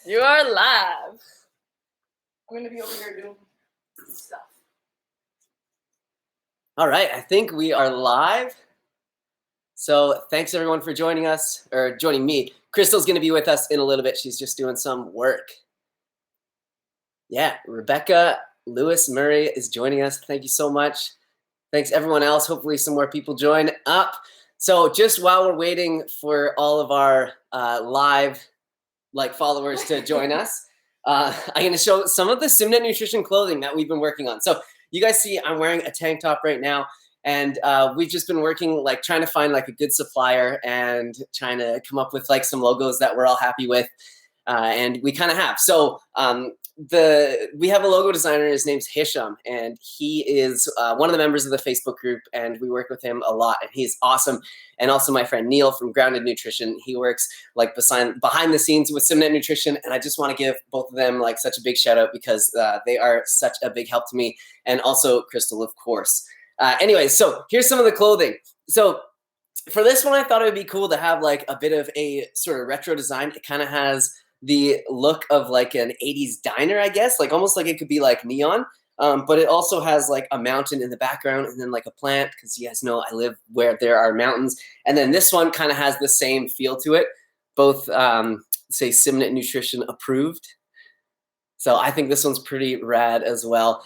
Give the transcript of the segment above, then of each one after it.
You are live. I'm going to be over here doing stuff. All right, I think we are live. So thanks everyone for joining us, or joining me. Crystal's going to be with us in a little bit. She's just doing some work. Yeah, Rebecca Lewis Murray is joining us. Thank you so much. Thanks everyone else. Hopefully some more people join up. So just while we're waiting for all of our live followers to join us, I'm going to show some of the Simnett Nutrition clothing that we've been working on. So you guys see I'm wearing a tank top right now, and we've just been working trying to find a good supplier and trying to come up with some logos that we're all happy with, and we kind of have. So we have a logo designer. His name's Hisham, and he is one of the members of the Facebook group, and we work with him a lot, and he's awesome. And also my friend Neil from Grounded Nutrition. He works behind the scenes with Simnett Nutrition, and I just want to give both of them such a big shout out because they are such a big help to me, and also Crystal, of course. Anyways, so here's some of the clothing. So for this one, I thought it would be cool to have a bit of a sort of retro design. It kind of has the look of an 80s diner, I guess, almost like it could be neon. But it also has a mountain in the background and then a plant, because you guys know I live where there are mountains. And then this one kind of has the same feel to it. Both say Simnett Nutrition approved. So I think this one's pretty rad as well.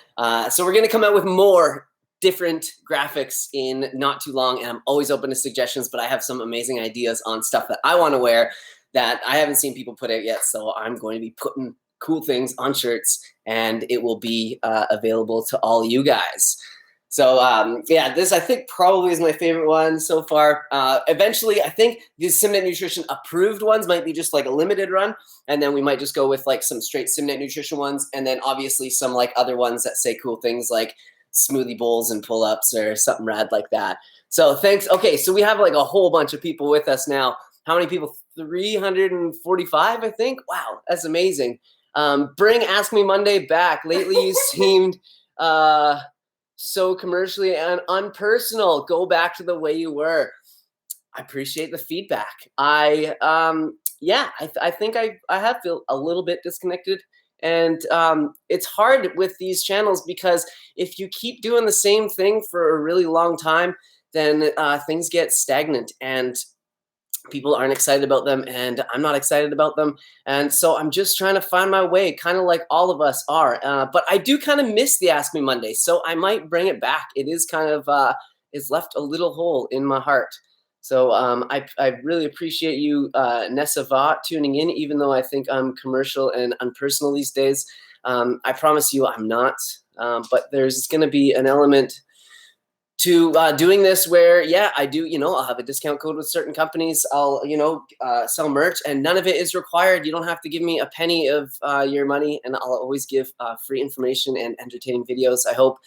So we're going to come out with more different graphics in not too long, and I'm always open to suggestions, but I have some amazing ideas on stuff that I want to wear that I haven't seen people put out yet. So I'm going to be putting cool things on shirts, and it will be available to all you guys. So yeah, this I think probably is my favorite one so far. Eventually, I think these Simnett Nutrition approved ones might be just a limited run, and then we might just go with some straight Simnett Nutrition ones, and then obviously some other ones that say cool things like smoothie bowls and pull-ups or something rad like that. So thanks. Okay, so we have a whole bunch of people with us now. How many people? 345, I think. Wow, that's amazing. Bring Ask Me Monday back. Lately you seemed so commercially and unpersonal. Go back to the way you were. I appreciate the feedback. I think I have feel a little bit disconnected. And it's hard with these channels because if you keep doing the same thing for a really long time, then things get stagnant and people aren't excited about them, and I'm not excited about them. And so I'm just trying to find my way, kind of like all of us are. But I do kind of miss the Ask Me Monday, so I might bring it back. It is kind of, it's left a little hole in my heart. So I really appreciate you, Nessa Vaught, tuning in, even though I think I'm commercial and unpersonal these days. I promise you I'm not, but there's going to be an element to doing this where, yeah, I do, I'll have a discount code with certain companies. I'll, sell merch, and none of it is required. You don't have to give me a penny of your money, and I'll always give free information and entertaining videos, I hope.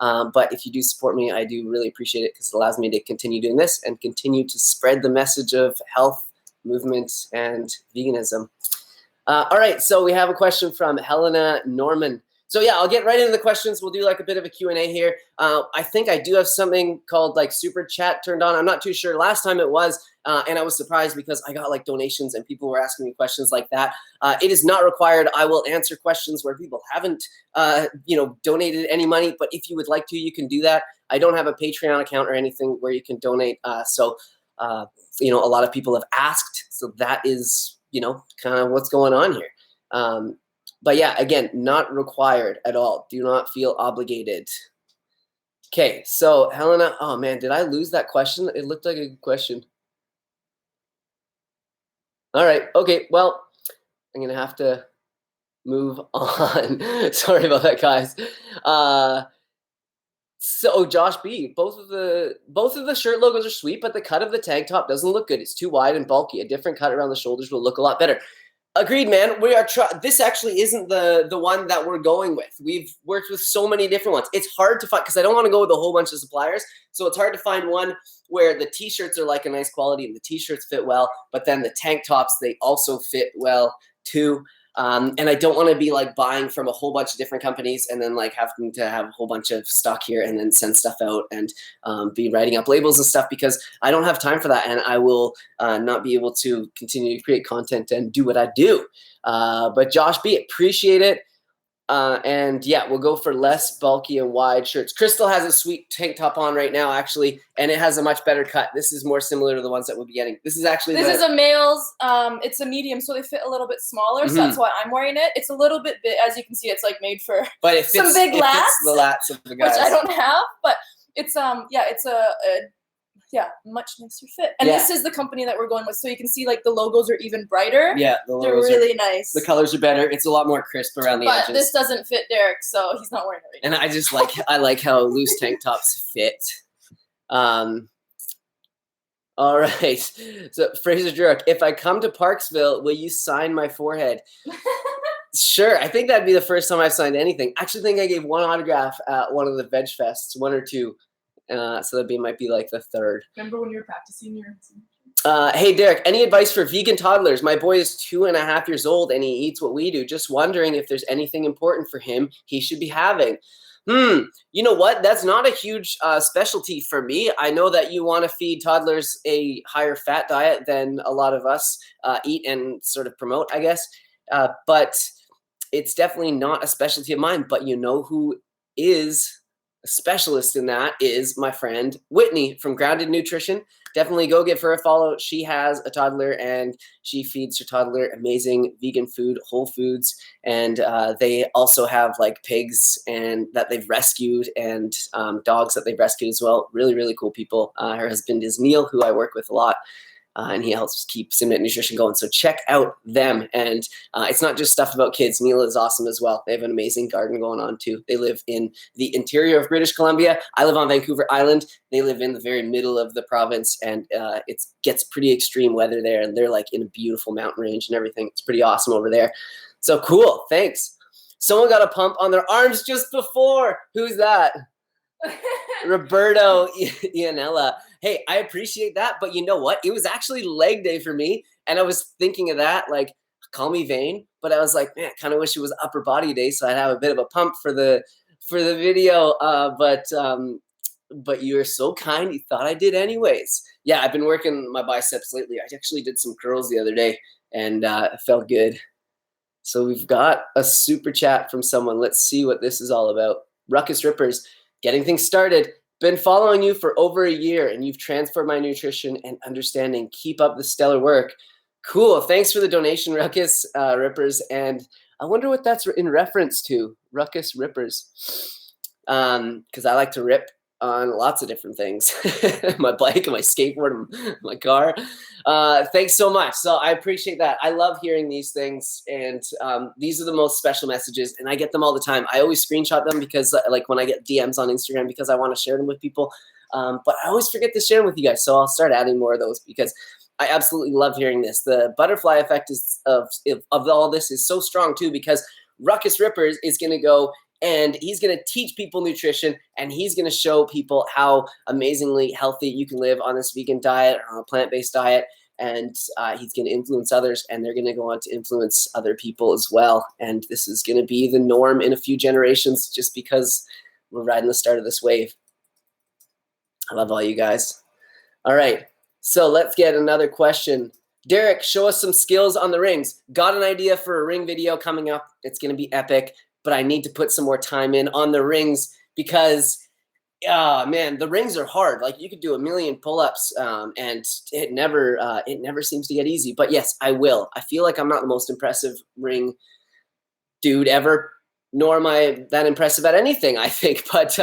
But if you do support me, I do really appreciate it because it allows me to continue doing this and continue to spread the message of health, movement, and veganism. All right, so we have a question from Helena Norman. So yeah, I'll get right into the questions. We'll do a bit of a Q&A here. I think I do have something called super chat turned on. I'm not too sure. Last time it was, and I was surprised because I got donations and people were asking me questions like that. It is not required. I will answer questions where people haven't, donated any money. But if you would like to, you can do that. I don't have a Patreon account or anything where you can donate. So a lot of people have asked. So that is, kind of what's going on here. But yeah, again, not required at all. Do not feel obligated. Okay, so Helena, oh man, did I lose that question? It looked like a good question. All right, okay, well, I'm going to have to move on. Sorry about that, guys. So Josh B, both of the shirt logos are sweet, but the cut of the tank top doesn't look good. It's too wide and bulky. A different cut around the shoulders will look a lot better. Agreed, man. We are this actually isn't the one that we're going with. We've worked with so many different ones. It's hard to find because I don't want to go with a whole bunch of suppliers. So it's hard to find one where the t-shirts are a nice quality and the t-shirts fit well, but then the tank tops, they also fit well too. And I don't want to be like buying from a whole bunch of different companies and then like having to have a whole bunch of stock here and then send stuff out and be writing up labels and stuff, because I don't have time for that, and I will not be able to continue to create content and do what I do. But Josh B, appreciate it. And yeah, we'll go for less bulky and wide shirts. Crystal has a sweet tank top on right now, actually, and it has a much better cut. This is more similar to the ones that we'll be getting. This is actually This is a male's. It's a medium, so they fit a little bit smaller. So that's why I'm wearing it. It's a little bit big, as you can see. It's like made for but it fits, some big lats, the lats of the guys, which I don't have. But it's it's a much nicer fit. And this is the company that we're going with. So you can see like the logos are even brighter. Yeah, they're really nice. The colors are better. It's a lot more crisp around the edges. But this doesn't fit Derek, so he's not wearing it right now. And I just like I like how loose tank tops fit. All right. So Fraser Jurek, if I come to Parksville, will you sign my forehead? Sure. I think that'd be the first time I've signed anything. I actually think I gave one autograph at one of the veg fests, one or two. So that might be like the third. Remember when you were practicing your... Hey, Derek, any advice for vegan toddlers? My boy is 2.5 years old and he eats what we do. Just wondering if there's anything important for him he should be having. You know what? That's not a huge specialty for me. I know that you want to feed toddlers a higher fat diet than a lot of us eat and sort of promote, I guess. But it's definitely not a specialty of mine. But you know who is a specialist in that is my friend Whitney from Grounded Nutrition. Definitely go give her a follow. She has a toddler and she feeds her toddler amazing vegan food, whole foods. And they also have like pigs and that they've rescued and dogs that they've rescued as well. Really, really cool people. Her husband is Neil, who I work with a lot. And he helps keep Simnett Nutrition going. So check out them. And it's not just stuff about kids. Neil is awesome as well. They have an amazing garden going on too. They live in the interior of British Columbia. I live on Vancouver Island. They live in the very middle of the province. And it gets pretty extreme weather there. And they're like in a beautiful mountain range and everything. It's pretty awesome over there. So cool. Thanks. Someone got a pump on their arms just before. Who's that? Roberto Ianella. Hey, I appreciate that, but you know what? It was actually leg day for me, and I was thinking of that, like, call me vain, but I was like, man, I kind of wish it was upper body day, so I'd have a bit of a pump for the video. But you were so kind, you thought I did anyways. Yeah, I've been working my biceps lately. I actually did some curls the other day, and it felt good. So we've got a super chat from someone. Let's see what this is all about. Ruckus Rippers. Getting things started. Been following you for over a year and you've transformed my nutrition and understanding. Keep up the stellar work. Cool. Thanks for the donation, Ruckus Rippers. And I wonder what that's in reference to. Ruckus Rippers. Because I like to rip on lots of different things. My bike, my skateboard, my car. Thanks so much. So I appreciate that. I love hearing these things. And these are the most special messages. And I get them all the time. I always screenshot them because like when I get DMs on Instagram because I want to share them with people. But I always forget to share them with you guys. So I'll start adding more of those because I absolutely love hearing this. The butterfly effect of all this is so strong too, because Ruckus Rippers is going to go and he's going to teach people nutrition, and he's going to show people how amazingly healthy you can live on this vegan diet or on a plant-based diet. And he's going to influence others, and they're going to go on to influence other people as well. And this is going to be the norm in a few generations just because we're riding the start of this wave. I love all you guys. All right, so let's get another question. Derek, show us some skills on the rings. Got an idea for a ring video coming up. It's going to be epic. But I need to put some more time in on the rings because, man, the rings are hard. Like you could do 1 million pull-ups, and it never seems to get easy. But yes, I will. I feel like I'm not the most impressive ring dude ever, nor am I that impressive at anything, I think. But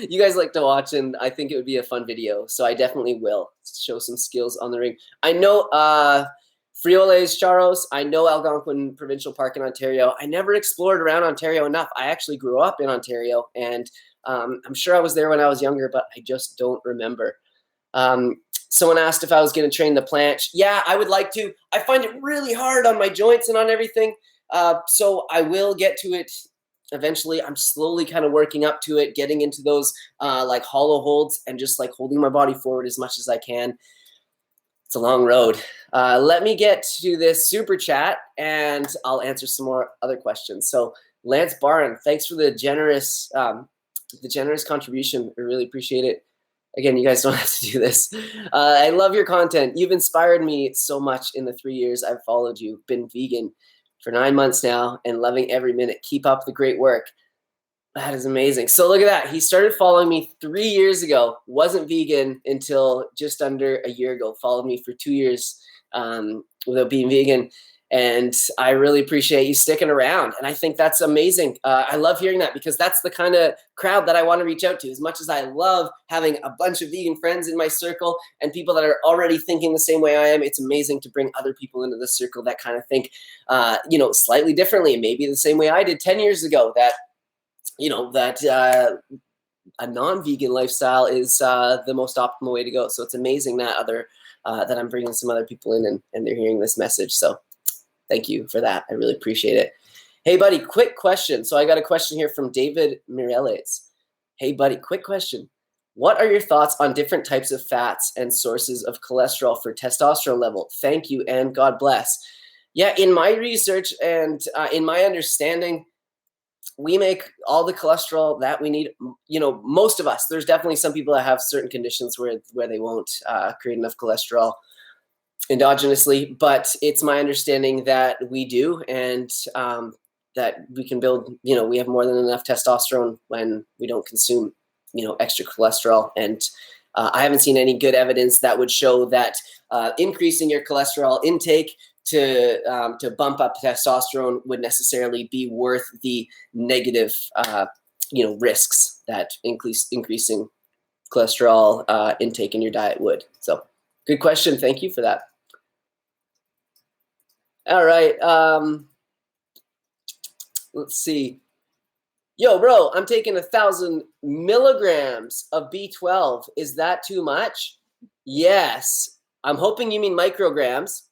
you guys like to watch, and I think it would be a fun video. So I definitely will show some skills on the ring. I know Friole's Charros. I know Algonquin Provincial Park in Ontario. I never explored around Ontario enough. I actually grew up in Ontario, and I'm sure I was there when I was younger, but I just don't remember. Someone asked if I was going to train the planche. Yeah, I would like to. I find it really hard on my joints and on everything, so I will get to it eventually. I'm slowly kind of working up to it, getting into those like hollow holds and just like holding my body forward as much as I can. It's a long road. Let me get to this super chat and I'll answer some more other questions. So Lance Barron, thanks for the generous contribution. I really appreciate it. Again, you guys don't have to do this. I love your content. You've inspired me so much in the 3 years I've followed you. Been vegan for 9 months now and loving every minute. Keep up the great work. That is amazing. So look at that. He started following me 3 years ago. Wasn't vegan until just under a year ago. Followed me for 2 years without being vegan. And I really appreciate you sticking around. And I think that's amazing. I love hearing that because that's the kind of crowd that I want to reach out to. As much as I love having a bunch of vegan friends in my circle and people that are already thinking the same way I am, it's amazing to bring other people into the circle that kind of think, slightly differently, maybe the same way I did 10 years ago, that a non-vegan lifestyle is the most optimal way to go. So it's amazing that that I'm bringing some other people in and they're hearing this message. So thank you for that. I really appreciate it. Hey, buddy, quick question. So I got a question here from David Mireles. Hey, buddy, quick question. What are your thoughts on different types of fats and sources of cholesterol for testosterone level? Thank you and God bless. Yeah, in my research and in my understanding, we make all the cholesterol that we need. Most of us. There's definitely some people that have certain conditions where they won't create enough cholesterol endogenously, but it's my understanding that we do, and that we can build, we have more than enough testosterone when we don't consume, extra cholesterol. And I haven't seen any good evidence that would show that increasing your cholesterol intake to bump up testosterone would necessarily be worth the negative, risks that increasing cholesterol intake in your diet would. So good question. Thank you for that. All right. Let's see. Yo, bro, I'm taking 1,000 milligrams of B12. Is that too much? Yes. I'm hoping you mean micrograms.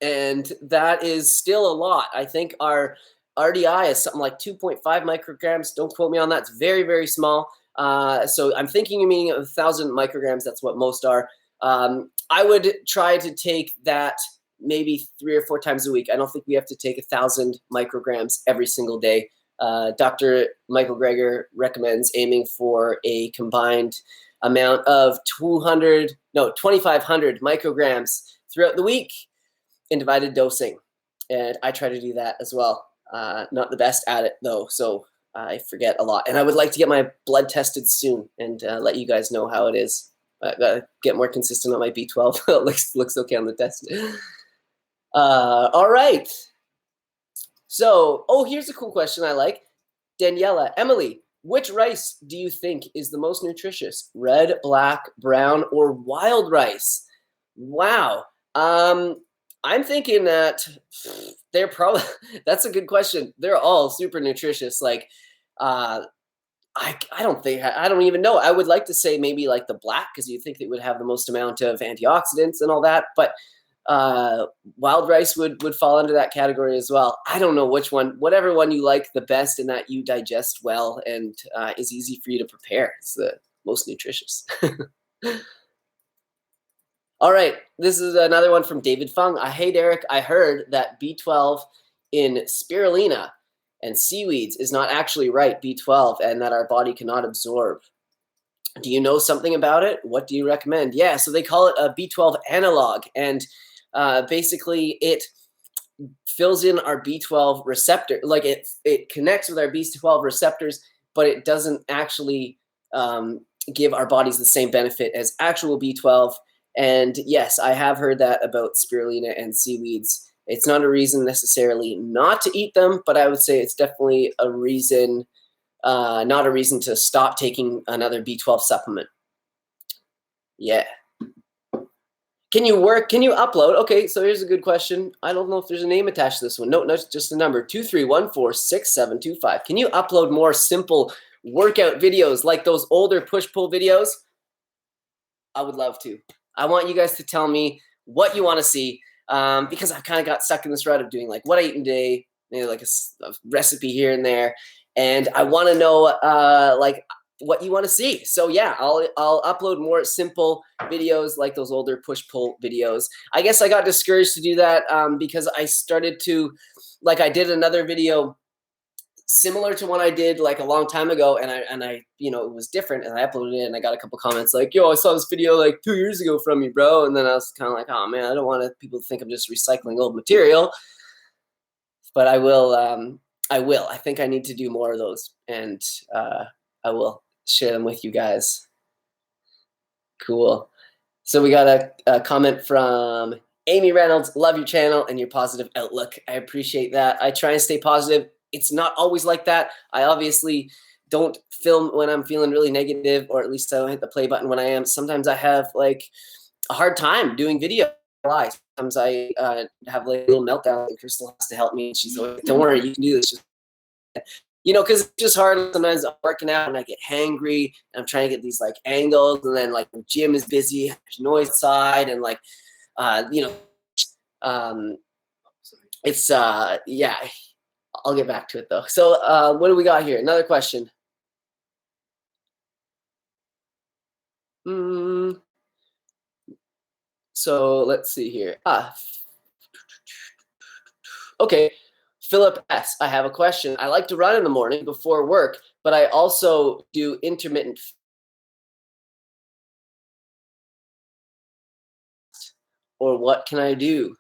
And that is still a lot. I think our RDI is something like 2.5 micrograms. Don't quote me on that. It's very, very small. So I'm thinking you mean 1,000 micrograms. That's what most are. I would try to take that maybe 3 or 4 times a week. I don't think we have to take 1,000 micrograms every single day. Dr. Michael Greger recommends aiming for a combined amount of 2,500 micrograms throughout the week in divided dosing. And I try to do that as well. Not the best at it though, so I forget a lot. And I would like to get my blood tested soon and let you guys know how it is. Get more consistent on my B12. It looks okay on the test. All right. So, here's a cool question I like. Daniela, Emily, which rice do you think is the most nutritious? Red, black, brown, or wild rice? Wow. I'm thinking that they're probably, that's a good question. They're all super nutritious. Like, I don't even know. I would like to say maybe like the black, because you think it would have the most amount of antioxidants and all that, but wild rice would fall into that category as well. I don't know which one, whatever one you like the best and that you digest well and is easy for you to prepare. It's the most nutritious. All right, this is another one from David Fung. Hey, Derek, I heard that B12 in spirulina and seaweeds is not actually right B12 and that our body cannot absorb. Do you know something about it? What do you recommend? Yeah, so they call it a B12 analog, and basically it fills in our B12 receptor. Like it connects with our B12 receptors, but it doesn't actually give our bodies the same benefit as actual B12. And yes, I have heard that about spirulina and seaweeds. It's not a reason necessarily not to eat them, but I would say it's definitely a reason, not a reason to stop taking another B12 supplement. Yeah. Can you upload? Okay, so here's a good question. I don't know if there's a name attached to this one. No, just a number, 23146725. Can you upload more simple workout videos like those older push-pull videos? I would love to. I want you guys to tell me what you want to see, because I've kind of got stuck in this rut of doing like what I eat in a day, maybe like a recipe here and there. And I want to know, what you want to see. So yeah, I'll upload more simple videos like those older push-pull videos. I guess I got discouraged to do that because I started to, like, I did another video similar to one I did like a long time ago, and I it was different, and I uploaded it, and I got a couple comments like, yo, I saw this video like 2 years ago from you, bro. And then I was kind of like, oh man, I don't want people to think I'm just recycling old material. But I will. I think I need to do more of those, and I will share them with you guys. Cool. So we got a comment from Amy Reynolds. Love your channel and your positive outlook. I appreciate that. I try and stay positive. It's not always like that. I obviously don't film when I'm feeling really negative, or at least I don't hit the play button when I am. Sometimes I have like a hard time doing video. Sometimes I have like a little meltdown, and Crystal has to help me. She's like, don't worry, you can do this. Just, because it's just hard. Sometimes I'm working out and I get hangry, and I'm trying to get these like angles, and then like the gym is busy, there's noise outside, and like, it's yeah. I'll get back to it though. So what do we got here? Another question. So let's see here. Okay. Philip S., I have a question. I like to run in the morning before work, but I also do intermittent. Or what can I do?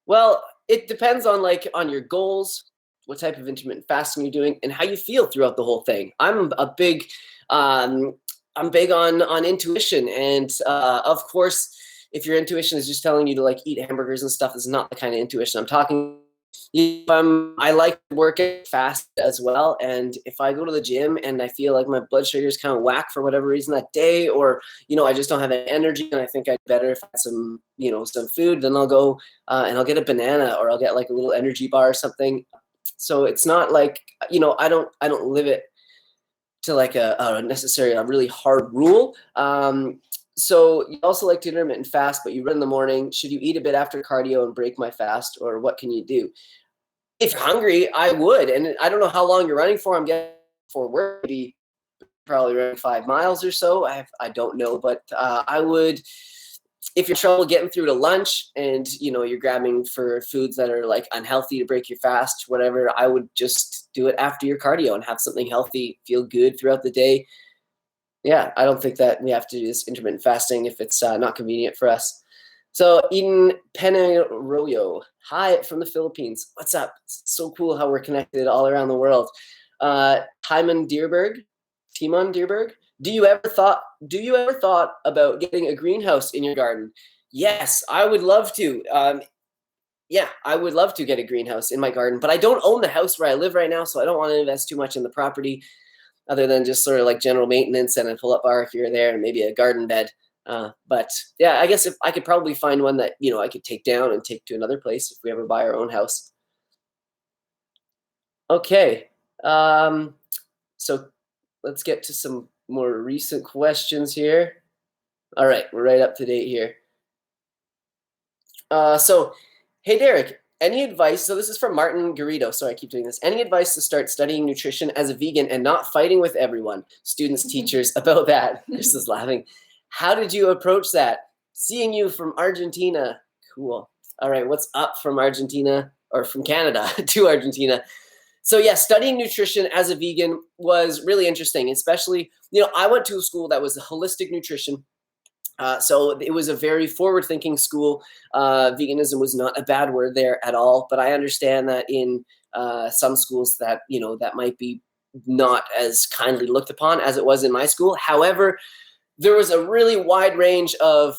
Well, it depends on your goals, what type of intermittent fasting you're doing, and how you feel throughout the whole thing. I'm big on intuition, and of course, if your intuition is just telling you to like eat hamburgers and stuff, this is not the kind of intuition I'm talking. I like to work fast as well, and if I go to the gym and I feel like my blood sugar is kind of whack for whatever reason that day, or I just don't have any energy and I think I'd better if I had some some food, then I'll go and I'll get a banana, or I'll get like a little energy bar or something. So it's not like I don't live it to like a necessarily a really hard rule. So you also like to intermittent fast, but you run in the morning. Should you eat a bit after cardio and break my fast, or what can you do? If you're hungry, I would. And I don't know how long you're running for. I'm getting for work, maybe probably running 5 miles or so. I don't know, but I would, if you're trouble getting through to lunch and you're grabbing for foods that are like unhealthy to break your fast, whatever, I would just do it after your cardio and have something healthy, feel good throughout the day. Yeah, I don't think that we have to do this intermittent fasting if it's not convenient for us. So Eden Peneroyo, hi from the Philippines. What's up? It's so cool how we're connected all around the world. Timon Dearberg, do you ever thought about getting a greenhouse in your garden? Yes, I would love to. Yeah, I would love to get a greenhouse in my garden, but I don't own the house where I live right now, so I don't want to invest too much in the property, other than just sort of like general maintenance and a pull-up bar here or there, and maybe a garden bed. But yeah, I guess if I could probably find one that I could take down and take to another place if we ever buy our own house. Okay, so let's get to some more recent questions here. All right, we're right up to date here. So, hey Derek, any advice? So this is from Martin Garrido. Sorry, I keep doing this. Any advice to start studying nutrition as a vegan and not fighting with everyone, students, teachers, about that? Chris is laughing. How did you approach that? Seeing you from Argentina. Cool. All right, what's up from Argentina, or from Canada to Argentina? So yeah, studying nutrition as a vegan was really interesting, especially, I went to a school that was a holistic nutrition. So it was a very forward-thinking school. Veganism was not a bad word there at all, but I understand that in some schools that, that might be not as kindly looked upon as it was in my school. However, there was a really wide range of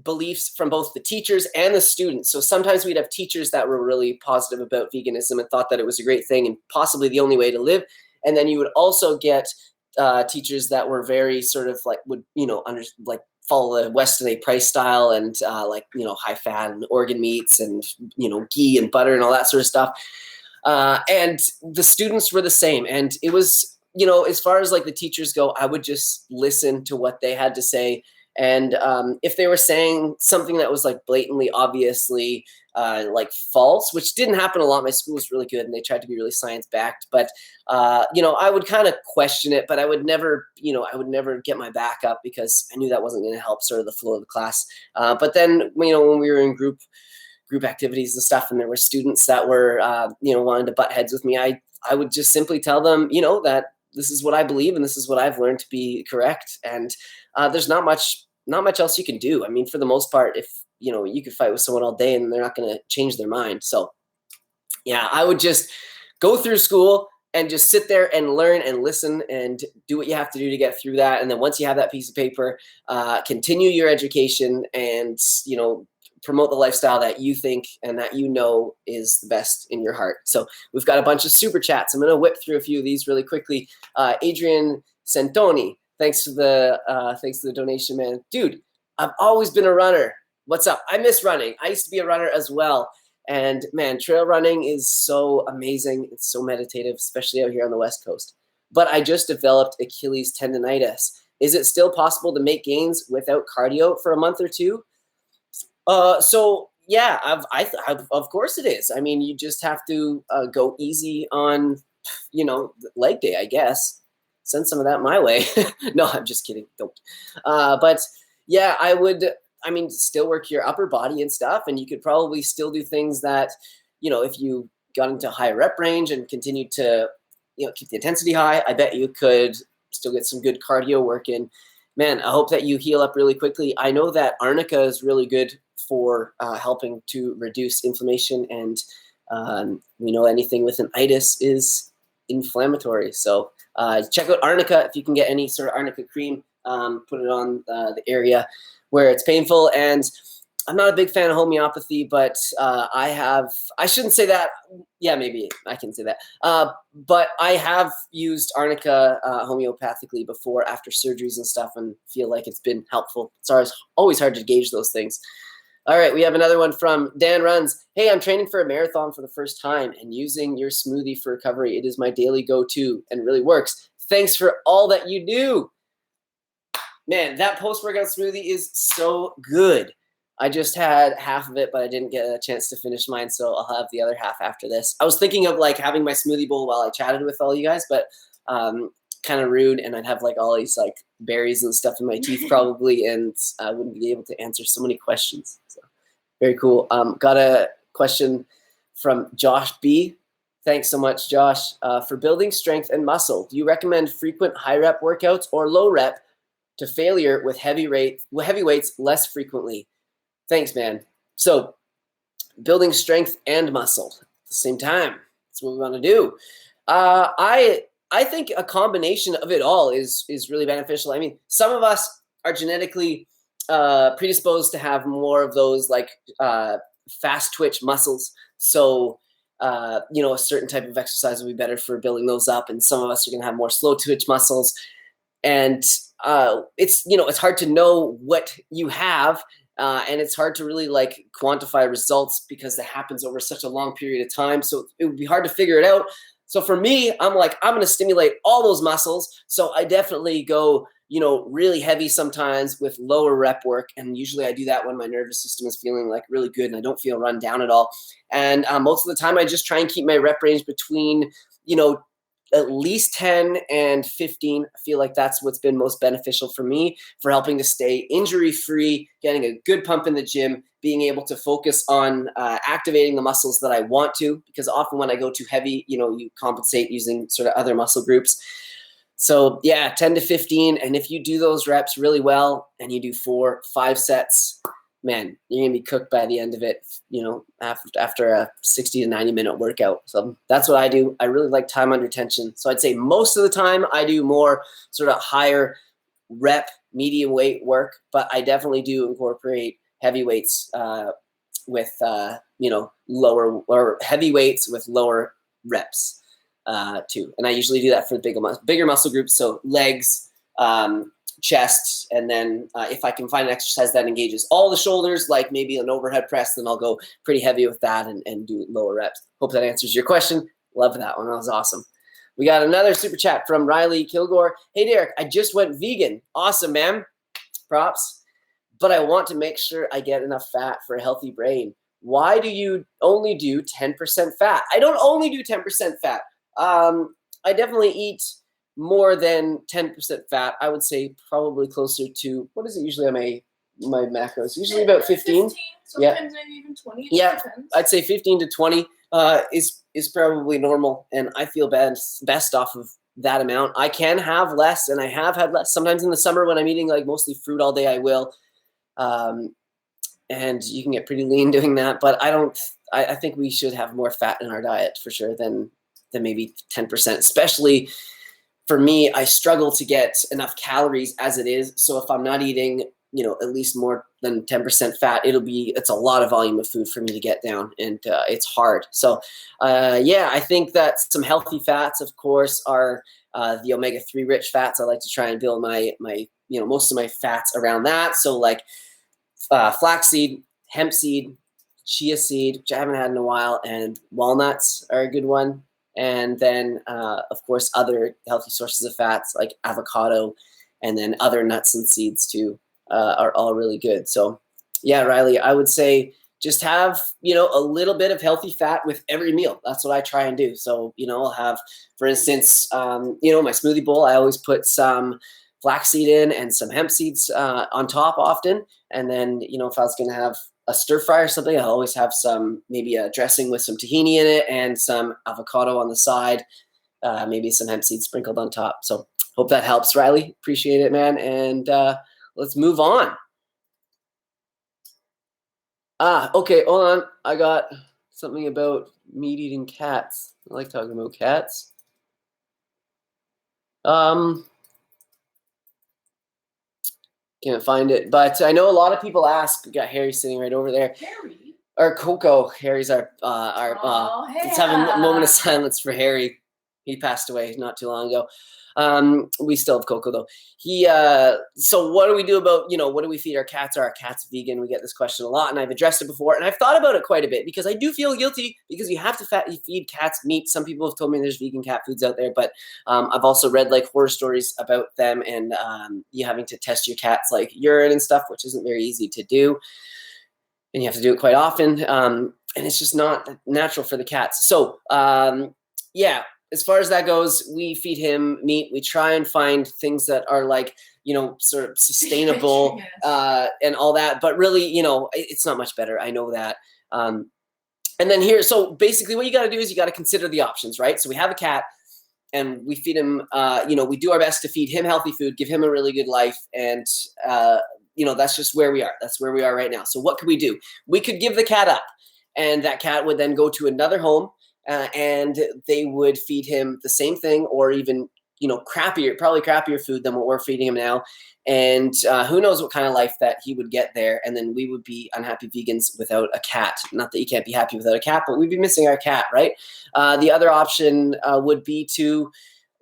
beliefs from both the teachers and the students. So sometimes we'd have teachers that were really positive about veganism and thought that it was a great thing and possibly the only way to live. And then you would also get teachers that were very sort of like would follow the Weston A. Price style and high fat and organ meats and ghee and butter and all that sort of stuff. And the students were the same. And it was as far as like the teachers go, I would just listen to what they had to say And if they were saying something that was like blatantly, obviously like false, which didn't happen a lot. My school was really good and they tried to be really science backed, but I would kind of question it, but I would never get my back up because I knew that wasn't going to help sort of the flow of the class. But then, when we were in group activities and stuff, and there were students that were, wanting to butt heads with me, I would just simply tell them, that this is what I believe and this is what I've learned to be correct. And there's not much else you can do. I mean, for the most part, if you could fight with someone all day and they're not going to change their mind. So yeah, I would just go through school and just sit there and learn and listen and do what you have to do to get through that. And then once you have that piece of paper, continue your education and, promote the lifestyle that you think and that is the best in your heart. So we've got a bunch of super chats. I'm going to whip through a few of these really quickly. Adrian Santoni, thanks for the donation, man. Dude, I've always been a runner. What's up? I miss running. I used to be a runner as well. And man, trail running is so amazing. It's so meditative, especially out here on the West Coast. But I just developed Achilles tendonitis. Is it still possible to make gains without cardio for a month or two? So yeah, of course it is. I mean, you just have to go easy on, leg day, I guess. Send some of that my way. No, I'm just kidding. Don't. But yeah, I would. I mean, still work your upper body and stuff, and you could probably still do things that, if you got into high rep range and continued to, keep the intensity high, I bet you could still get some good cardio work in. Man, I hope that you heal up really quickly. I know that arnica is really good for helping to reduce inflammation, and we know anything with an itis is inflammatory. So check out arnica if you can get any sort of arnica cream. Put it on the area where it's painful. And I'm not a big fan of homeopathy, but I shouldn't say that. Yeah, maybe I can say that. But I have used arnica homeopathically before after surgeries and stuff and feel like it's been helpful. It's always hard to gauge those things. All right, we have another one from Dan Runs. Hey, I'm training for a marathon for the first time and using your smoothie for recovery. It is my daily go-to and really works. Thanks for all that you do. Man, that post-workout smoothie is so good. I just had half of it, but I didn't get a chance to finish mine, so I'll have the other half after this. I was thinking of like having my smoothie bowl while I chatted with all you guys, but kind of rude, and I'd have like all these like berries and stuff in my teeth probably, and I wouldn't be able to answer so many questions. So very cool. Got a question from Josh B. Thanks so much, Josh. For building strength and muscle, do you recommend frequent high rep workouts or low rep to failure with heavy weights less frequently? Thanks, man. So building strength and muscle at the same time. That's what we want to do. I think a combination of it all is really beneficial. I mean, some of us are genetically predisposed to have more of those like fast twitch muscles. So, a certain type of exercise will be better for building those up. And some of us are going to have more slow twitch muscles. And it's hard to know what you have. And it's hard to really like quantify results because it happens over such a long period of time. So it would be hard to figure it out. So for me, I'm like, I'm going to stimulate all those muscles. So I definitely go, really heavy sometimes with lower rep work. And usually I do that when my nervous system is feeling like really good and I don't feel run down at all. And most of the time I just try and keep my rep range between, at least 10 and 15. I feel like that's what's been most beneficial for me for helping to stay injury-free, getting a good pump in the gym, being able to focus on activating the muscles that I want to, because often when I go too heavy, you compensate using sort of other muscle groups. So yeah, 10 to 15. And if you do those reps really well and you do 4-5 sets, man, you're going to be cooked by the end of it, after a 60 to 90 minute workout. So that's what I do. I really like time under tension. So I'd say most of the time I do more sort of higher rep, medium weight work, but I definitely do incorporate heavy weights with, lower or heavy weights with lower reps too. And I usually do that for the bigger muscle groups. So legs, chest, and then if I can find an exercise that engages all the shoulders, like maybe an overhead press, then I'll go pretty heavy with that and do lower reps. Hope that answers your question. Love that one. That was awesome. We got another super chat from Riley Kilgore. Hey, Derek, I just went vegan. Awesome, man. Props. but I want to make sure I get enough fat for a healthy brain. Why do you only do 10% fat? I don't only do 10% fat. I definitely eat more than 10% fat. I would say probably closer to, what is it usually on my macros? Usually about 15. Sometimes maybe even 20. Yeah, I'd say 15 to 20 is probably normal, and I feel best off of that amount. I can have less, and I have had less. Sometimes in the summer when I'm eating like mostly fruit all day, I will. And you can get pretty lean doing that, but I think we should have more fat in our diet for sure than maybe 10%, especially for me. I struggle to get enough calories as it is. So if I'm not eating, at least more than 10% fat, it's a lot of volume of food for me to get down, and it's hard. So I think that some healthy fats, of course, are the omega-3 rich fats. I like to try and build my most of my fats around that. So like flaxseed, hemp seed, chia seed, which I haven't had in a while, and walnuts are a good one. And then, of course, other healthy sources of fats like avocado, and then other nuts and seeds too are all really good. So, yeah, Riley, I would say just have, a little bit of healthy fat with every meal. That's what I try and do. So, I'll have, for instance, my smoothie bowl, I always put some flaxseed in and some hemp seeds on top often. And then, if I was going to have a stir fry or something, I'll always have maybe a dressing with some tahini in it and some avocado on the side, maybe some hemp seeds sprinkled on top. So hope that helps, Riley. Appreciate it, man. And let's move on. Okay, hold on. I got something about meat-eating cats. I like talking about cats. Can't find it, but I know a lot of people ask. We got Harry sitting right over there. Harry? Or Coco. Harry's our let's have a moment of silence for Harry. He passed away not too long ago. We still have Coco though. So what do we do about, what do we feed our cats? Are our cats vegan? We get this question a lot, and I've addressed it before, and I've thought about it quite a bit because I do feel guilty because you have to feed cats meat. Some people have told me there's vegan cat foods out there, but I've also read like horror stories about them and you having to test your cat's like urine and stuff, which isn't very easy to do. And you have to do it quite often. And it's just not natural for the cats. So as far as that goes, we feed him meat. We try and find things that are like, sort of sustainable and all that. But really, it's not much better. I know that. And then so basically what you got to do is you got to consider the options, right? So we have a cat and we feed him, we do our best to feed him healthy food, give him a really good life. And, that's just where we are. That's where we are right now. So what could we do? We could give the cat up, and that cat would then go to another home. And they would feed him the same thing, or even, probably crappier food than what we're feeding him now. And who knows what kind of life that he would get there. And then we would be unhappy vegans without a cat. Not that you can't be happy without a cat, but we'd be missing our cat, right? The other option would be to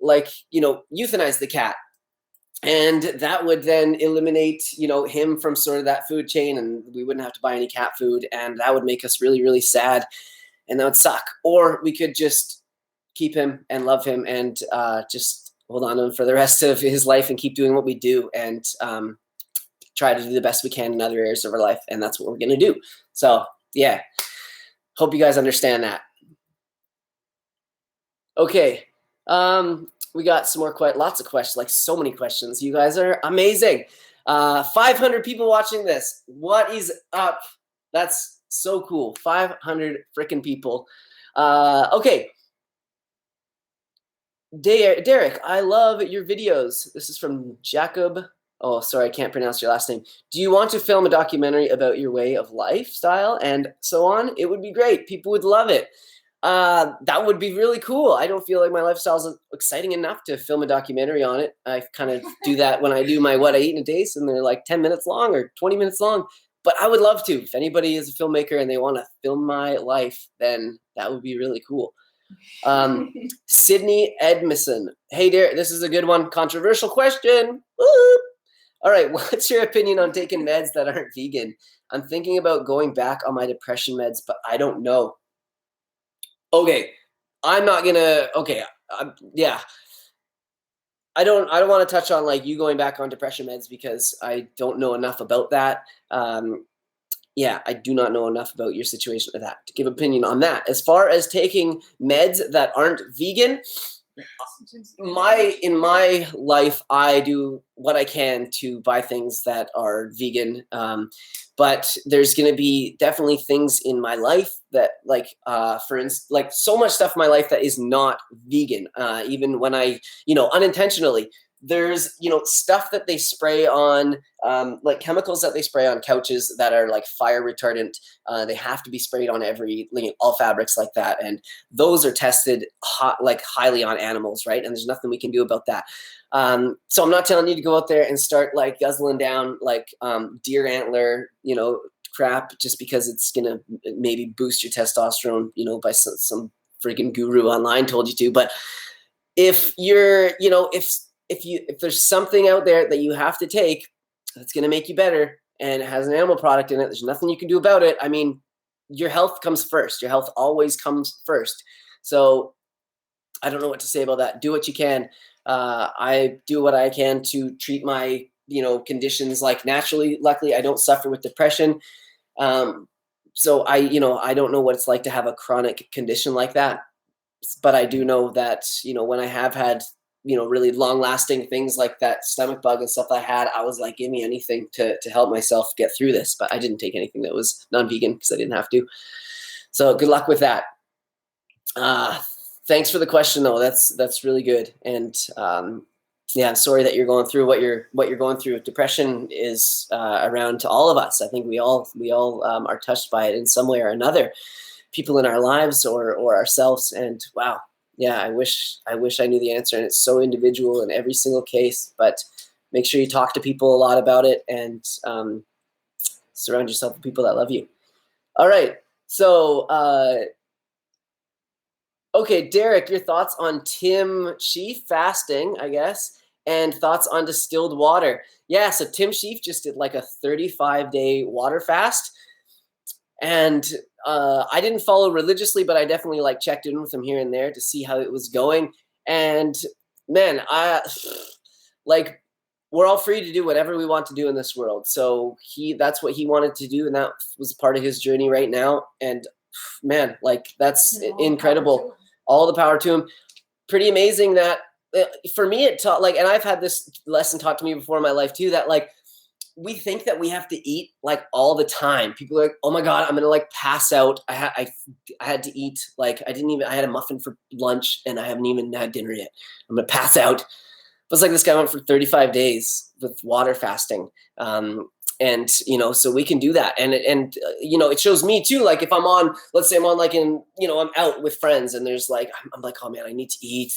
euthanize the cat. And that would then eliminate, him from sort of that food chain, and we wouldn't have to buy any cat food. And that would make us really, really sad. And that would suck. Or we could just keep him and love him and just hold on to him for the rest of his life and keep doing what we do and try to do the best we can in other areas of our life. And that's what we're going to do. So, yeah. Hope you guys understand that. Okay. We got some more lots of questions, like so many questions. You guys are amazing. 500 people watching this. What is up? That's so cool. 500 freaking people. Okay. Derek, I love your videos. This is from Jacob. Oh, sorry, I can't pronounce your last name. Do you want to film a documentary about your way of lifestyle and so on? It would be great. People would love it. That would be really cool. I don't feel like my lifestyle is exciting enough to film a documentary on it. I kind of do that when I do my What I Eat in a Day, and they're like 10 minutes long or 20 minutes long. But I would love to. If anybody is a filmmaker and they want to film my life, then that would be really cool. Sydney Edmison. Hey, Derek, this is a good one. Controversial question. Woo! All right, what's your opinion on taking meds that aren't vegan? I'm thinking about going back on my depression meds, but I don't know. Okay, I'm not gonna. Okay, yeah. I don't want to touch on like you going back on depression meds because I don't know enough about that. Yeah, I do not know enough about your situation with that to give opinion on that. As far as taking meds that aren't vegan, in my life, I do what I can to buy things that are vegan. But there's going to be definitely things in my life that for instance, like so much stuff in my life that is not vegan. Even when I, unintentionally, there's, stuff that they spray on, like chemicals that they spray on couches that are like fire retardant. They have to be sprayed on all fabrics like that. And those are tested highly on animals, right? And there's nothing we can do about that. So I'm not telling you to go out there and start like guzzling down like deer antler, crap, just because it's going to maybe boost your testosterone, by some freaking guru online told you to. But if you're, if there's something out there that you have to take that's going to make you better and it has an animal product in it, there's nothing you can do about it. I mean, your health comes first. Your health always comes first. So I don't know what to say about that. Do what you can. I do what I can to treat my, conditions like naturally. Luckily, I don't suffer with depression. So I don't know what it's like to have a chronic condition like that. But I do know that, when I have had, really long lasting things like that stomach bug and stuff I had, I was like, give me anything to help myself get through this. But I didn't take anything that was non-vegan because I didn't have to. So good luck with that. Thanks for the question though. That's really good. And, yeah, I'm sorry that you're going through what you're going through. Depression is around to all of us. I think we all are touched by it in some way or another, people in our lives or ourselves. And wow, yeah, I wish I knew the answer. And it's so individual in every single case. But make sure you talk to people a lot about it and surround yourself with people that love you. All right, so okay, Derek, your thoughts on Tim Sheaf fasting, I guess. And thoughts on distilled water. Yeah, so Tim Sheaf just did like a 35-day water fast. And I didn't follow religiously, but I definitely checked in with him here and there to see how it was going. And man, we're all free to do whatever we want to do in this world. So that's what he wanted to do. And that was part of his journey right now. And man, that's incredible. All the power to him. Pretty amazing that for me, it taught and I've had this lesson taught to me before in my life too, that we think that we have to eat all the time. People are like, oh my God, I'm going to pass out. I had to eat. I had a muffin for lunch and I haven't even had dinner yet. I'm going to pass out. But it's this guy went for 35 days with water fasting. And, so we can do that. And it shows me too, if I'm on, let's say I'm on I'm out with friends and there's I'm like, oh man, I need to eat.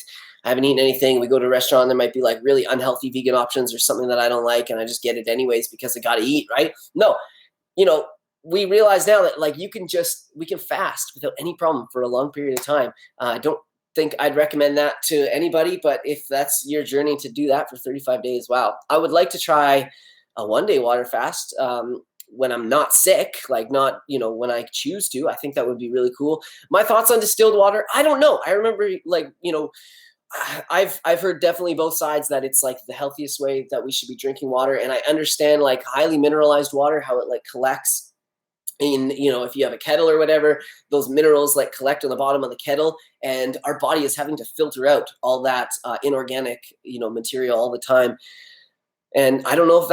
I haven't eaten anything. We go to a restaurant, there might be really unhealthy vegan options or something that I don't like. And I just get it anyways because I got to eat, right? No, we realize now that we can fast without any problem for a long period of time. I don't think I'd recommend that to anybody, but if that's your journey to do that for 35 days, wow. I would like to try a 1-day water fast when I'm not sick, not, when I choose to. I think that would be really cool. My thoughts on distilled water, I don't know. I remember I've heard definitely both sides that it's the healthiest way that we should be drinking water. And I understand highly mineralized water, how it collects in, if you have a kettle or whatever, those minerals collect on the bottom of the kettle, and our body is having to filter out all that inorganic, material all the time. And I don't know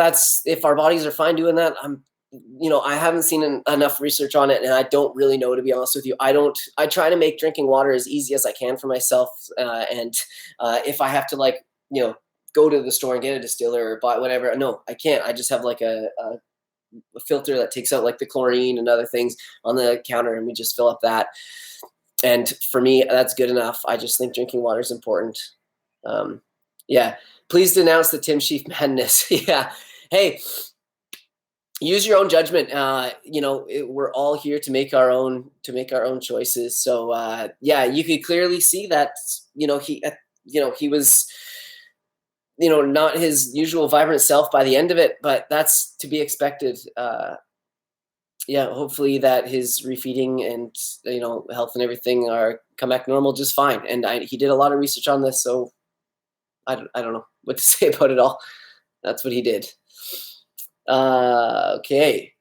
if our bodies are fine doing that. I haven't seen enough research on it, and I don't really know, to be honest with you. I try to make drinking water as easy as I can for myself. And if I have to go to the store and get a distiller or buy whatever, no, I can't. I just have a filter that takes out the chlorine and other things on the counter, and we just fill up that. And for me, that's good enough. I just think drinking water is important. Yeah. Please denounce the Tim Sheaf madness. Yeah. Hey, use your own judgment. We're all here to make our own choices. So yeah, you could clearly see that he was not his usual vibrant self by the end of it, but that's to be expected. Yeah, hopefully that his refeeding and health and everything come back normal just fine. And he did a lot of research on this, so I don't know what to say about it all. That's what he did. Okay.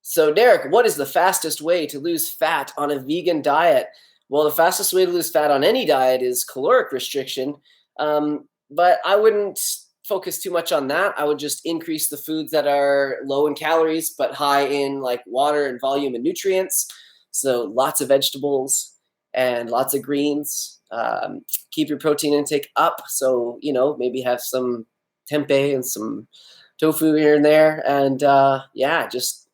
So Derek, what is the fastest way to lose fat on a vegan diet? Well, the fastest way to lose fat on any diet is caloric restriction. But I wouldn't focus too much on that. I would just increase the foods that are low in calories, but high in like water and volume and nutrients. So lots of vegetables and lots of greens. Keep your protein intake up. So, maybe have some tempeh and some tofu here and there. And just,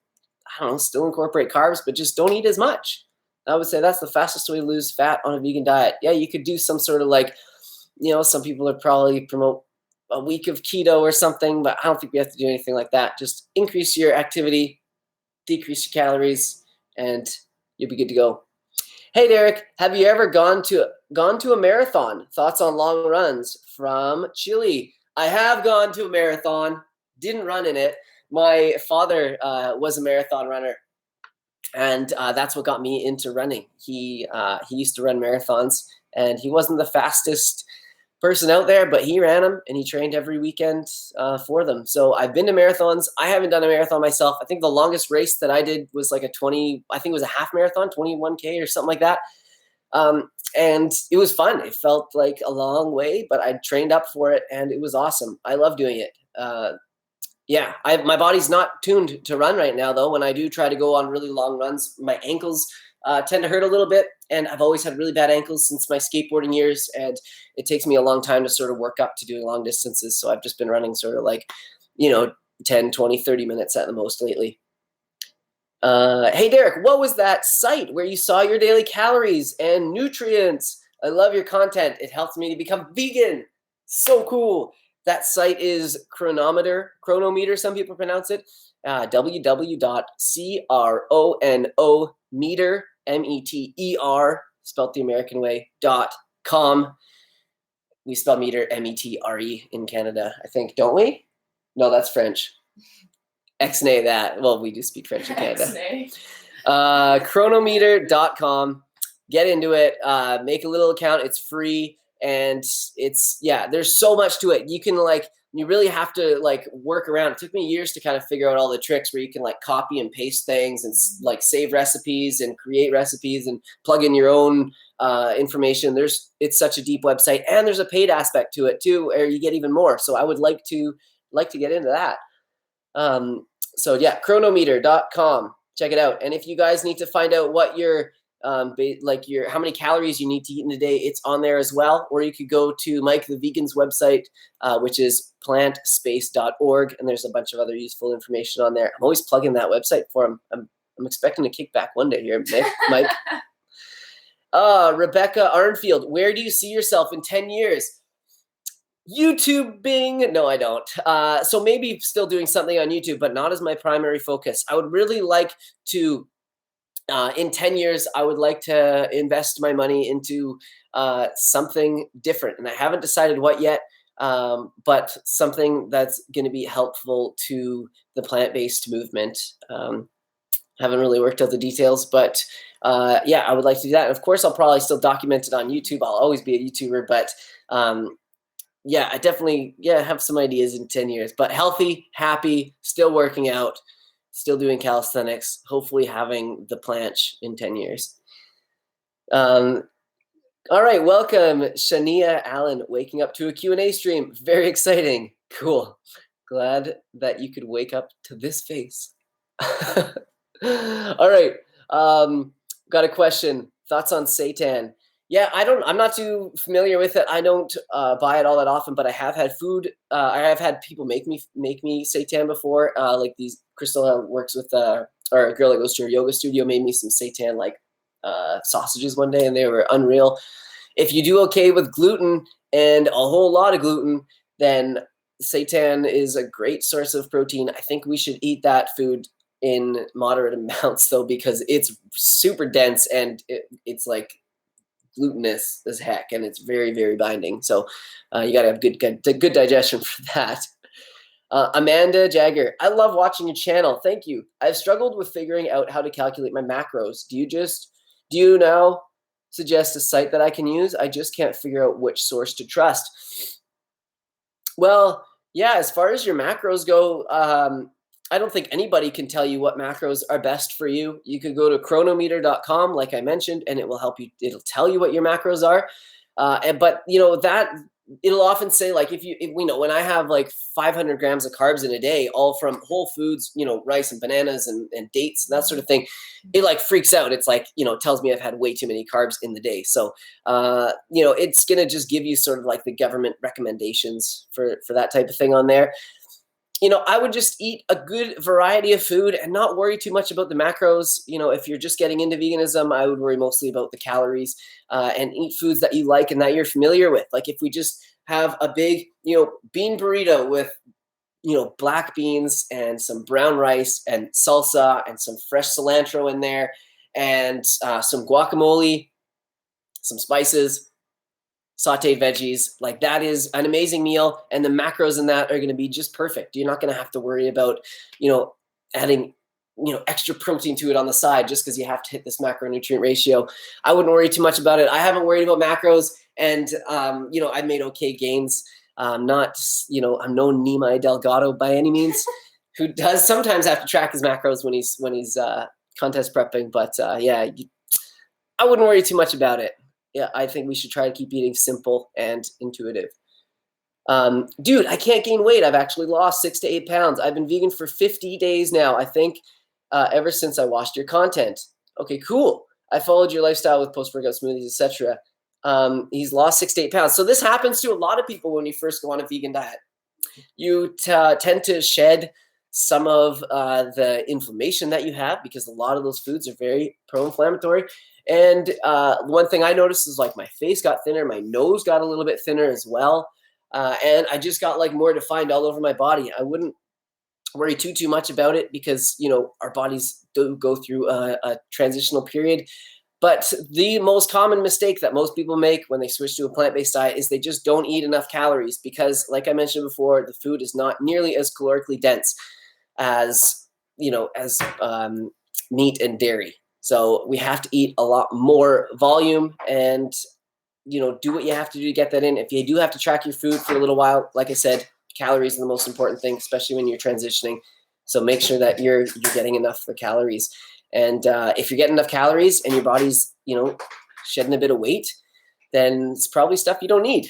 I don't know, still incorporate carbs, but just don't eat as much. I would say that's the fastest way to lose fat on a vegan diet. Yeah, you could do some sort of like, some people would probably promote a week of keto or something, but I don't think we have to do anything like that. Just increase your activity, decrease your calories, and you'll be good to go. Hey, Derek, have you ever gone to a marathon? Thoughts on long runs? From Chile. I have gone to a marathon, didn't run in it. My father was a marathon runner, and that's what got me into running. He used to run marathons, and he wasn't the fastest person out there, but he ran them, and he trained every weekend for them. So I've been to marathons. I haven't done a marathon myself. I think the longest race that I did was like I think it was a half marathon, 21K or something like that. And it was fun. It felt like a long way, but I trained up for it, and it was awesome. I love doing it. My body's not tuned to run right now, though. When I do try to go on really long runs, my ankles tend to hurt a little bit, and I've always had really bad ankles since my skateboarding years, and it takes me a long time to sort of work up to doing long distances. So I've just been running sort of like, 10, 20, 30 minutes at the most lately. Hey, Derek, what was that site where you saw your daily calories and nutrients? I love your content. It helps me to become vegan. So cool. That site is Chronometer, some people pronounce it, www.chronometer, METER, spelled the American way, .com. We spell meter METRE in Canada, I think, don't we? No, that's French. Xnay that. Well, we do speak French in Canada. Chronometer.com. Get into it. Make a little account. It's free. And there's so much to it. You can you really have to work around. It took me years to kind of figure out all the tricks where you can copy and paste things and save recipes and create recipes and plug in your own information. It's such a deep website, and there's a paid aspect to it too, where you get even more. So I would like to get into that. Chronometer.com. Check it out. And if you guys need to find out what your how many calories you need to eat in a day, it's on there as well. Or you could go to Mike the Vegan's website, which is plantspace.org, and there's a bunch of other useful information on there. I'm always plugging that website for him. I'm expecting a kickback one day here, Mike. Rebecca Arnfield, where do you see yourself in 10 years? YouTubing? No, I don't. So maybe still doing something on YouTube, but not as my primary focus. I would really like to, in 10 years, I would like to invest my money into something different. And I haven't decided what yet, but something that's going to be helpful to the plant-based movement. Haven't really worked out the details, but I would like to do that. And of course, I'll probably still document it on YouTube. I'll always be a YouTuber, but I definitely have some ideas in 10 years, but healthy, happy, still working out, still doing calisthenics, hopefully having the planche in 10 years. All right, welcome, Shania Allen, waking up to a Q&A stream. Very exciting. Cool. Glad that you could wake up to this face. All right, got a question. Thoughts on seitan? Yeah, I'm not too familiar with it. I don't buy it all that often, but I have had food. I have had people make me seitan before. Like these, Crystal works with, or a girl that goes to her yoga studio made me some seitan sausages one day, and they were unreal. If you do okay with gluten and a whole lot of gluten, then seitan is a great source of protein. I think we should eat that food in moderate amounts though, because it's super dense and it's glutinous as heck, and it's very, very binding. So you got to have good digestion for that. Amanda Jagger, I love watching your channel. Thank you. I've struggled with figuring out how to calculate my macros. Do you now suggest a site that I can use? I just can't figure out which source to trust. Well, yeah, as far as your macros go, I don't think anybody can tell you what macros are best for you. You could go to chronometer.com, like I mentioned, and it will help you. It'll tell you what your macros are. But that it'll often say like if when I have like 500 grams of carbs in a day, all from whole foods, rice and bananas and dates and that sort of thing, it like freaks out. It's like, tells me I've had way too many carbs in the day. So, it's going to just give you sort of like the government recommendations for that type of thing on there. I would just eat a good variety of food and not worry too much about the macros. If you're just getting into veganism, I would worry mostly about the calories and eat foods that you like and that you're familiar with. Like if we just have a big, bean burrito with, black beans and some brown rice and salsa and some fresh cilantro in there and some guacamole, some spices, sauteed veggies, like that is an amazing meal, and the macros in that are going to be just perfect. You're not going to have to worry about adding extra protein to it on the side just because you have to hit this macronutrient ratio. I wouldn't worry too much about it. I haven't worried about macros, and I've made okay gains. I'm no Nima Delgado by any means, who does sometimes have to track his macros when he's contest prepping, but I wouldn't worry too much about it. Yeah, I think we should try to keep eating simple and intuitive. Dude, I can't gain weight. I've actually lost 6 to 8 pounds. I've been vegan for 50 days now, I think, ever since I watched your content. Okay, cool. I followed your lifestyle with post-workout smoothies, etc. He's lost 6 to 8 pounds. So this happens to a lot of people when you first go on a vegan diet. You tend to shed some of the inflammation that you have because a lot of those foods are very pro-inflammatory. And one thing I noticed is like my face got thinner, my nose got a little bit thinner as well. And I just got like more defined all over my body. I wouldn't worry too much about it because, our bodies do go through a transitional period. But the most common mistake that most people make when they switch to a plant-based diet is they just don't eat enough calories because, like I mentioned before, the food is not nearly as calorically dense as meat and dairy. So we have to eat a lot more volume and, do what you have to do to get that in. If you do have to track your food for a little while, like I said, calories are the most important thing, especially when you're transitioning. So make sure that you're getting enough for calories. And if you're getting enough calories and your body's, shedding a bit of weight, then it's probably stuff you don't need.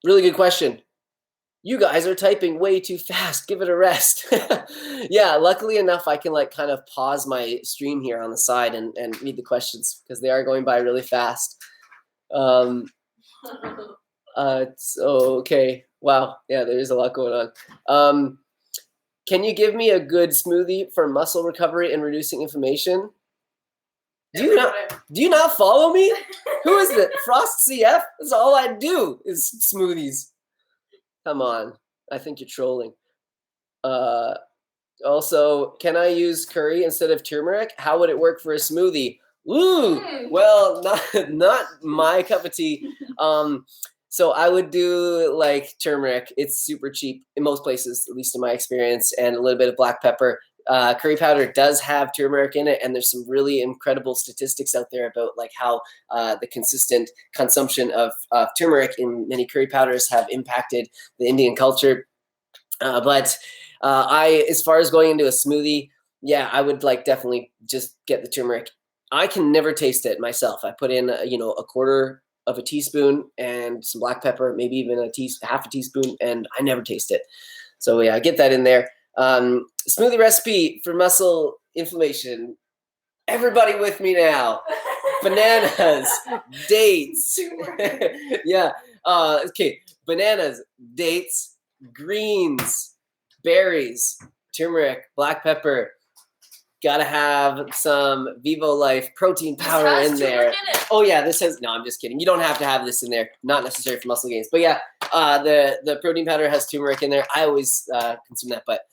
Really good question. You guys are typing way too fast. Give it a rest. Yeah, luckily enough, I can like kind of pause my stream here on the side and read the questions because they are going by really fast. Okay. Wow. Yeah, there is a lot going on. Can you give me a good smoothie for muscle recovery and reducing inflammation? Do you not follow me? Who is it? Frost CF? That's all I do is smoothies. Come on. I think you're trolling. Also, can I use curry instead of turmeric? How would it work for a smoothie? Ooh, well, not my cup of tea. So I would do like turmeric. It's super cheap in most places, at least in my experience, and a little bit of black pepper. Curry powder does have turmeric in it, and there's some really incredible statistics out there about like how the consistent consumption of turmeric in many curry powders have impacted the Indian culture. But as far as going into a smoothie, yeah, I would like definitely just get the turmeric. I can never taste it myself. I put in a quarter of a teaspoon and some black pepper, maybe even half a teaspoon, and I never taste it. So yeah, get that in there. Smoothie recipe for muscle inflammation. Everybody with me now. Bananas, dates. Yeah. Okay. Bananas, dates, greens, berries, turmeric, black pepper. Gotta have some Vivo Life protein powder in there. Oh yeah, no, I'm just kidding. You don't have to have this in there. Not necessary for muscle gains. But yeah, the protein powder has turmeric in there. I always consume that, but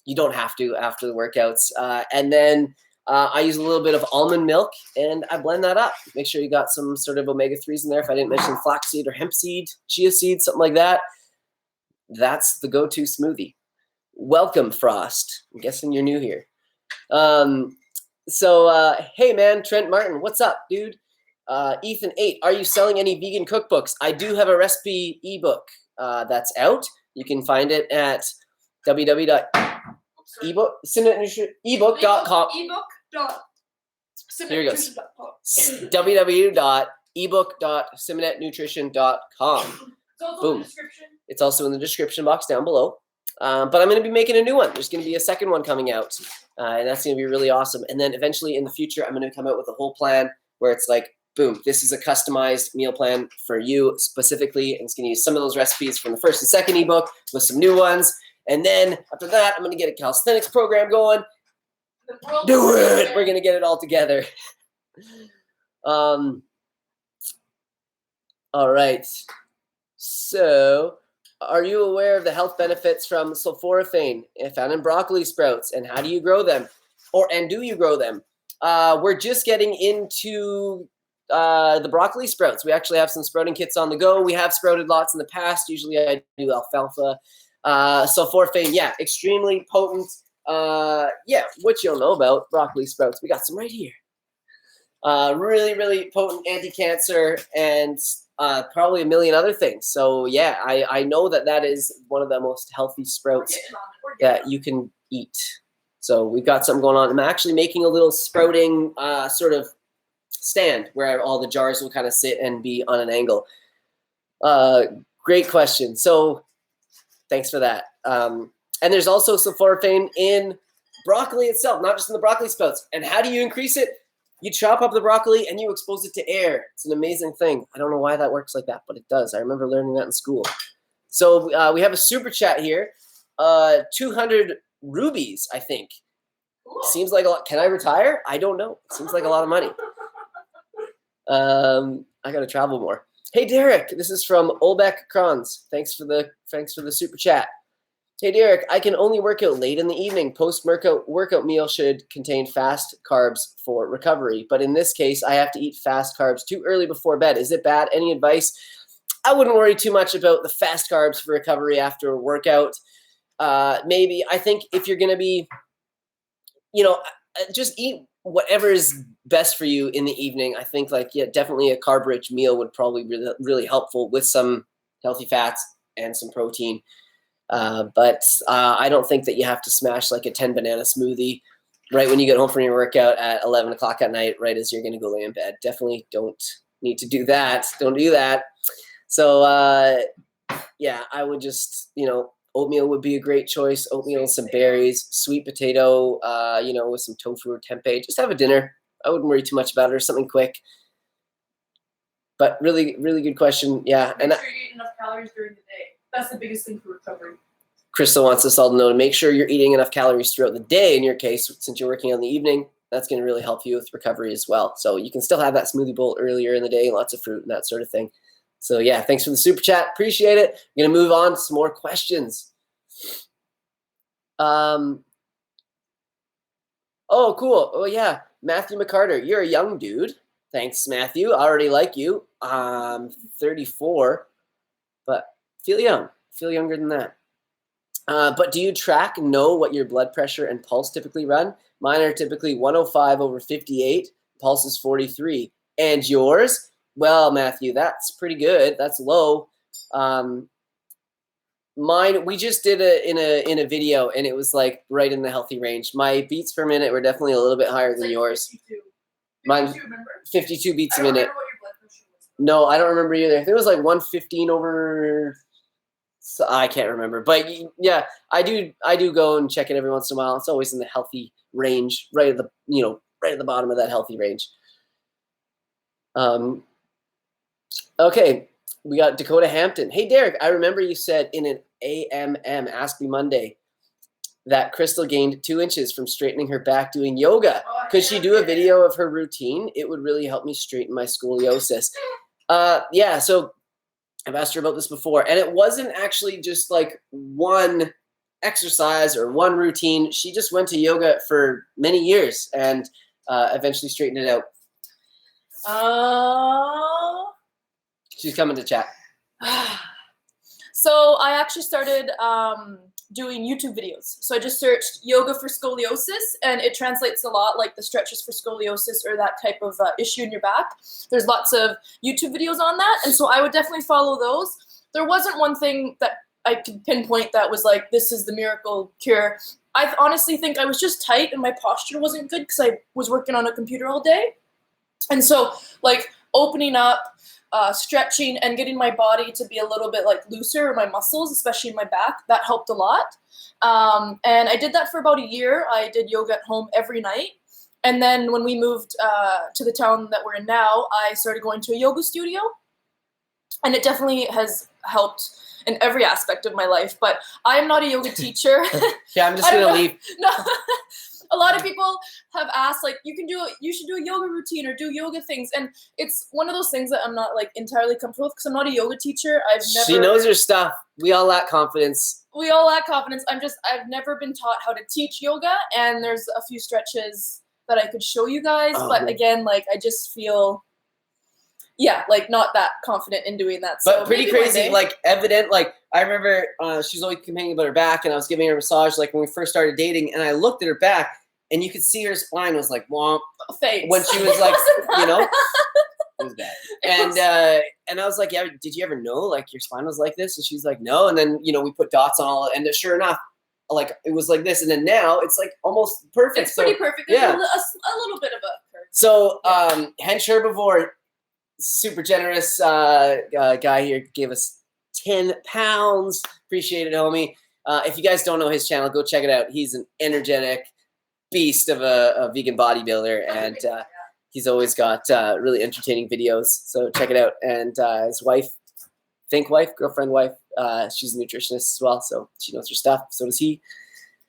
you don't have to after the workouts. And then I use a little bit of almond milk and I blend that up. Make sure you got some sort of omega-3s in there. If I didn't mention flaxseed or hemp seed, chia seed, something like that. That's the go-to smoothie. Welcome, Frost. I'm guessing you're new here. Hey man, Trent Martin, what's up, dude? Ethan 8, are you selling any vegan cookbooks? I do have a recipe ebook that's out. You can find it at www.ebook.com. Here we go. www.ebook.simnettnutrition.com. Boom. It's also in the description box down below. But I'm going to be making a new one. There's going to be a second one coming out, and that's going to be really awesome. And then eventually in the future, I'm going to come out with a whole plan where it's like, boom, this is a customized meal plan for you specifically. And it's going to use some of those recipes from the first and second ebook with some new ones. And then after that, I'm going to get a calisthenics program going. Do it. We're going to get it all together. All right. So, are you aware of the health benefits from sulforaphane found in broccoli sprouts, and how do you grow them, and do you grow them? We're just getting into the broccoli sprouts. We actually have some sprouting kits on the go. We have sprouted lots in the past. Usually I do alfalfa. Sulforaphane, yeah, extremely potent. Yeah, what you'll know about broccoli sprouts. We got some right here. Really, really potent anti-cancer and probably a million other things. So yeah, I know that is one of the most healthy sprouts that you can eat. So we've got something going on. I'm actually making a little sprouting sort of stand where all the jars will kind of sit and be on an angle. Great question. So thanks for that. And there's also sulforaphane in broccoli itself, not just in the broccoli sprouts. And how do you increase it? You chop up the broccoli and you expose it to air. It's an amazing thing. I don't know why that works like that, but it does. I remember learning that in school. So we have a super chat here. 200 rubies, I think. Cool. Seems like a lot. Can I retire? I don't know. Seems like a lot of money. I got to travel more. Hey, Derek. This is from Olbeck Kranz. Thanks for the super chat. Hey, Derek, I can only work out late in the evening. Post-workout meal should contain fast carbs for recovery. But in this case, I have to eat fast carbs too early before bed. Is it bad? Any advice? I wouldn't worry too much about the fast carbs for recovery after a workout. Maybe, I think if you're going to be, just eat whatever is best for you in the evening. I think definitely a carb-rich meal would probably be really helpful with some healthy fats and some protein. But I don't think that you have to smash like a 10 banana smoothie right when you get home from your workout at 11 o'clock at night, right as you're going to go lay in bed. Definitely don't need to do that. Don't do that. So, yeah, I would just, oatmeal would be a great choice. Oatmeal and some berries, sweet potato, with some tofu or tempeh. Just have a dinner. I wouldn't worry too much about it, or something quick. But really, really good question. Yeah. Make sure you eat enough calories during the day. That's the biggest thing for recovery. Crystal wants us all to know to make sure you're eating enough calories throughout the day. In your case, since you're working on the evening, that's going to really help you with recovery as well. So you can still have that smoothie bowl earlier in the day, lots of fruit and that sort of thing. So yeah, thanks for the super chat. Appreciate it. I'm going to move on to some more questions. Oh, cool. Oh yeah. Matthew McCarter, you're a young dude. Thanks, Matthew. I already like you. 34, but feel young. Feel younger than that. But do you track and know what your blood pressure and pulse typically run? Mine are typically 105/58. Pulse is 43. And yours? Well, Matthew, that's pretty good. That's low. Mine, we just did in a video, and it was like right in the healthy range. My beats per minute were definitely a little bit higher than yours. 52. Mine, 52 beats a minute. No, I don't remember either. I think it was like 115 over. So I can't remember, but yeah, I do go and check it every once in a while. It's always in the healthy range, right at the bottom of that healthy range. Okay, we got Dakota Hampton. Hey, Derek, I remember you said in an AMM Ask Me Monday that Crystal gained 2 inches from straightening her back doing yoga. Could she do a video of her routine? It would really help me straighten my scoliosis. Yeah, so I've asked her about this before, and it wasn't actually just like one exercise or one routine. She just went to yoga for many years and eventually straightened it out. She's coming to chat. So I actually started doing YouTube videos. So I just searched yoga for scoliosis, and it translates a lot like the stretches for scoliosis or that type of issue in your back. There's lots of YouTube videos on that, and so I would definitely follow those. there wasn't one thing that I could pinpoint that was like, this is the miracle cure. I honestly think I was just tight and my posture wasn't good because I was working on a computer all day. And so like opening up, stretching and getting my body to be a little bit like looser, my muscles, especially in my back, that helped a lot. And I did that for about a year. I did yoga at home every night. And then when we moved to the town that we're in now, I started going to a yoga studio. And it definitely has helped in every aspect of my life. But I am not a yoga teacher. Yeah, I'm just going to leave. No. A lot of people have asked, like, you should do a yoga routine or do yoga things. And it's one of those things that I'm not, like, entirely comfortable with because I'm not a yoga teacher. She knows her stuff. We all lack confidence. I've never been taught how to teach yoga. And there's a few stretches that I could show you guys. Oh, but again, like, I just feel, like, not that confident in doing that. But so pretty crazy, like, evident. Like, I remember she was always complaining about her back, and I was giving her a massage, like, when we first started dating, and I looked at her back, and you could see her spine was like, womp. Thanks. When she was like, you know, it was bad. And I was like, yeah, did you ever know, like, your spine was like this? And she's like, no. And then, we put dots on all, and sure enough, like, it was like this. And then now it's like almost perfect. It's pretty perfect. Yeah. There's a little bit of a curve. So, Hench Herbivore, super generous guy here, gave us 10 pounds. Appreciate it, homie. If you guys don't know his channel, go check it out. He's an energetic beast of a vegan bodybuilder, and he's always got really entertaining videos. So check it out. And his wife, girlfriend wife, she's a nutritionist as well, so she knows her stuff. So does he.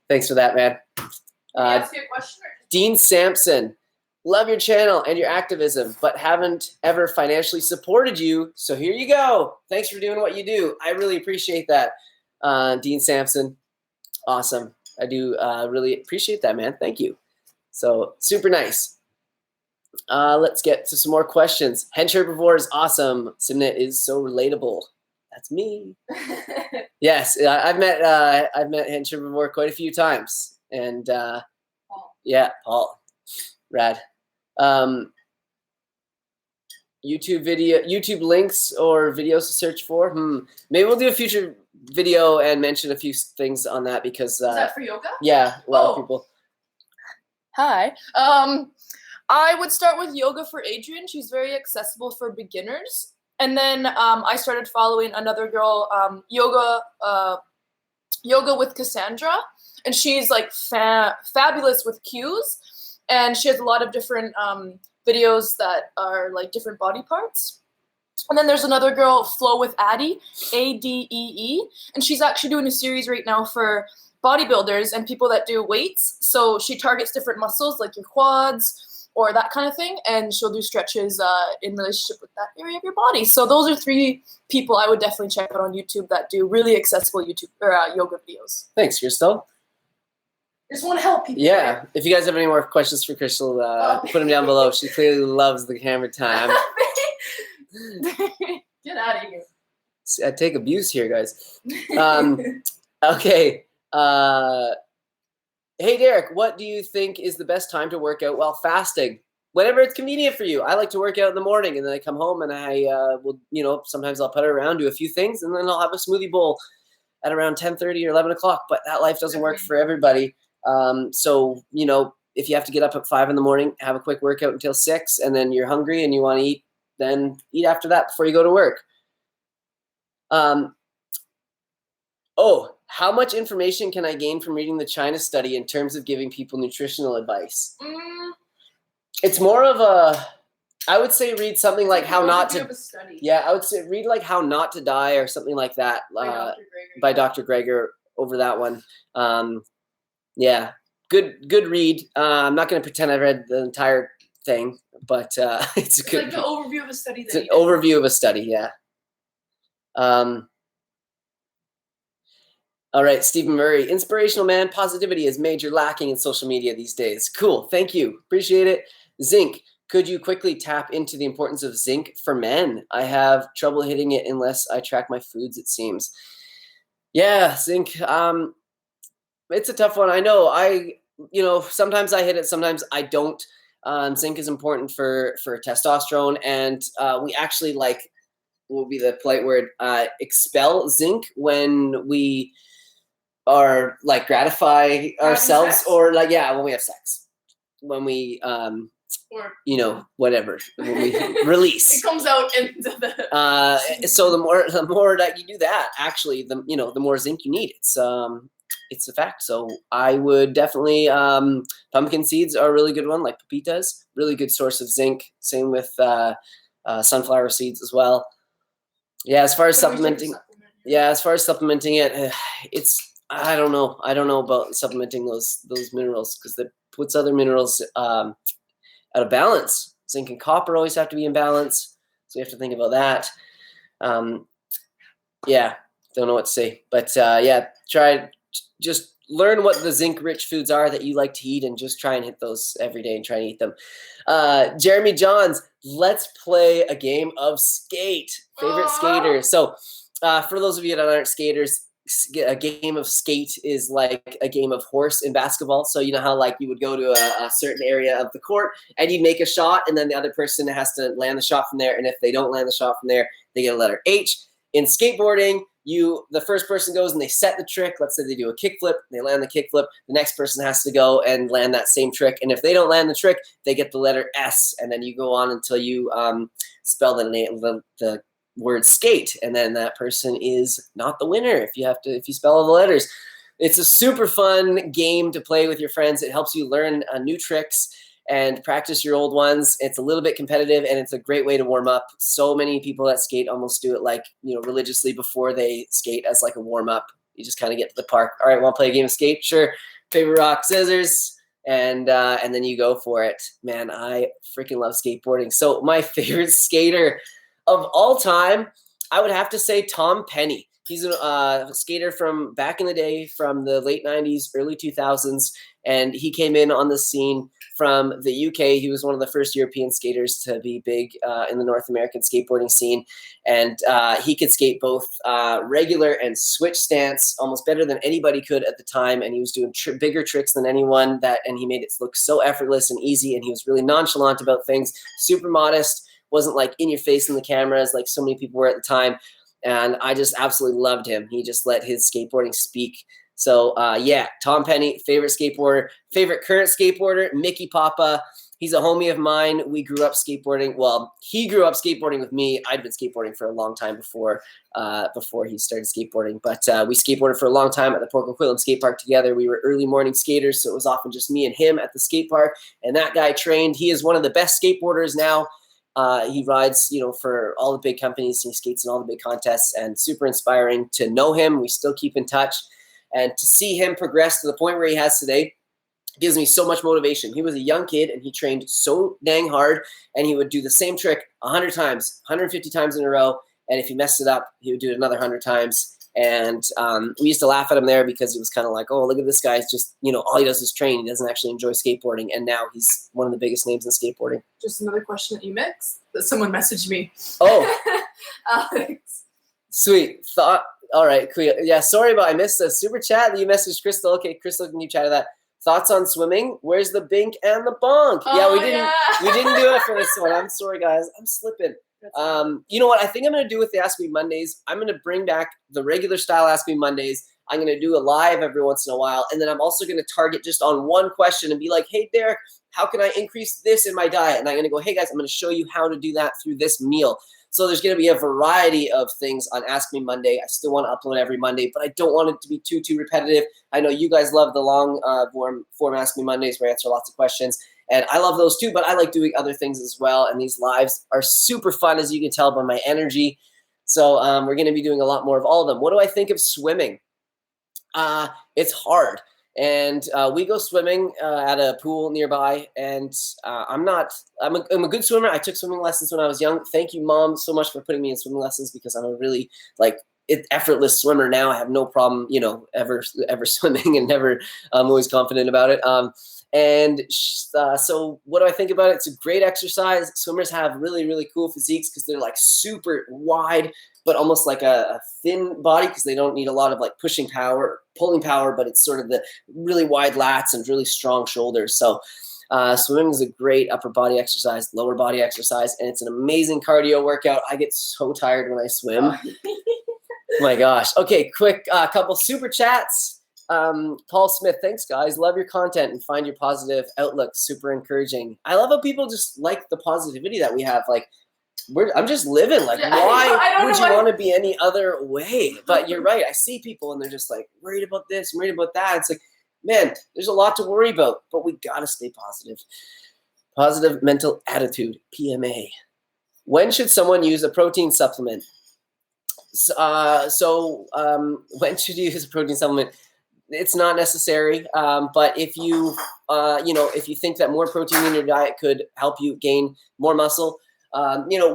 Thanks for that, man. Can I ask you a question? Dean Sampson. Love your channel and your activism, but haven't ever financially supported you. So here you go. Thanks for doing what you do. I really appreciate that, Dean Sampson. Awesome. I do really appreciate that, man. Thank you. So super nice. Let's get to some more questions. Hench Herbivore is awesome. Simnett is so relatable. That's me. Yes, I've met Hench Herbivore quite a few times, and Paul. Yeah, Paul, rad. YouTube links or videos to search for. Maybe we'll do a future video and mention a few things on that because is that for yoga? Yeah, a lot of people. Hi. I would start with yoga for Adrian. She's very accessible for beginners. And then I started following another girl, yoga with Cassandra, and she's like fabulous with cues. And she has a lot of different videos that are like different body parts. And then there's another girl, Flow with Addie, Adee, and she's actually doing a series right now for bodybuilders and people that do weights. So she targets different muscles like your quads or that kind of thing, and she'll do stretches in relationship with that area of your body. So those are 3 people I would definitely check out on YouTube that do really accessible YouTube or yoga videos. Thanks, Crystal. Just want to help people. Yeah. Right? If you guys have any more questions for Crystal, put them down below. She clearly loves the camera time. Get out of here. I take abuse here, guys. Okay. Hey, Derek, what do you think is the best time to work out while fasting? Whenever it's convenient for you. I like to work out in the morning, and then I come home and I will, sometimes I'll putter around, do a few things, and then I'll have a smoothie bowl at around 10:30 or 11 o'clock. But that life doesn't work for everybody. So, if you have to get up at 5 in the morning, have a quick workout until 6, and then you're hungry and you want to eat, then eat after that before you go to work. How much information can I gain from reading the China study in terms of giving people nutritional advice? It's more of I would say read something like how not to. Yeah, I would say read like How Not to Die or something like that by Dr. Greger over that one. Yeah, good read. I'm not going to pretend I read the entire thing, but it's good. Like the overview of a study. It's an overview of a study, yeah. All right, Stephen Murray. Inspirational man, positivity is major lacking in social media these days. Cool, thank you. Appreciate it. Zinc. Could you quickly tap into the importance of zinc for men? I have trouble hitting it unless I track my foods, it seems. Yeah, zinc. It's a tough one. I know. Sometimes I hit it, sometimes I don't. Zinc is important for testosterone, and we actually will be the polite word, expel zinc when we are like gratify ourselves, or like, yeah, when we have sex, when we or whatever, when we release. It comes out into the So the more that you do that, actually, the more zinc you need. It's a fact. So I would definitely, pumpkin seeds are a really good one, like pepitas, really good source of zinc. Same with sunflower seeds as well. Yeah, as far as supplementing, it, I don't know about supplementing those minerals, because that puts other minerals out of balance. Zinc and copper always have to be in balance, so you have to think about that. Yeah, don't know what to say, but just learn what the zinc-rich foods are that you like to eat, and just try and hit those every day and try and eat them. Jeremy Johns, let's play a game of skate. Favorite skater. So for those of you that aren't skaters, a game of skate is like a game of horse in basketball. So you know how like you would go to a certain area of the court and you make a shot, and then the other person has to land the shot from there, and if they don't land the shot from there, they get a letter H. In skateboarding, the first person goes and they set the trick. Let's say they do a kickflip, they land the kickflip. The next person has to go and land that same trick, and if they don't land the trick, they get the letter S, and then you go on until you spell the word skate, and then that person is not the winner if you spell all the letters. It's a super fun game to play with your friends. It helps you learn new tricks and practice your old ones. It's a little bit competitive, and it's a great way to warm up. So many people that skate almost do it like, religiously before they skate, as like a warm up. You just kind of get to the park. All right, want to play a game of skate? Sure. Paper, rock, scissors, and then you go for it. Man, I freaking love skateboarding. So my favorite skater of all time, I would have to say Tom Penny. He's a skater from back in the day, from the late 90s, early 2000s, and he came in on the scene from the UK. He was one of the first European skaters to be big in the North American skateboarding scene, and he could skate both regular and switch stance almost better than anybody could at the time, and he was doing bigger tricks than anyone, and he made it look so effortless and easy, and he was really nonchalant about things, super modest, wasn't like in your face in the cameras like so many people were at the time. And I just absolutely loved him. He just let his skateboarding speak. So Tom Penny, favorite skateboarder. Favorite current skateboarder, Mickey Papa. He's a homie of mine. We grew up skateboarding. Well, he grew up skateboarding with me. I'd been skateboarding for a long time before he started skateboarding. But we skateboarded for a long time at the Port Coquitlam skate park together. We were early morning skaters, so it was often just me and him at the skate park. And that guy trained. He is one of the best skateboarders now. He rides, for all the big companies. He skates in all the big contests, and super inspiring to know him. We still keep in touch, and to see him progress to the point where he has today gives me so much motivation. He was a young kid, and he trained so dang hard, and he would do the same trick 100 times, 150 times in a row. And if he messed it up, he would do it another 100 times. And we used to laugh at him there, because it was kind of like, oh, look at this guy's just, all he does is train. He doesn't actually enjoy skateboarding. And now he's one of the biggest names in skateboarding. Just another question that you mixed. That someone messaged me. Oh. Alex. Sweet. All right. Cool. Yeah, sorry about I missed a super chat that you messaged Crystal. Okay, Crystal, can you chat to that? Thoughts on swimming? Where's the bink and the bonk? Oh, we didn't do it for this one. I'm sorry, guys. I'm slipping. You know what I think I'm going to do with the Ask Me Mondays? I'm going to bring back the regular style Ask Me Mondays. I'm going to do a live every once in a while. And then I'm also going to target just on one question and be like, hey, Derek, how can I increase this in my diet? And I'm going to go, hey, guys, I'm going to show you how to do that through this meal. So there's going to be a variety of things on Ask Me Monday. I still want to upload every Monday, but I don't want it to be too repetitive. I know you guys love the long form Ask Me Mondays where I answer lots of questions. And I love those too, but I like doing other things as well. And these lives are super fun, as you can tell by my energy. So we're going to be doing a lot more of all of them. What do I think of swimming? It's hard. And we go swimming at a pool nearby. And I'm a good swimmer. I took swimming lessons when I was young. Thank you, Mom, so much for putting me in swimming lessons, because I'm a really effortless swimmer now. I have no problem, ever swimming, and never, I'm always confident about it. So what do I think about it? It's a great exercise. Swimmers have really, really cool physiques, because they're like super wide, but almost like a thin body, because they don't need a lot of like pushing power, pulling power, but it's sort of the really wide lats and really strong shoulders. So Swimming is a great upper body exercise, lower body exercise, and it's an amazing cardio workout. I get so tired when I swim. My gosh. Okay, quick couple super chats. Paul Smith, thanks guys. Love your content and find your positive outlook super encouraging. I love how people just like the positivity that we have. Like, I'm just living. Like, why would you want to be any other way? But you're right. I see people and they're just like worried about this, worried about that. It's like, man, there's a lot to worry about, but we got to stay positive. Positive mental attitude, PMA. When should someone use a protein supplement? When should you use a protein supplement? It's not necessary, but if you, if you think that more protein in your diet could help you gain more muscle,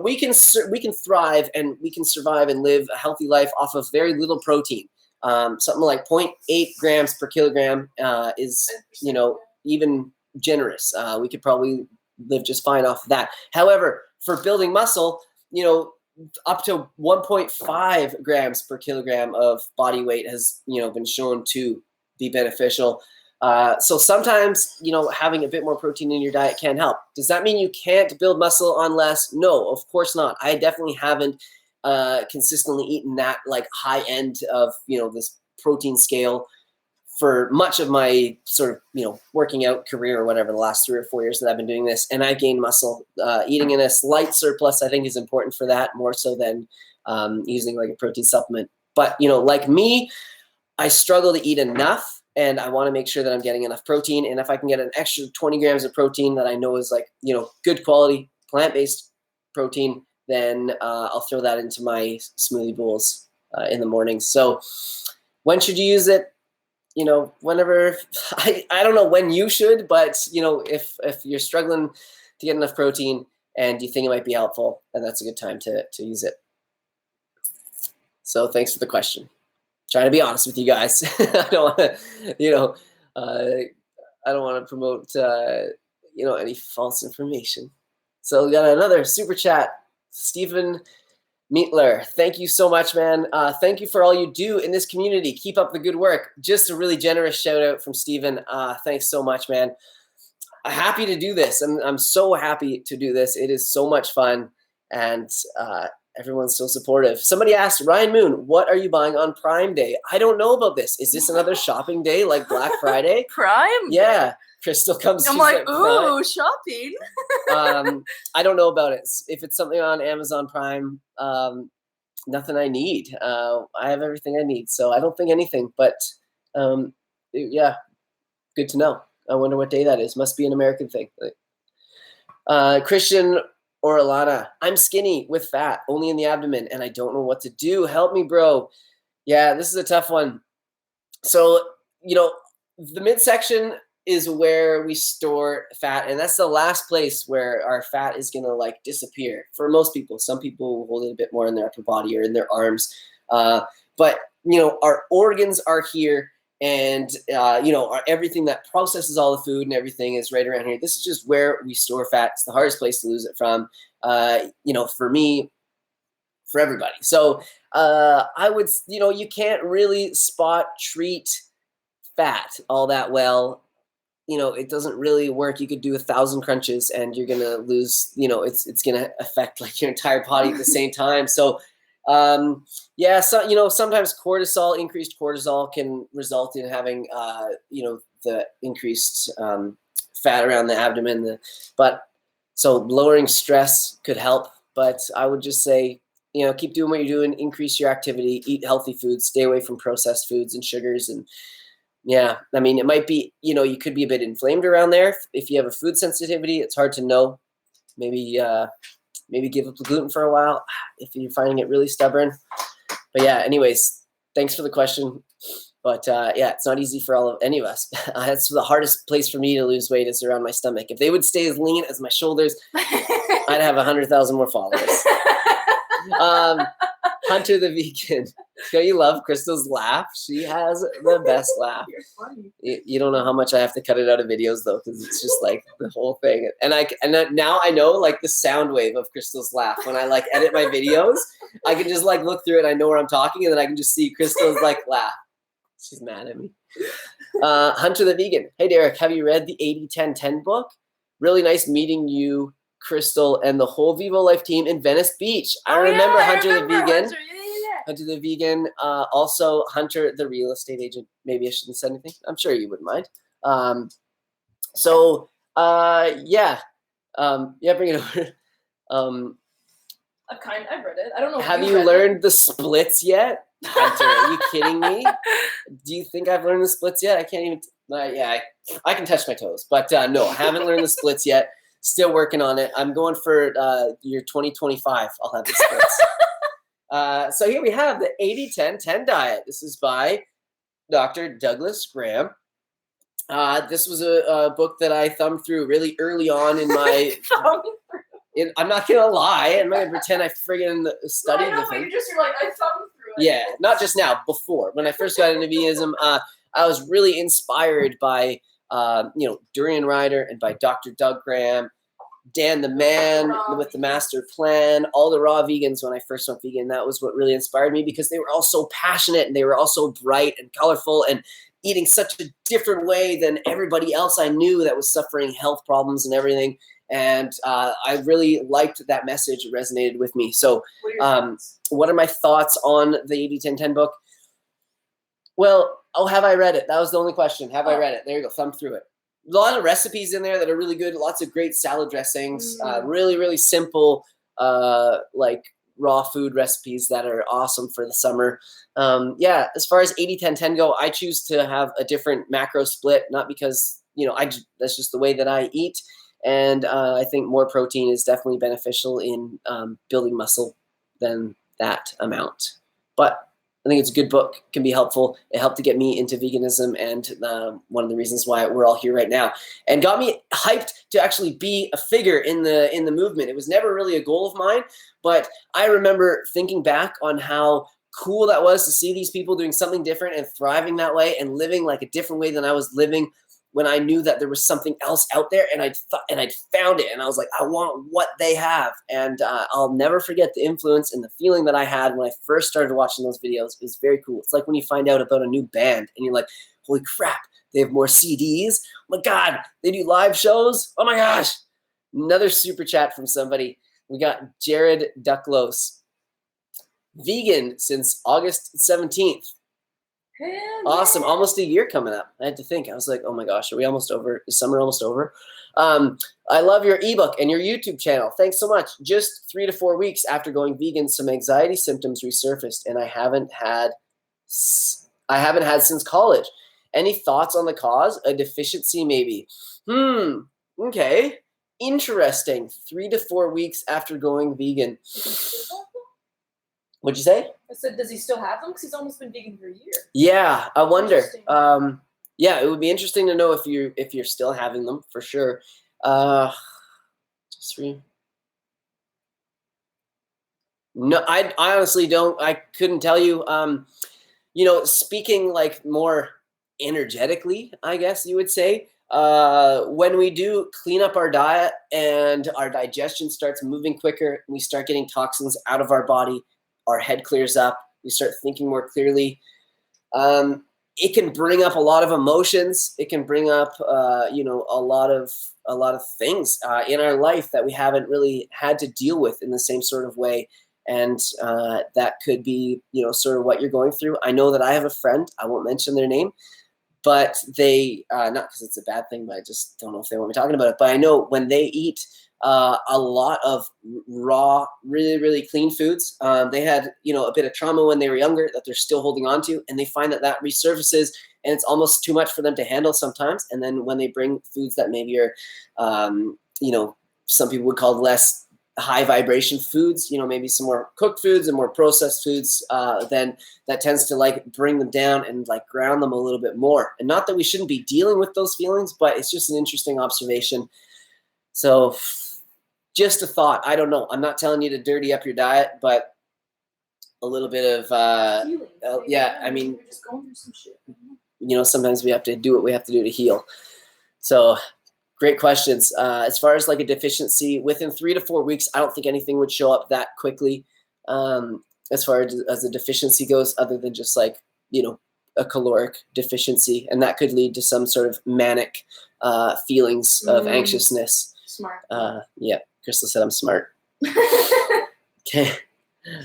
we can thrive and we can survive and live a healthy life off of very little protein. Something like 0.8 grams per kilogram is, even generous. We could probably live just fine off of that. However, for building muscle, up to 1.5 grams per kilogram of body weight has, been shown to be beneficial. So sometimes, having a bit more protein in your diet can help. Does that mean you can't build muscle on less? No, of course not. I definitely haven't consistently eaten that like high end of, this protein scale for much of my sort of, working out career or whatever, the last 3 or 4 years that I've been doing this, and I gained muscle. Eating in a slight surplus, I think, is important for that, more so than using like a protein supplement. But, like me, I struggle to eat enough, and I want to make sure that I'm getting enough protein. And if I can get an extra 20 grams of protein that I know is like, good quality plant-based protein, then I'll throw that into my smoothie bowls in the morning. So when should you use it? Whenever. I don't know when you should, but if you're struggling to get enough protein and you think it might be helpful, then that's a good time to use it. So thanks for the question. Trying to be honest with you guys. I don't want to, I don't want to promote, any false information. So we got another super chat, Stephen Meatler, thank you so much, man. Thank you for all you do in this community. Keep up the good work. Just a really generous shout out from Stephen. Thanks so much, man. Happy to do this. I'm so happy to do this. It is so much fun, and everyone's so supportive. Somebody asked, Ryan Moon, what are you buying on Prime Day? I don't know about this. Is this another shopping day like Black Friday? Prime? Yeah. Crystal comes. I'm like, ooh, shopping. I don't know about it. If it's something on Amazon Prime, nothing I need. I have everything I need, so I don't think anything. But yeah, good to know. I wonder what day that is. Must be an American thing. Christian or Alana, I'm skinny with fat, only in the abdomen, and I don't know what to do. Help me, bro. Yeah, this is a tough one. So, the midsection is where we store fat, and that's the last place where our fat is going to like disappear for most people. Some people hold it a bit more in their upper body or in their arms. But our organs are here, and everything that processes all the food and everything is right around here. This is just where we store fat. It's the hardest place to lose it from, for me, for everybody. So I would, you can't really spot treat fat all that well. It doesn't really work. You could do 1,000 crunches and you're going to lose, it's going to affect like your entire body at the same time. So, sometimes increased cortisol can result in having, the increased fat around the abdomen. So lowering stress could help, but I would just say, keep doing what you're doing, increase your activity, eat healthy foods, stay away from processed foods and sugars. And yeah, I mean, it might be, you could be a bit inflamed around there. If you have a food sensitivity, it's hard to know. Maybe give up the gluten for a while if you're finding it really stubborn. But yeah, anyways, thanks for the question. But it's not easy for any of us. That's the hardest place for me to lose weight is around my stomach. If they would stay as lean as my shoulders, I'd have 100,000 more followers. Hunter the Vegan. Don't you love Crystal's laugh? She has the best laugh. You're funny. You don't know how much I have to cut it out of videos though, because it's just like the whole thing. And now I know like the sound wave of Crystal's laugh. When I like edit my videos, I can just like look through it. I know where I'm talking, and then I can just see Crystal's like laugh. She's mad at me. Hunter the Vegan. Hey Derek, have you read the 80-10-10 book? really nice meeting you, Crystal, and the whole Vivo Life team in Venice Beach. I remember Hunter the vegan. Hunter. Yeah. Hunter the vegan. Also Hunter the real estate agent. Maybe I shouldn't say anything. I'm sure you wouldn't mind. Bring it over. I've read it. I don't know. Have you learned the splits yet? Hunter, are you kidding me? Do you think I've learned the splits yet? I can't even. I can touch my toes, but no, I haven't learned the splits yet. Still working on it. I'm going for year 2025. I'll have the splits. So here we have the 80-10-10 diet. This is by Dr. Douglas Graham. This was a book that I thumbed through really early on in my. I'm not gonna lie. I'm not gonna pretend I friggin' studied the thing. You're like, I thumbed through it. Yeah, not just now. Before, when I first got into veganism, I was really inspired by Durian Rider and by Dr. Doug Graham, Dan the Man with the Master Plan, all the raw vegans when I first went vegan. That was what really inspired me because they were all so passionate and they were all so bright and colorful and eating such a different way than everybody else I knew that was suffering health problems and everything. And I really liked that message. It resonated with me. So what are my thoughts on the 80-10-10 book? Well, have I read it? That was the only question. Have I read it? There you go. Thumb through it. A lot of recipes in there that are really good. Lots of great salad dressings. Really, really simple, like raw food recipes that are awesome for the summer. As far as 80-10-10 go, I choose to have a different macro split, not because, that's just the way that I eat. And I think more protein is definitely beneficial in building muscle than that amount. But I think it's a good book, can be helpful. It helped to get me into veganism and one of the reasons why we're all here right now. And got me hyped to actually be a figure in the movement. It was never really a goal of mine, but I remember thinking back on how cool that was to see these people doing something different and thriving that way and living like a different way than I was living when I knew that there was something else out there and I'd found it. And I was like, I want what they have. And I'll never forget the influence and the feeling that I had when I first started watching those videos. It was very cool. It's like when you find out about a new band and you're like, holy crap, they have more CDs. Oh my God, they do live shows. Oh my gosh. Another super chat from somebody. We got Jared Ducklos. Vegan since August 17th. Awesome. Almost a year coming up. I had to think. I was like, oh my gosh, are we almost over? Is summer almost over? I love your ebook and your YouTube channel. Thanks so much. Just 3 to 4 weeks after going vegan, some anxiety symptoms resurfaced and I haven't had since college. Any thoughts on the cause? A deficiency maybe. Okay. Interesting. 3 to 4 weeks after going vegan. What'd you say? I said, does he still have them? Because he's almost been vegan for a year. Yeah, I wonder. It would be interesting to know if you're still having them for sure. No, I honestly don't. I couldn't tell you. Speaking like more energetically, I guess you would say. When we do clean up our diet and our digestion starts moving quicker, we start getting toxins out of our body. Our head clears up. We start thinking more clearly. It can bring up a lot of emotions. It can bring up, a lot of things in our life that we haven't really had to deal with in the same sort of way. And that could be, sort of what you're going through. I know that I have a friend. I won't mention their name, but they, not because it's a bad thing, but I just don't know if they want me talking about it. But I know when they eat a lot of raw, really, really clean foods. They had, a bit of trauma when they were younger that they're still holding on to, and they find that resurfaces, and it's almost too much for them to handle sometimes. And then when they bring foods that maybe are, some people would call less high vibration foods, maybe some more cooked foods and more processed foods, then that tends to like bring them down and like ground them a little bit more. And not that we shouldn't be dealing with those feelings, but it's just an interesting observation. So just a thought. I don't know. I'm not telling you to dirty up your diet, but a little bit of, I mean, you're just going through some shit. Sometimes we have to do what we have to do to heal. So great questions. As far as like a deficiency, within 3 to 4 weeks, I don't think anything would show up that quickly. As far as the deficiency goes, other than just like, a caloric deficiency, and that could lead to some sort of manic feelings of anxiousness. Smart. Yeah, Crystal said I'm smart. Okay.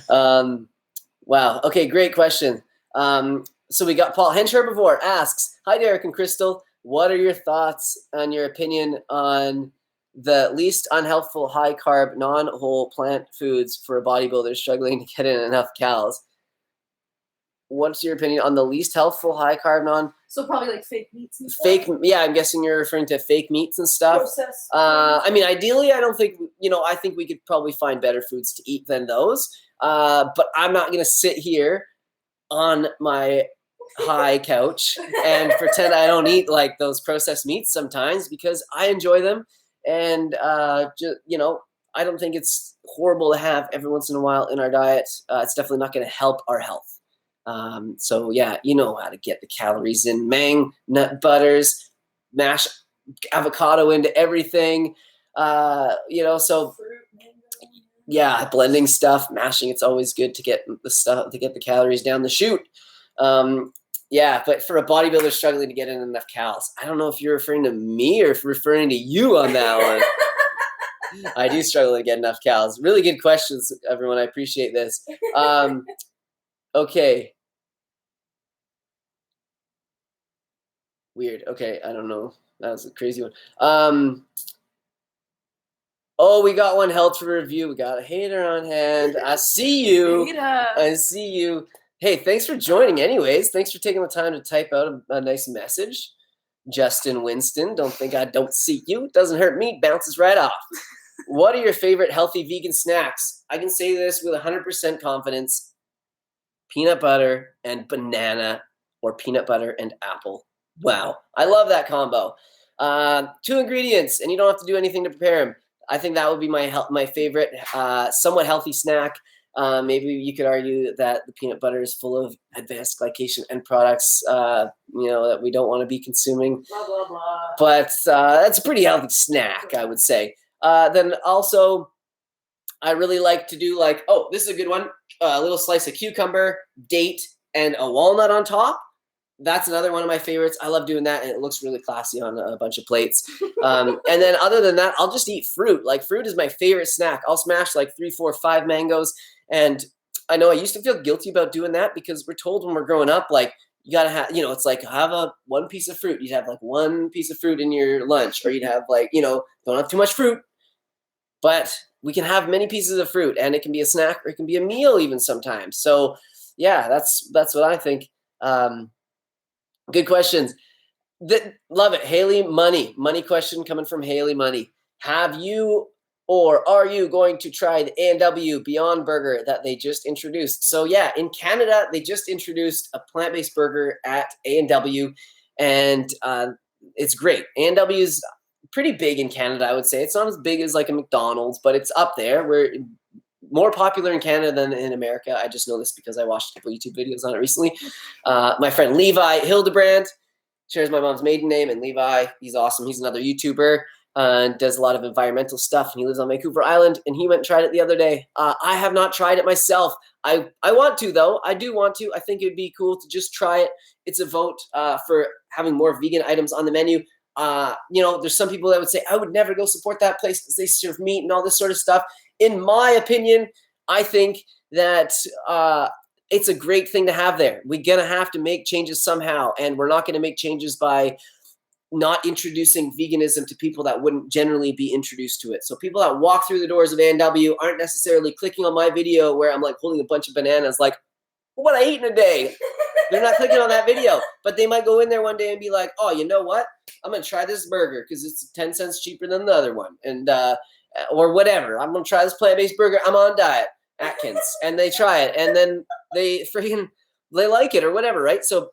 Wow. Okay, great question. So we got Paul Hench asks, hi, Derek and Crystal. What are your thoughts and your opinion on the least unhealthful high-carb, non-whole plant foods for a bodybuilder struggling to get in enough calories? What's your opinion on the least healthful high-carb, non? So probably like fake meats and stuff? Fake, yeah, I'm guessing you're referring to fake meats and stuff. Processed. I mean, ideally, I don't think, I think we could probably find better foods to eat than those. But I'm not going to sit here on my high couch and pretend I don't eat like those processed meats sometimes, because I enjoy them. And, I don't think it's horrible to have every once in a while in our diet. It's definitely not going to help our health. So yeah, you know how to get the calories in. Nut butters, mash avocado into everything. So yeah, blending stuff, mashing. It's always good to get the calories down the chute. Yeah, but for a bodybuilder struggling to get in enough calories, I don't know if you're referring to me or if you're referring to you on that one. I do struggle to get enough calories. Really good questions, everyone. I appreciate this. Okay. Weird. Okay, I don't know. That was a crazy one. Oh, we got one health review. We got a hater on hand. I see you. Hater. I see you. Hey, thanks for joining anyways. Thanks for taking the time to type out a nice message. Justin Winston, don't think I don't see you. It doesn't hurt me. Bounces right off. What are your favorite healthy vegan snacks? I can say this with 100% confidence. Peanut butter and banana, or peanut butter and apple. Wow. I love that combo. 2 ingredients, and you don't have to do anything to prepare them. I think that would be my favorite, somewhat healthy snack. Maybe you could argue that the peanut butter is full of advanced glycation end products, that we don't want to be consuming. Blah, blah, blah. But that's a pretty healthy snack, I would say. Then also, I really like to do this is a good one. A little slice of cucumber, date, and a walnut on top. That's another one of my favorites. I love doing that, and it looks really classy on a bunch of plates. And then other than that, I'll just eat fruit. Fruit is my favorite snack. I'll smash 3, 4, 5 mangoes. And I know I used to feel guilty about doing that, because we're told when we're growing up, you gotta have, it's have one piece of fruit. You'd have 1 piece of fruit in your lunch, or you'd have don't have too much fruit. But we can have many pieces of fruit, and it can be a snack, or it can be a meal even sometimes. So yeah, that's what I think. Good questions. Love it. Haley Money question coming from Haley Money. Have you or are you going to try the A&W Beyond Burger that they just introduced? So yeah, in Canada, they just introduced a plant-based burger at A&W, and it's great. A&W is pretty big in Canada, I would say. It's not as big as a McDonald's, but it's up there. We're more popular in Canada than in America. I just know this because I watched a couple YouTube videos on it recently. My friend Levi Hildebrand shares my mom's maiden name, and Levi, he's awesome. He's another YouTuber and does a lot of environmental stuff, and he lives on Vancouver Island, and he went and tried it the other day. I have not tried it myself. I want to, though. I do want to. I think it'd be cool to just try it. It's a vote for having more vegan items on the menu. There's some people that would say, I would never go support that place because they serve meat and all this sort of stuff. In my opinion, I think that it's a great thing to have there. We're going to have to make changes somehow, and we're not going to make changes by not introducing veganism to people that wouldn't generally be introduced to it. So people that walk through the doors of A&W aren't necessarily clicking on my video where I'm holding a bunch of bananas what I eat in a day. They're not clicking on that video, but they might go in there one day and be like, oh, you know what? I'm going to try this burger because it's 10 cents cheaper than the other one. And, or whatever. I'm going to try this plant-based burger. I'm on diet, Atkins. And they try it. And then they like it or whatever, right? So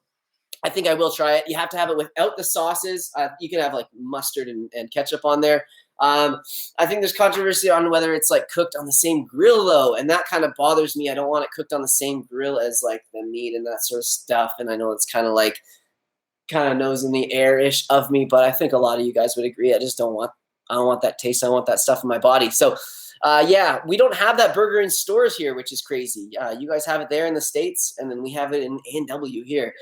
I think I will try it. You have to have it without the sauces. You can have mustard and ketchup on there. I think there's controversy on whether it's cooked on the same grill though, and that kind of bothers me. I don't want it cooked on the same grill as the meat and that sort of stuff. And I know it's kind of nose in the air-ish of me, but I think a lot of you guys would agree. I don't want that taste. I want that stuff in my body. So yeah, we don't have that burger in stores here, which is crazy. You guys have it there in the States, and then we have it in A&W here.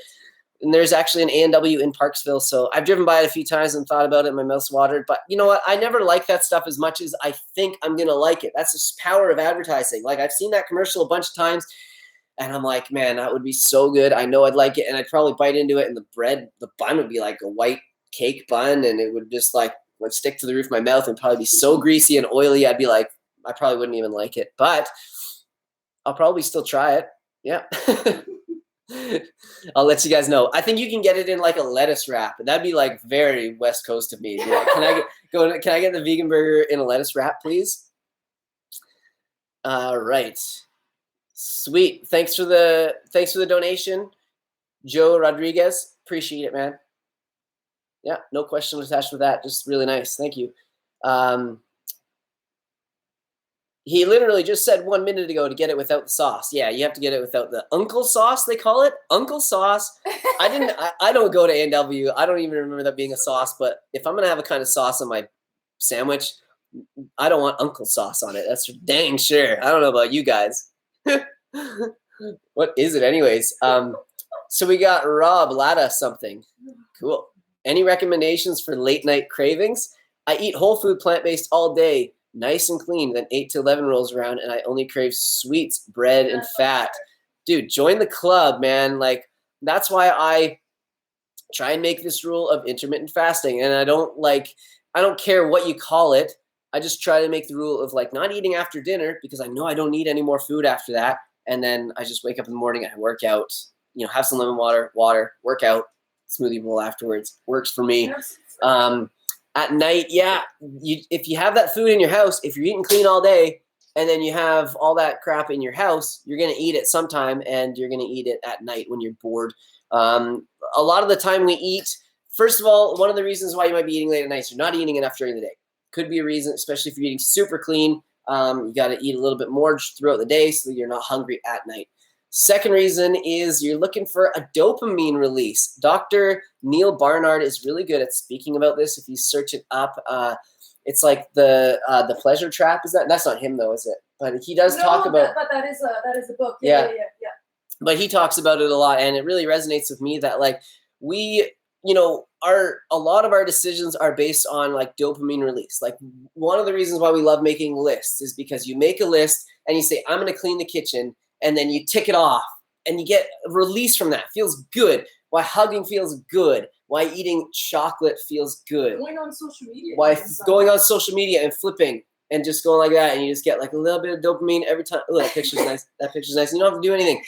And there's actually an A&W in Parksville. So I've driven by it a few times and thought about it. My mouth's watered. But you know what? I never like that stuff as much as I think I'm going to like it. That's the power of advertising. Like I've seen that commercial a bunch of times. And I'm like, man, that would be so good. I know I'd like it. And I'd probably bite into it. And the bun would be like a white cake bun. And it would just like would stick to the roof of my mouth and probably be so greasy and oily. I'd be like, I probably wouldn't even like it. But I'll probably still try it. Yeah. I'll let you guys know. I think you can get it in like a lettuce wrap. And that'd be like very West Coast of me. Like, can I get the vegan burger in a lettuce wrap, please? All right. Sweet. Thanks for the donation, Joe Rodriguez. Appreciate it, man. Yeah, no question attached with that. Just really nice. Thank you. He literally just said 1 minute ago to get it without the sauce. Yeah, you have to get it without the uncle sauce, they call it. Uncle sauce. I don't go to A&W. I don't even remember that being a sauce, but if I'm going to have a kind of sauce on my sandwich, I don't want uncle sauce on it. That's for dang sure. I don't know about you guys. What is it anyways? So we got Rob Latta something. Cool. Any recommendations for late night cravings? I eat whole food plant-based all day. Nice and clean. Then 8 to 11 rolls around and I only crave sweets, bread, and fat. Dude, join the club, man. Like, that's why I try and make this rule of intermittent fasting. And I don't care what you call it. I just try to make the rule of like not eating after dinner because I know I don't need any more food after that. And then I just wake up in the morning and I work out, have some lemon water, work out, smoothie bowl afterwards. Works for me. At night, yeah, if you have that food in your house, if you're eating clean all day and then you have all that crap in your house, you're going to eat it sometime and you're going to eat it at night when you're bored. A lot of the time we eat, first of all, one of the reasons why you might be eating late at night is you're not eating enough during the day. Could be a reason, especially if you're eating super clean. You got to eat a little bit more throughout the day so that you're not hungry at night. Second reason is you're looking for a dopamine release. Dr. Neil Barnard is really good at speaking about this. If you search it up, it's like the pleasure trap. That's not him though, is it? But he does talk about. But that is a book. Yeah. But he talks about it a lot, and it really resonates with me that like we, a lot of our decisions are based on like dopamine release. Like one of the reasons why we love making lists is because you make a list and you say, I'm going to clean the kitchen. And then you tick it off and you get a release from that. Feels good. Why hugging feels good. Why eating chocolate feels good. Going on social media. Why going on social media and flipping and just going like that and you just get like a little bit of dopamine every time. Oh, that picture's nice. That picture's nice. You don't have to do anything.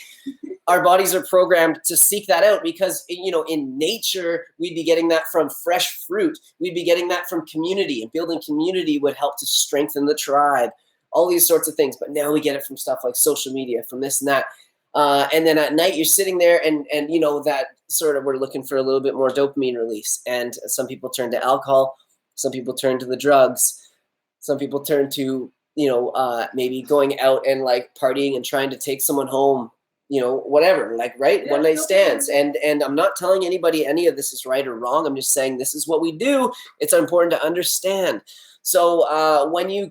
Our bodies are programmed to seek that out because, in nature, we'd be getting that from fresh fruit. We'd be getting that from community, and building community would help to strengthen the tribe. All these sorts of things, but now we get it from stuff like social media, from this and that. And then at night you're sitting there and that sort of, we're looking for a little bit more dopamine release. And some people turn to alcohol. Some people turn to the drugs. Some people turn to, maybe going out and like partying and trying to take someone home, whatever, like, right. Yeah, one night stands. And I'm not telling anybody any of this is right or wrong. I'm just saying this is what we do. It's important to understand. So when you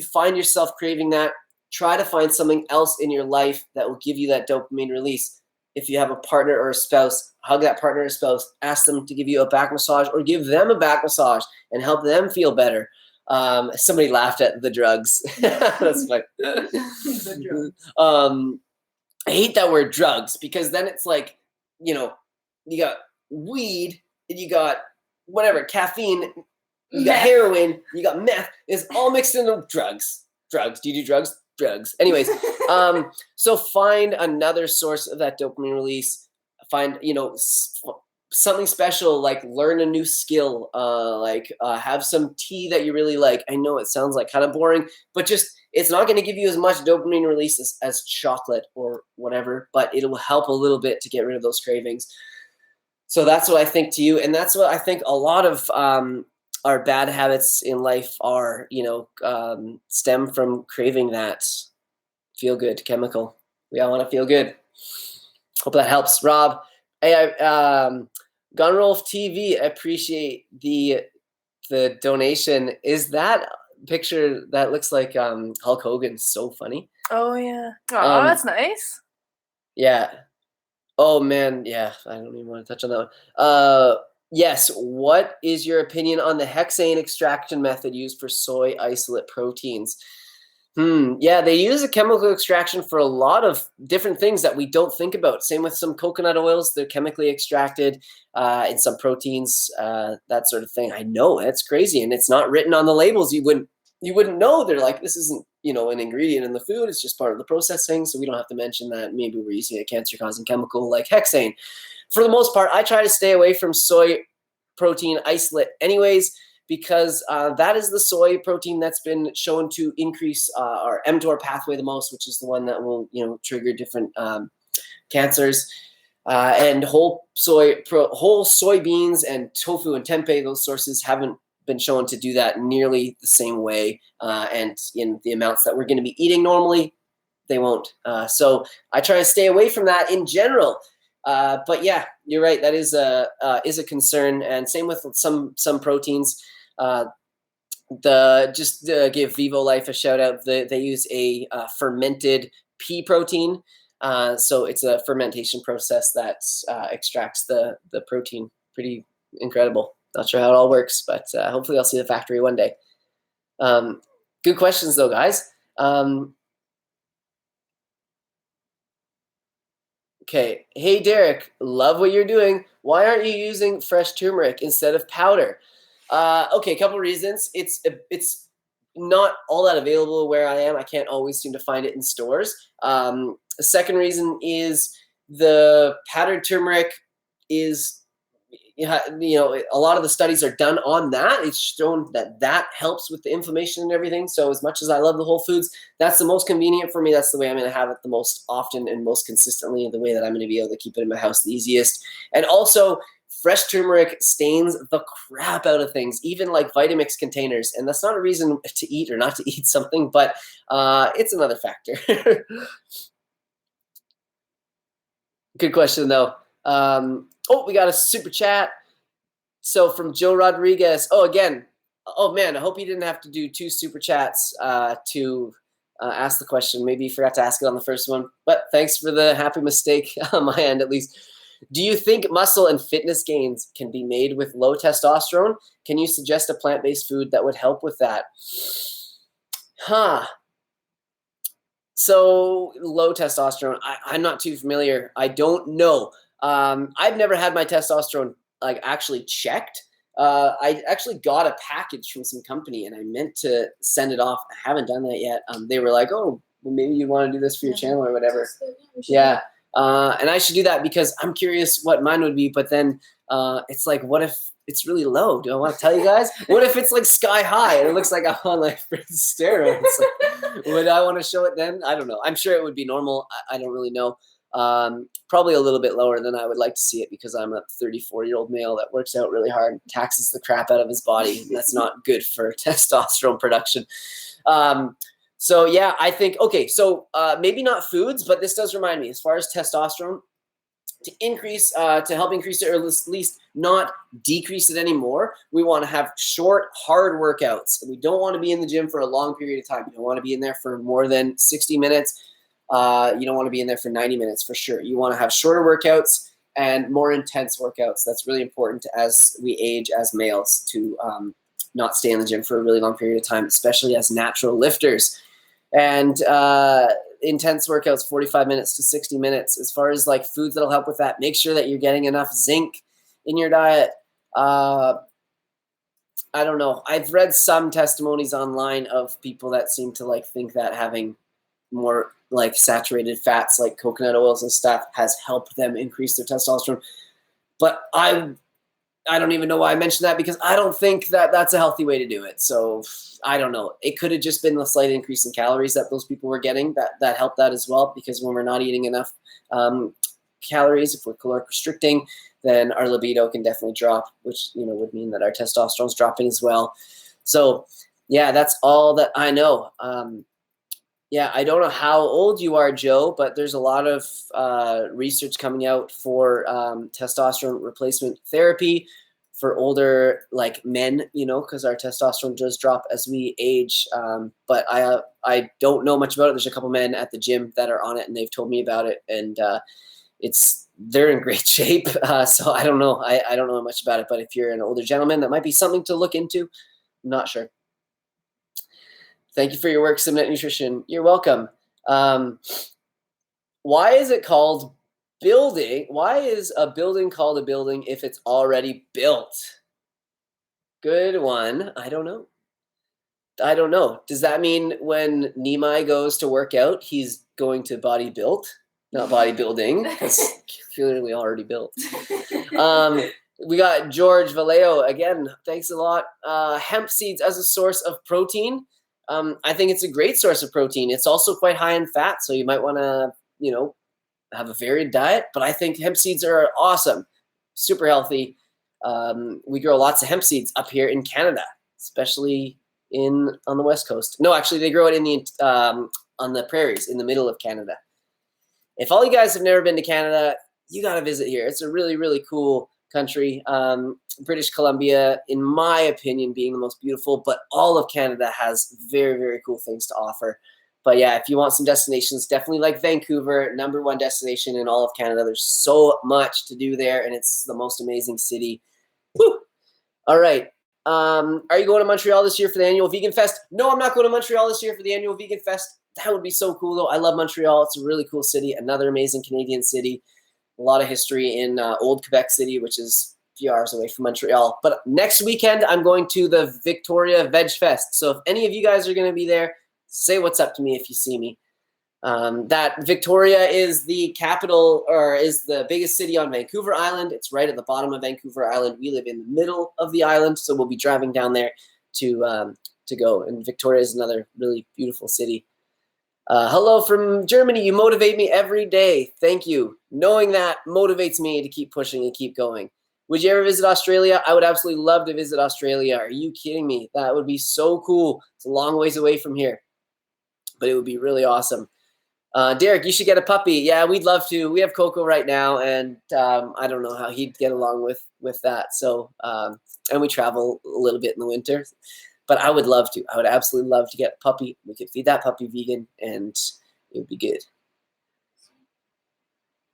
find yourself craving that, try to find something else in your life that will give you that dopamine release. If you have a partner or a spouse, hug that partner or spouse, ask them to give you a back massage or give them a back massage and help them feel better. Somebody laughed at the drugs. That's funny. I hate that word drugs because then it's like, you got weed and you got whatever, caffeine, you got heroin, you got meth. It's all mixed into drugs. Drugs. Do you do drugs? Drugs. Anyways, so find another source of that dopamine release. Find, something special, like learn a new skill, have some tea that you really like. I know it sounds like kind of boring, but just, it's not going to give you as much dopamine release as chocolate or whatever, but it will help a little bit to get rid of those cravings. So that's what I think to you. And that's what I think a lot of, our bad habits in life are, stem from craving that feel good chemical. We all want to feel good. Hope that helps, Rob. Hey, Gunrolf TV, I appreciate the donation. Is that picture that looks like Hulk Hogan so funny? Oh yeah. Oh, that's nice. Yeah. Oh man, yeah, I don't even want to touch on that one. Yes, what is your opinion on the hexane extraction method used for soy isolate proteins? Yeah, they use a chemical extraction for a lot of different things that we don't think about. Same with some coconut oils; they're chemically extracted in some proteins, that sort of thing. I know it's crazy, and it's not written on the labels. You wouldn't know. They're like, this isn't an ingredient in the food. It's just part of the processing, so we don't have to mention that maybe we're using a cancer-causing chemical like hexane. For the most part, I try to stay away from soy protein isolate, anyways, because that is the soy protein that's been shown to increase our mTOR pathway the most, which is the one that will, trigger different cancers. And whole soybeans and tofu and tempeh, those sources haven't been shown to do that nearly the same way. And in the amounts that we're going to be eating normally, they won't. So I try to stay away from that in general. But yeah, you're right. That is a concern, and same with some proteins. Just to give Vivo Life a shout out, they use a fermented pea protein. So it's a fermentation process that extracts the protein. Pretty incredible. Not sure how it all works, but hopefully I'll see the factory one day. Good questions though, guys. Okay. Hey, Derek, love what you're doing. Why aren't you using fresh turmeric instead of powder? Okay, a couple reasons. It's not all that available where I am. I can't always seem to find it in stores. The second reason is the powdered turmeric is, a lot of the studies are done on that. It's shown that helps with the inflammation and everything. So as much as I love the whole foods, that's the most convenient for me. That's the way I'm going to have it the most often and most consistently, the way that I'm going to be able to keep it in my house the easiest. And also, fresh turmeric stains the crap out of things, even like Vitamix containers. And that's not a reason to eat or not to eat something, but it's another factor. Good question, though. We got a super chat. So from Joe Rodriguez. Oh, again. Oh, man, I hope you didn't have to do 2 super chats to ask the question. Maybe you forgot to ask it on the first one. But thanks for the happy mistake on my end, at least. Do you think muscle and fitness gains can be made with low testosterone? Can you suggest a plant-based food that would help with that? So low testosterone, I'm not too familiar. I don't know. I've never had my testosterone like actually checked. I actually got a package from some company and I meant to send it off. I haven't done that yet. They were like, oh, well, maybe you want to do this for your channel or whatever. Yeah. And I should do that because I'm curious what mine would be. But then it's like, what if it's really low? Do I want to tell you guys? What if it's like sky high and it looks like I'm on like steroids? Like, would I want to show it then? I don't know. I'm sure it would be normal. I don't really know. Probably a little bit lower than I would like to see it because I'm a 34-year-old male that works out really hard, taxes the crap out of his body. And that's not good for testosterone production. So yeah, I think, okay, so maybe not foods, but this does remind me, as far as testosterone, to help increase it, or at least not decrease it anymore, we want to have short, hard workouts. We don't want to be in the gym for a long period of time. You don't want to be in there for more than 60 minutes. You don't want to be in there for 90 minutes for sure. You want to have shorter workouts and more intense workouts. That's really important as we age as males to not stay in the gym for a really long period of time, especially as natural lifters. And intense workouts, 45 minutes to 60 minutes. As far as like foods that'll help with that, make sure that you're getting enough zinc in your diet. I don't know. I've read some testimonies online of people that seem to like think that having more like saturated fats like coconut oils and stuff has helped them increase their testosterone. But I don't even know why I mentioned that because I don't think that that's a healthy way to do it. So I don't know. It could have just been the slight increase in calories that those people were getting that helped that as well. Because when we're not eating enough calories, if we're caloric restricting, then our libido can definitely drop, which would mean that our testosterone's dropping as well. So yeah, that's all that I know. Yeah, I don't know how old you are, Joe, but there's a lot of research coming out for testosterone replacement therapy for older like men, because our testosterone does drop as we age. But I don't know much about it. There's a couple men at the gym that are on it, and they've told me about it, and it's they're in great shape. So I don't know. I don't know much about it, but if you're an older gentleman, that might be something to look into. I'm not sure. Thank you for your work, Simnett Nutrition. You're welcome. Why is it called building? Why is a building called a building if it's already built? Good one. I don't know. Does that mean when Nimai goes to work out, he's going to body built, not bodybuilding, because clearly already built. We got George Vallejo again. Thanks a lot. Hemp seeds as a source of protein. I think it's a great source of protein. It's also quite high in fat, so you might want to, have a varied diet. But I think hemp seeds are awesome, super healthy. We grow lots of hemp seeds up here in Canada, especially on the West Coast. No, actually, they grow it on the prairies in the middle of Canada. If all you guys have never been to Canada, you got to visit here. It's a really, really cool country. British Columbia, in my opinion, being the most beautiful, but all of Canada has very, very cool things to offer. But yeah, if you want some destinations, definitely like Vancouver, #1 destination in all of Canada. There's so much to do there, and it's the most amazing city. Woo! All right. Are you going to Montreal this year for the annual Vegan Fest? No, I'm not going to Montreal this year for the annual Vegan Fest. That would be so cool, though. I love Montreal. It's a really cool city, another amazing Canadian city. A lot of history in old Quebec City, which is a few hours away from Montreal. But next weekend, I'm going to the Victoria Veg Fest. So if any of you guys are going to be there, say what's up to me if you see me. That Victoria is the capital, or is the biggest city on Vancouver Island. It's right at the bottom of Vancouver Island. We live in the middle of the island, so we'll be driving down there to go. And Victoria is another really beautiful city. Hello from Germany. You motivate me every day. Thank you. Knowing that motivates me to keep pushing and keep going. Would you ever visit Australia? I would absolutely love to visit Australia. Are you kidding me? That would be so cool. It's a long ways away from here, but it would be really awesome. Derek, you should get a puppy. Yeah, we'd love to. We have Coco right now, and I don't know how he'd get along with that. So, and we travel a little bit in the winter, but I would love to. I would absolutely love to get a puppy. We could feed that puppy vegan, and it would be good.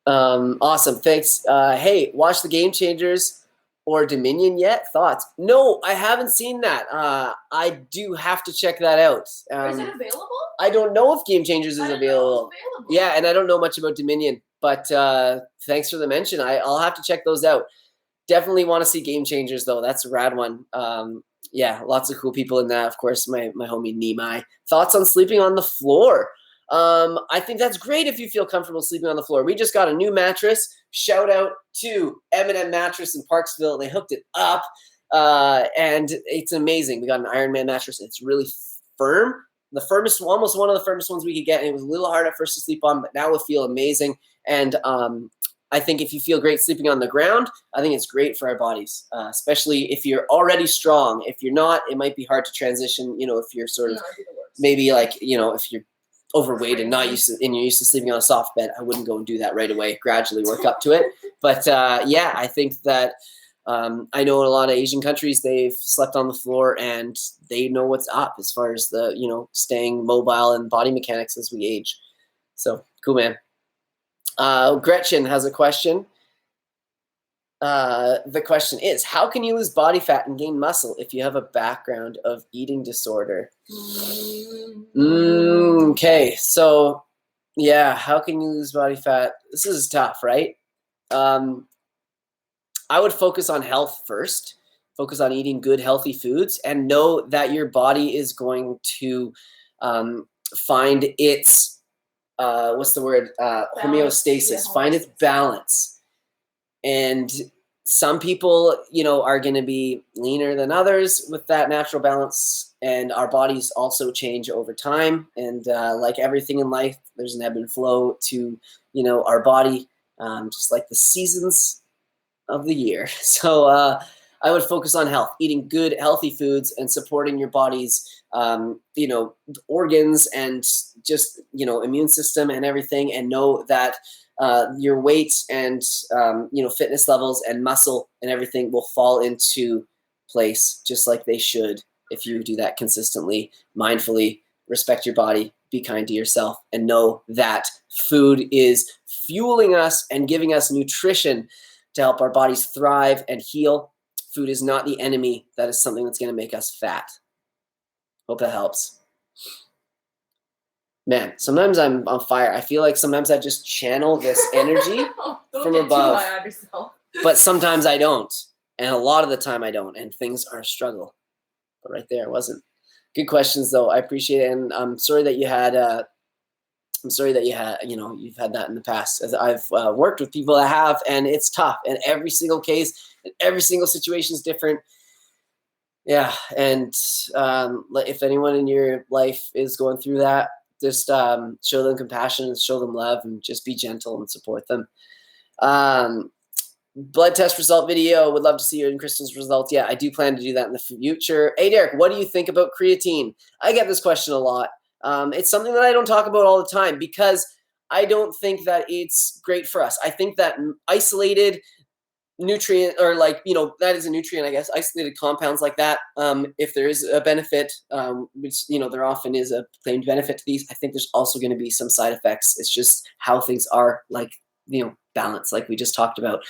Awesome. Thanks. Hey, watch the Game Changers or Dominion yet? Thoughts? No, I haven't seen that. I do have to check that out. Is it available? I don't know if Game Changers is available. Yeah, and I don't know much about Dominion, but thanks for the mention. I'll have to check those out. Definitely want to see Game Changers, though. That's a rad one. Yeah, lots of cool people in that. Of course, my homie Nimai. Thoughts on sleeping on the floor? I think that's great if you feel comfortable sleeping on the floor. We just got a new mattress. Shout out to M&M Mattress in Parksville. They hooked it up, and it's amazing. We got an Ironman mattress. It's really firm. The firmest, almost one of the firmest ones we could get. And it was a little hard at first to sleep on, but now it'll feel amazing. And I think if you feel great sleeping on the ground, I think it's great for our bodies, especially if you're already strong. If you're not, it might be hard to transition. If you're sort of maybe like, if you're overweight and not used to, and you're used to sleeping on a soft bed, I wouldn't go and do that right away. Gradually work up to it. But yeah, I think that I know in a lot of Asian countries, they've slept on the floor and they know what's up as far as the, staying mobile and body mechanics as we age. So cool, man. Gretchen has a question. The question is, how can you lose body fat and gain muscle if you have a background of eating disorder? Okay, so yeah, how can you lose body fat? This is tough, right? I would focus on health first, focus on eating good, healthy foods, and know that your body is going to find its, what's the word? Homeostasis, find its balance. And some people, are going to be leaner than others with that natural balance. And our bodies also change over time. And like everything in life, there's an ebb and flow to, our body, just like the seasons of the year. So I would focus on health, eating good, healthy foods and supporting your body's, organs and just, immune system and everything. And know that your weight and, fitness levels and muscle and everything will fall into place just like they should if you do that consistently, mindfully, respect your body, be kind to yourself and know that food is fueling us and giving us nutrition to help our bodies thrive and heal. Food is not the enemy. That is something that's going to make us fat. Hope that helps. Man, sometimes I'm on fire. I feel like sometimes I just channel this energy from above. But sometimes I don't. And a lot of the time I don't. And things are a struggle. But right there, it wasn't. Good questions, though. I appreciate it. And I'm sorry that you had, you've had that in the past. As I've worked with people that have, and it's tough. And every single case and every single situation is different. Yeah. And if anyone in your life is going through that, just show them compassion and show them love and just be gentle and support them. Blood test result video. Would love to see you in Crystal's results. Yeah, I do plan to do that in the future. Hey, Derek, what do you think about creatine? I get this question a lot. It's something that I don't talk about all the time because I don't think that it's great for us. I think that isolated nutrient, or that is a nutrient, I guess, isolated compounds like that, if there is a benefit, which there often is a claimed benefit to these, I think there's also going to be some side effects. It's just how things are, balance, like we just talked about.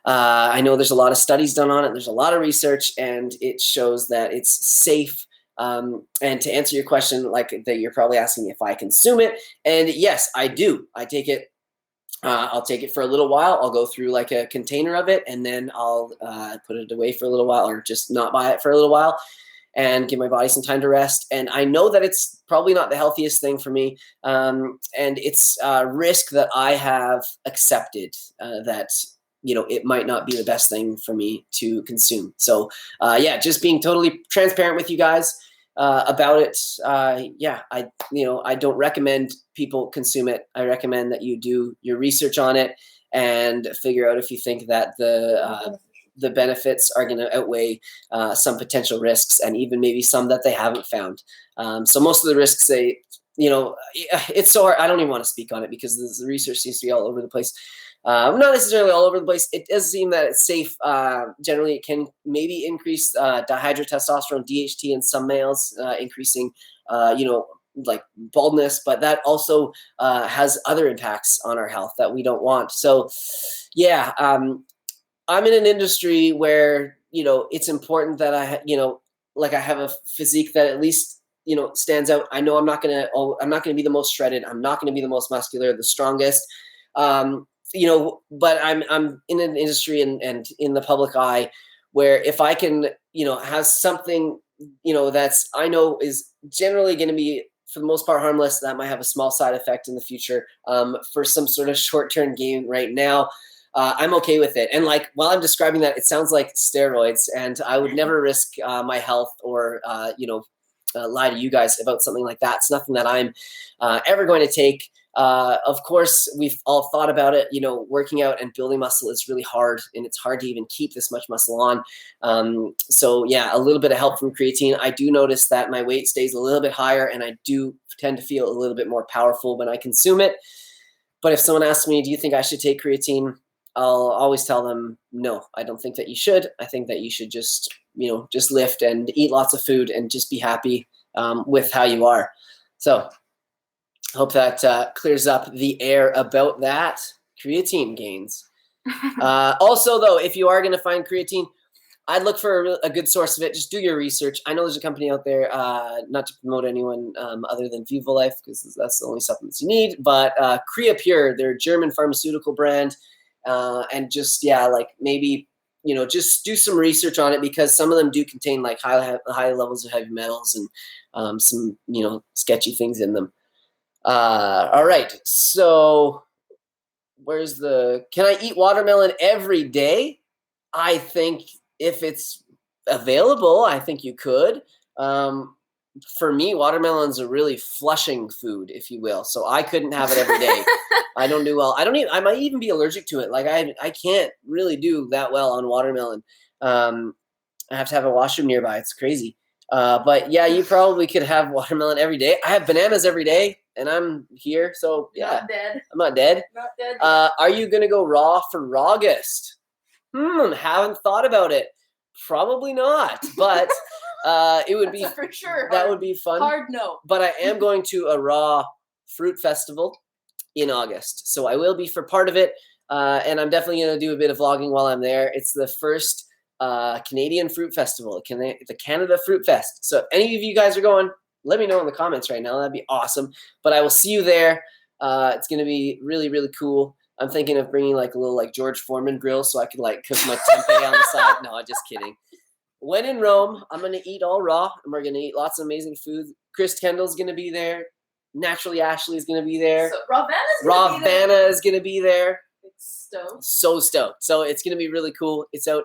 I know there's a lot of studies done on it. There's a lot of research, and it shows that it's safe. And to answer your question, that you're probably asking if I consume it, and yes, I do. I take it. I'll take it for a little while. I'll go through a container of it, and then I'll put it away for a little while, or just not buy it for a little while and give my body some time to rest. And I know that it's probably not the healthiest thing for me. And it's a risk that I have accepted, that, it might not be the best thing for me to consume. So just being totally transparent with you guys about it. I don't recommend people consume it. I recommend that you do your research on it and figure out if you think that the benefits are going to outweigh some potential risks, and even maybe some that they haven't found. So most of the risks, it's so hard. I don't even want to speak on it because the research seems to be all over the place. Not necessarily all over the place. It does seem that it's safe. Generally, it can maybe increase dihydrotestosterone, DHT, in some males, increasing, baldness, but that also has other impacts on our health that we don't want. So, I'm in an industry where, it's important that I have a physique that at least, stands out. I know I'm not going to be the most shredded. I'm not going to be the most muscular, the strongest. But I'm in an industry and in the public eye where if I can, have something, that's, I know is generally going to be, for the most part, harmless, that might have a small side effect in the future, for some sort of short-term gain right now, I'm okay with it. And while I'm describing that, it sounds like steroids, and I would never risk my health or, lie to you guys about something like that. It's nothing that I'm ever going to take. Of course, we've all thought about it. Working out and building muscle is really hard, and it's hard to even keep this much muscle on. So a little bit of help from creatine. I do notice that my weight stays a little bit higher, and I do tend to feel a little bit more powerful when I consume it. But if someone asks me, do you think I should take creatine? I'll always tell them, no, I don't think that you should. I think that you should just lift and eat lots of food and just be happy with how you are. So hope that clears up the air about that. Creatine gains. Also, though, if you are going to find creatine, I'd look for a good source of it. Just do your research. I know there's a company out there, not to promote anyone other than Viva Life, because that's the only supplements you need, but Creapure, their German pharmaceutical brand, and just, maybe, just do some research on it, because some of them do contain high levels of heavy metals and some, sketchy things in them. All right. So can I eat watermelon every day? I think if it's available, I think you could. For me, watermelon's a really flushing food, if you will. So I couldn't have it every day. I don't do well. I might even be allergic to it. I can't really do that well on watermelon. I have to have a washroom nearby. It's crazy. But you probably could have watermelon every day. I have bananas every day, and I'm here. So Not dead. I'm not dead. Not dead. Are you going to go raw for August? Haven't thought about it. Probably not. But It would be for sure. That would be fun. Hard no. But I am going to a raw fruit festival in August, so I will be for part of it, and I'm definitely going to do a bit of vlogging while I'm there. It's the first Canadian Fruit Festival, the Canada Fruit Fest. So if any of you guys are going, let me know in the comments right now. That'd be awesome. But I will see you there. It's going to be really, really cool. I'm thinking of bringing like a little like George Foreman grill so I can like cook my tempeh on the side. No, I'm just kidding. When in Rome, I'm going to eat all raw, and we're going to eat lots of amazing food. Chris Kendall's going to be there. Naturally Ashley's going to be there. So Ravana is going to be there. Stoked. So stoked. So it's going to be really cool. It's out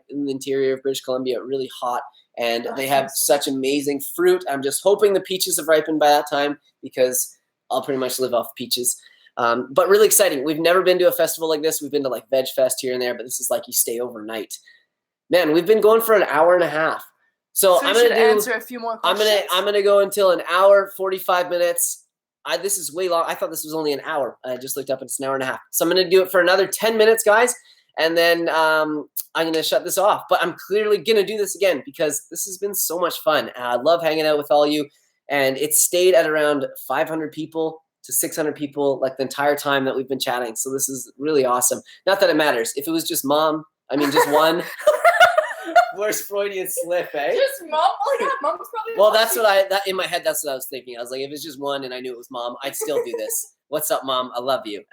in the interior of British Columbia, really hot, and they have such amazing fruit. I'm just hoping the peaches have ripened by that time because I'll pretty much live off peaches. But really exciting. We've never been to a festival like this. We've been to like Veg Fest here and there, but this is like you stay overnight. Man, we've been going for an hour and a half. So I'm going to answer a few more questions. I'm going to go until an hour, 45 minutes. This is way long. I thought this was only an hour. I just looked up and it's an hour and a half. So I'm going to do it for another 10 minutes, guys. And then I'm going to shut this off. But I'm clearly going to do this again because this has been so much fun. I love hanging out with all you. And it stayed at around 500 people to 600 people like the entire time that we've been chatting. So this is really awesome. Not that it matters. If it was just just one. Worst Freudian slip, eh? Just mom? Well, yeah, mom's probably. Well, that's in my head. That's what I was thinking. I was like, if it's just one and I knew it was mom, I'd still do this. What's up, mom? I love you.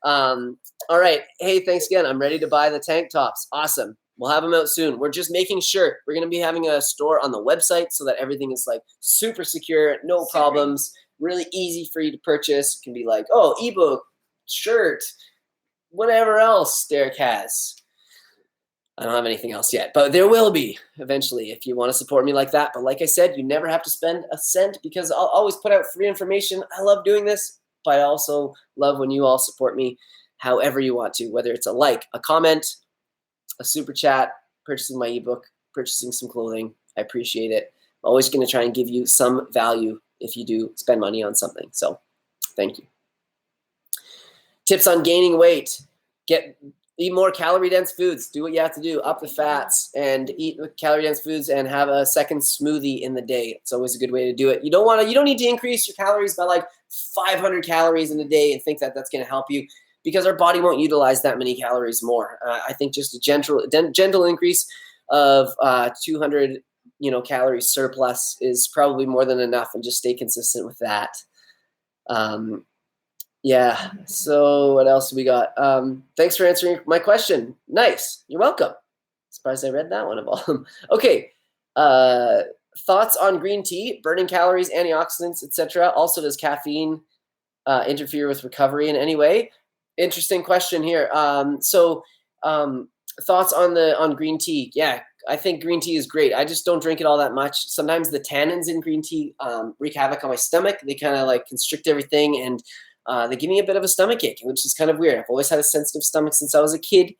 All right. Hey, thanks again. I'm ready to buy the tank tops. Awesome. We'll have them out soon. We're just making sure. We're going to be having a store on the website so that everything is like super secure, no problems, really easy for you to purchase. It can be like, oh, ebook, shirt, whatever else Derek has. I don't have anything else yet, but there will be eventually if you want to support me like that. But like I said, you never have to spend a cent because I'll always put out free information. I love doing this, but I also love when you all support me however you want to, whether it's a like, a comment, a super chat, purchasing my ebook, purchasing some clothing. I appreciate it. I'm always going to try and give you some value if you do spend money on something. So thank you. Tips on gaining weight. Eat more calorie-dense foods. Do what you have to do. Up the fats and eat calorie-dense foods and have a second smoothie in the day. It's always a good way to do it. You don't need to increase your calories by like 500 calories in a day and think that that's going to help you because our body won't utilize that many calories more. I think just a gentle increase of 200 calorie surplus is probably more than enough, and just stay consistent with that. Yeah, so what else we got? Thanks for answering my question. Nice. You're welcome. Surprised I read that one of all. Okay. Thoughts on green tea, burning calories, antioxidants, etc. Also, does caffeine interfere with recovery in any way? Interesting question here. Thoughts on green tea. Yeah, I think green tea is great. I just don't drink it all that much. Sometimes the tannins in green tea wreak havoc on my stomach. They kind of like constrict everything, and they give me a bit of a stomach ache, which is kind of weird. I've always had a sensitive stomach since I was a kid,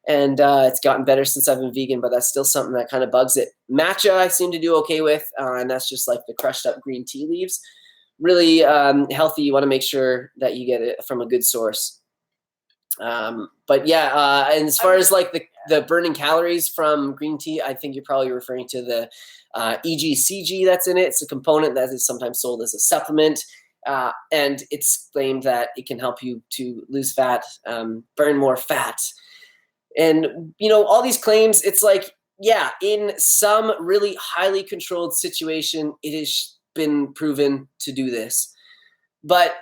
and it's gotten better since I've been vegan, but that's still something that kind of bugs it. Matcha I seem to do okay with, and that's just like the crushed up green tea leaves. Really healthy. You want to make sure that you get it from a good source. But yeah, and as far as like the burning calories from green tea, I think you're probably referring to the EGCG that's in it. It's a component that is sometimes sold as a supplement. And it's claimed that it can help you to lose fat, burn more fat. And, all these claims, it's like, yeah, in some really highly controlled situation, it has been proven to do this. But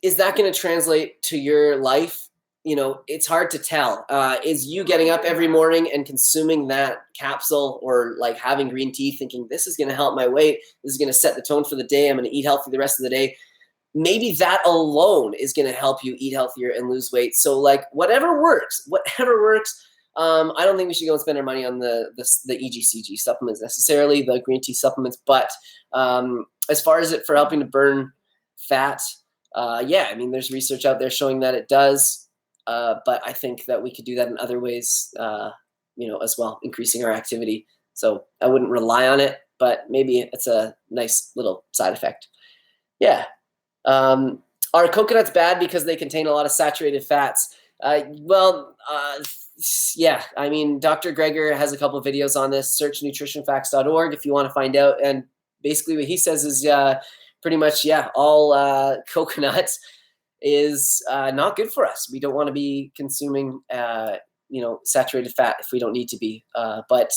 is that going to translate to your life? It's hard to tell. Is you getting up every morning and consuming that capsule or like having green tea thinking this is going to help my weight, this is going to set the tone for the day, I'm going to eat healthy the rest of the day. Maybe that alone is going to help you eat healthier and lose weight. So like whatever works. I don't think we should go and spend our money on the EGCG supplements necessarily, the green tea supplements. But as far as it for helping to burn fat, yeah, I mean, there's research out there showing that it does. But I think that we could do that in other ways, as well, increasing our activity. So I wouldn't rely on it, but maybe it's a nice little side effect. Yeah. Are coconuts bad because they contain a lot of saturated fats? yeah, I mean, Dr. Greger has a couple of videos on this. Search nutritionfacts.org if you want to find out. And basically what he says is pretty much, yeah, all coconut is not good for us. We don't want to be consuming, saturated fat if we don't need to be. But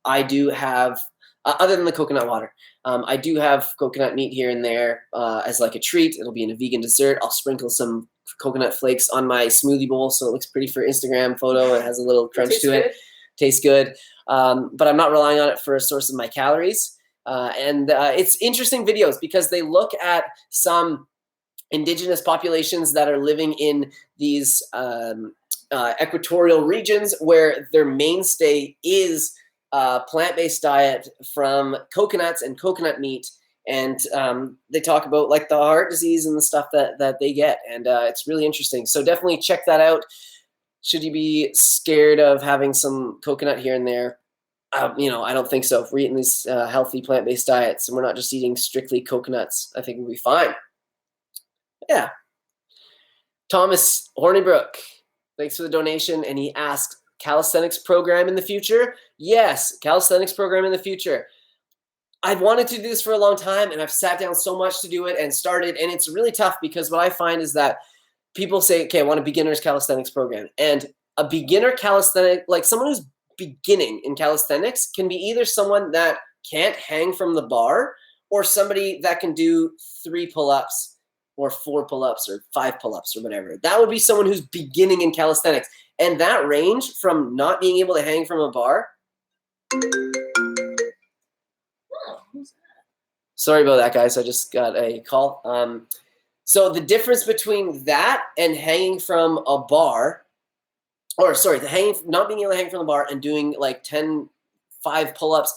I do have, other than the coconut water, I do have coconut meat here and there as like a treat. It'll be in a vegan dessert. I'll sprinkle some coconut flakes on my smoothie bowl so it looks pretty for Instagram photo. It has a little crunch to it. Tastes good. But I'm not relying on it for a source of my calories. And it's interesting videos because they look at some indigenous populations that are living in these equatorial regions where their mainstay is plant-based diet from coconuts and coconut meat. And they talk about like the heart disease and the stuff that they get. And it's really interesting. So definitely check that out. Should you be scared of having some coconut here and there? I don't think so. If we're eating these healthy plant-based diets and we're not just eating strictly coconuts, I think we'll be fine. Yeah. Thomas Hornibrook, thanks for the donation. And he asked, calisthenics program in the future? Yes, calisthenics program in the future. I've wanted to do this for a long time, and I've sat down so much to do it and started, and it's really tough because what I find is that people say, okay, I want a beginner's calisthenics program. And a beginner calisthenic, like someone who's beginning in calisthenics, can be either someone that can't hang from the bar or somebody that can do 3 pull-ups or 4 pull-ups or 5 pull-ups or whatever. That would be someone who's beginning in calisthenics. And that range from not being able to hang from a bar. Sorry about that, guys. I just got a call. So the difference between that and hanging from a bar, not being able to hang from the bar and doing like 5 pull-ups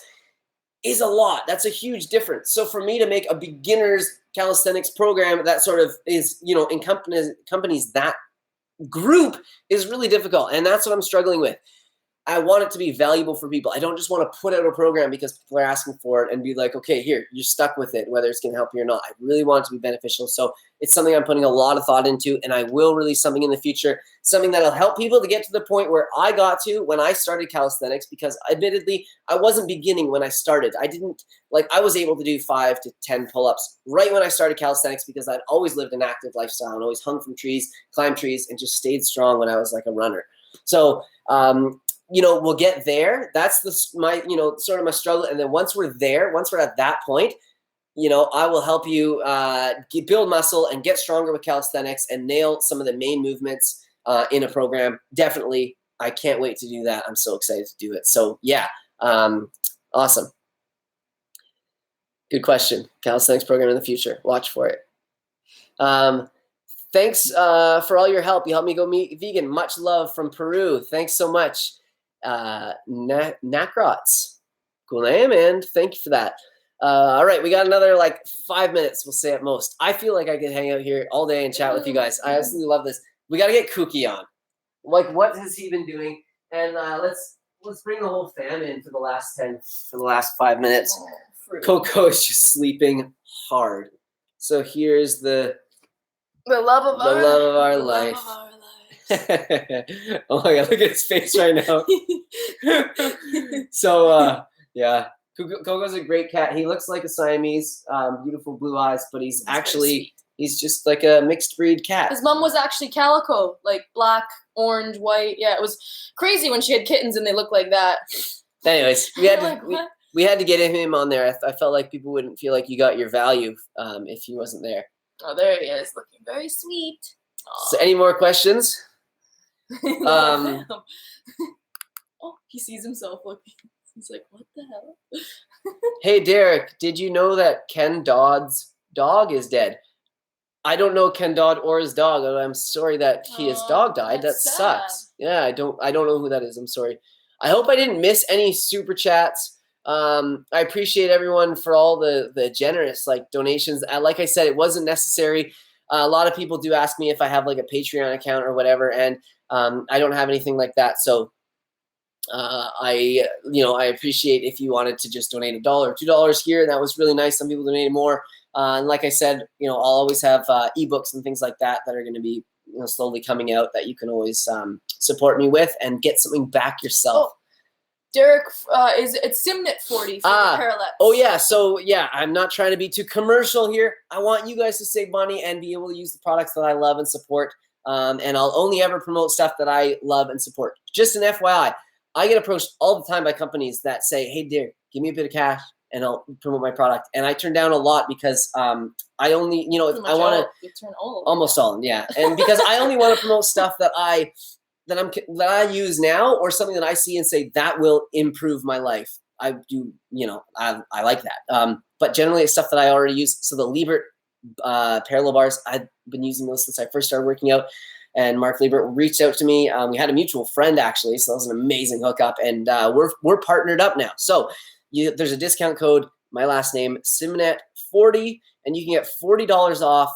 is a lot. That's a huge difference. So for me to make a beginner's calisthenics program that sort of is, encompanies that group is really difficult. And that's what I'm struggling with. I want it to be valuable for people. I don't just want to put out a program because people are asking for it and be like, okay, here, you're stuck with it, whether it's going to help you or not. I really want it to be beneficial. So it's something I'm putting a lot of thought into, and I will release something in the future, something that'll help people to get to the point where I got to when I started calisthenics, because admittedly, I wasn't beginning when I started. I was able to do 5 to 10 pull-ups right when I started calisthenics because I'd always lived an active lifestyle and always hung from trees, climbed trees, and just stayed strong when I was like a runner. So, we'll get there. That's my struggle. And then once we're there, once we're at that point, I will help you build muscle and get stronger with calisthenics and nail some of the main movements in a program. Definitely. I can't wait to do that. I'm so excited to do it. So yeah. Awesome. Good question. Calisthenics program in the future. Watch for it. Thanks for all your help. You helped me go vegan. Much love from Peru. Thanks so much. Nakrots. Cool name, and thank you for that. All right, we got another 5 minutes, we'll say at most. I feel like I could hang out here all day and chat with you guys. I absolutely love this. We got to get Kookie on. What has he been doing? And let's bring the whole fam in for the last 5 minutes. Coco is just sleeping hard. So here's the love of our life. Oh my god, look at his face right now. So yeah, Coco's a great cat. He looks like a Siamese, beautiful blue eyes, but he's just like a mixed breed cat. His mom was actually calico, like black, orange, white. Yeah, it was crazy when she had kittens and they looked like that. Anyways, we had to get him on there. I felt like people wouldn't feel like you got your value if he wasn't there. Oh, there he is, looking very sweet. Aww. So any more questions? Oh, he sees himself looking. He's like, what the hell? Hey, Derek, did you know that Ken Dodd's dog is dead? I don't know Ken Dodd or his dog. I'm sorry that his dog died. That sucks. Yeah, I don't know who that is. I'm sorry. I hope I didn't miss any super chats. I appreciate everyone for all the generous donations. Like I said, it wasn't necessary. A lot of people do ask me if I have a Patreon account or whatever, and I don't have anything like that. So I appreciate if you wanted to just donate $1 or $2 here. That was really nice. Some people donated more. And like I said, I'll always have ebooks and things like that are going to be slowly coming out that you can always support me with and get something back yourself. Oh, Derek, it's Simnett 40 for the parallettes. Oh yeah, so yeah, I'm not trying to be too commercial here. I want you guys to save money and be able to use the products that I love and support. And I'll only ever promote stuff that I love and support. Just an FYI, I get approached all the time by companies that say, "Hey, Derek, give me a bit of cash and I'll promote my product." And I turn down a lot because I only, if I want to, you turn old. Almost all, yeah, and because I only want to promote stuff that I use now, or something that I see and say that will improve my life. I do, I like that. But generally, it's stuff that I already use. So the Liebert parallel bars, I've been using those since I first started working out. And Mark Liebert reached out to me. We had a mutual friend actually, so that was an amazing hookup. And we're partnered up now. So there's a discount code, my last name, Simnett40, and you can get $40 off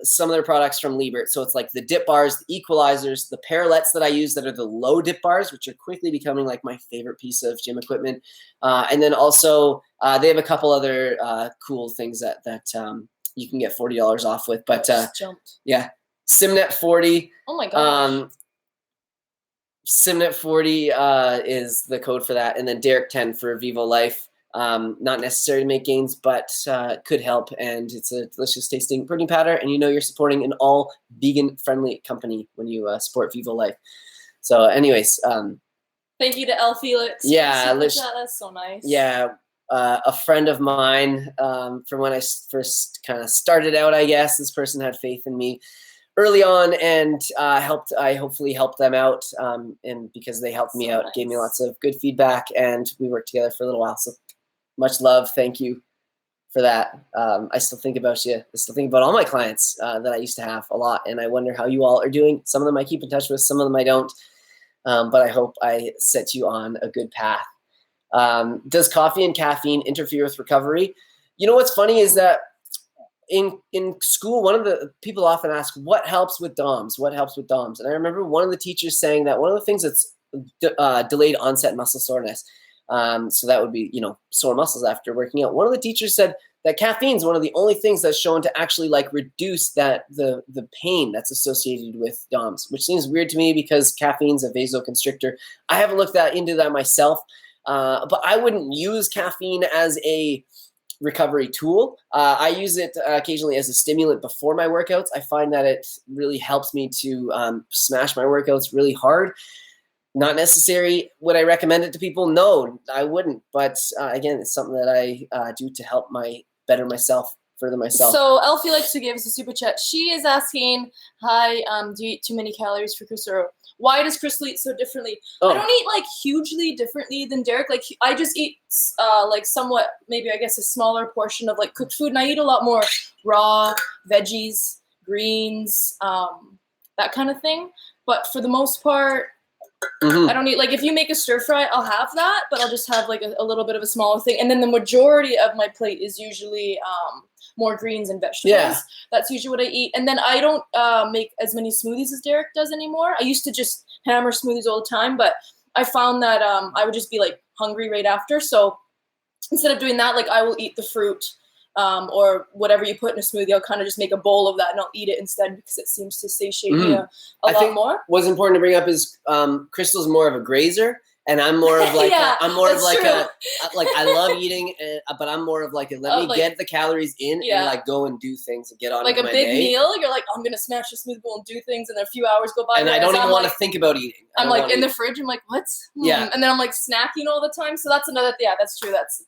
some of their products from Liebert. So it's like the dip bars, the equalizers, the parallettes that I use that are the low dip bars, which are quickly becoming like my favorite piece of gym equipment. And then also they have a couple other cool things that you can get $40 off with. But yeah, Simnett40. Oh my gosh. Simnett40 is the code for that. And then Derek10 for Vivo Life. Not necessary to make gains, but could help. And it's a delicious tasting protein powder. And you're supporting an all vegan friendly company when you support Vivo Life. So anyways. Thank you to L. Felix. Yeah. That's so nice. Yeah. A friend of mine from when I first kind of started out, I guess. This person had faith in me early on and I hopefully helped them out. And because they helped me out, nice. Gave me lots of good feedback, and we worked together for a little while. So much love. Thank you for that. I still think about you. I still think about all my clients that I used to have a lot. And I wonder how you all are doing. Some of them I keep in touch with, some of them I don't. But I hope I set you on a good path. Does coffee and caffeine interfere with recovery? What's funny is that in school, one of the people often ask, what helps with DOMS? What helps with DOMS? And I remember one of the teachers saying that one of the things that's delayed onset muscle soreness. So that would be, sore muscles after working out. One of the teachers said that caffeine is one of the only things that's shown to actually reduce the pain that's associated with DOMS, which seems weird to me because caffeine's a vasoconstrictor. I haven't looked into that myself, but I wouldn't use caffeine as a recovery tool. I use it occasionally as a stimulant before my workouts. I find that it really helps me to smash my workouts really hard. Not necessary. Would I recommend it to people? No, I wouldn't. But again, it's something that I do to help better myself, further myself. So El Felix, who gave us a super chat, she is asking, "Hi, do you eat too many calories for Crystal? Why does Crystal eat so differently?" I don't eat hugely differently than Derek. I just eat somewhat, maybe I guess a smaller portion of cooked food, and I eat a lot more raw veggies, greens, that kind of thing. But for the most part, I don't eat, if you make a stir fry, I'll have that, but I'll just have a little bit of a smaller thing. And then the majority of my plate is usually more greens and vegetables. Yeah. That's usually what I eat. And then I don't make as many smoothies as Derek does anymore. I used to just hammer smoothies all the time, but I found that I would just be hungry right after. So instead of doing that, I will eat the fruit or whatever you put in a smoothie. I'll kind of just make a bowl of that and I'll eat it instead because it seems to satiate me a lot more. What's important to bring up is Crystal's more of a grazer, and I'm more of I'm more of I love eating, but I'm more of let me get the calories in and go and do things and get on with my day. Like a big meal, you're I'm gonna smash a smoothie bowl and do things, and then a few hours go by. And I don't even want to think about eating. I'm in the fridge. I'm what? Yeah. And then I'm snacking all the time. So that's another. Yeah, that's true. That's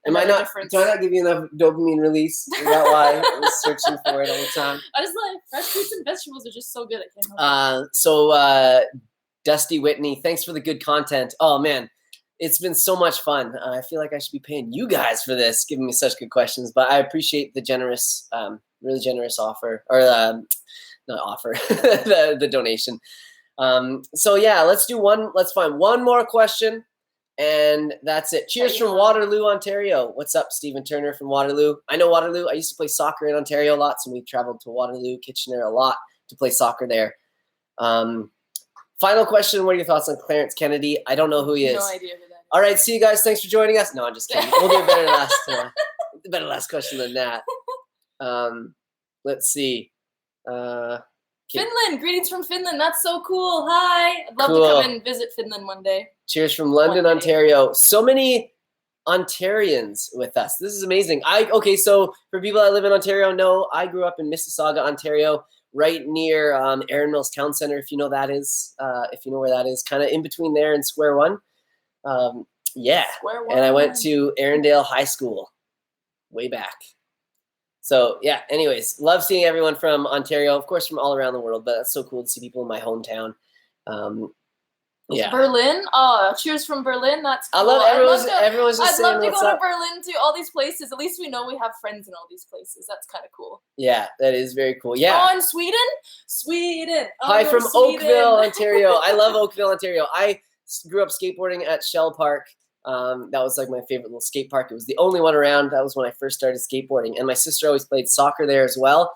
do I not give you enough dopamine release? Is that why I was searching for it all the time? I just fresh fruits and vegetables are just so good. I can't help it. So Dusty Whitney, thanks for the good content. Oh man, it's been so much fun. I feel like I should be paying you guys for this, giving me such good questions. But I appreciate the generous, really generous offer, or not offer, the donation. So yeah, let's find one more question. And that's it. Cheers from Waterloo, Ontario. What's up, Stephen Turner from Waterloo? I know Waterloo. I used to play soccer in Ontario a lot, so we traveled to Waterloo, Kitchener a lot to play soccer there. Final question. What are your thoughts on Clarence Kennedy? I don't know who he is. No idea who that is. All right, see you guys. Thanks for joining us. No, I'm just kidding. We'll do better than us. better last question than that. Let's see. Finland, greetings from Finland. That's so cool. Hi. I'd love to Cool. come and visit Finland one day. Cheers from London, One day. Ontario. So many Ontarians with us. This is amazing. Okay, so for people that live in Ontario, know I grew up in Mississauga, Ontario, right near Erin Mills Town Center, if you know that is, if you know where that is, kind of in between there and Square One. Yeah, Square One. and I went to Arundel High School way back. So yeah, anyways, love seeing everyone from Ontario, of course, from all around the world, but that's so cool to see people in my hometown. Yeah. Berlin. Oh, cheers from Berlin. That's cool. I love everyone's just I'd saying love to what's go up. to Berlin to all these places. At least we know we have friends in all these places. That's kind of cool. Yeah, that is very cool. Yeah. Oh, and Sweden. Sweden. Oh, Hi from Sweden. Oakville, Ontario. I love Oakville, Ontario. I grew up skateboarding at Shell Park. That was like my favorite little skate park. It was the only one around. That was when I first started skateboarding. And my sister always played soccer there as well.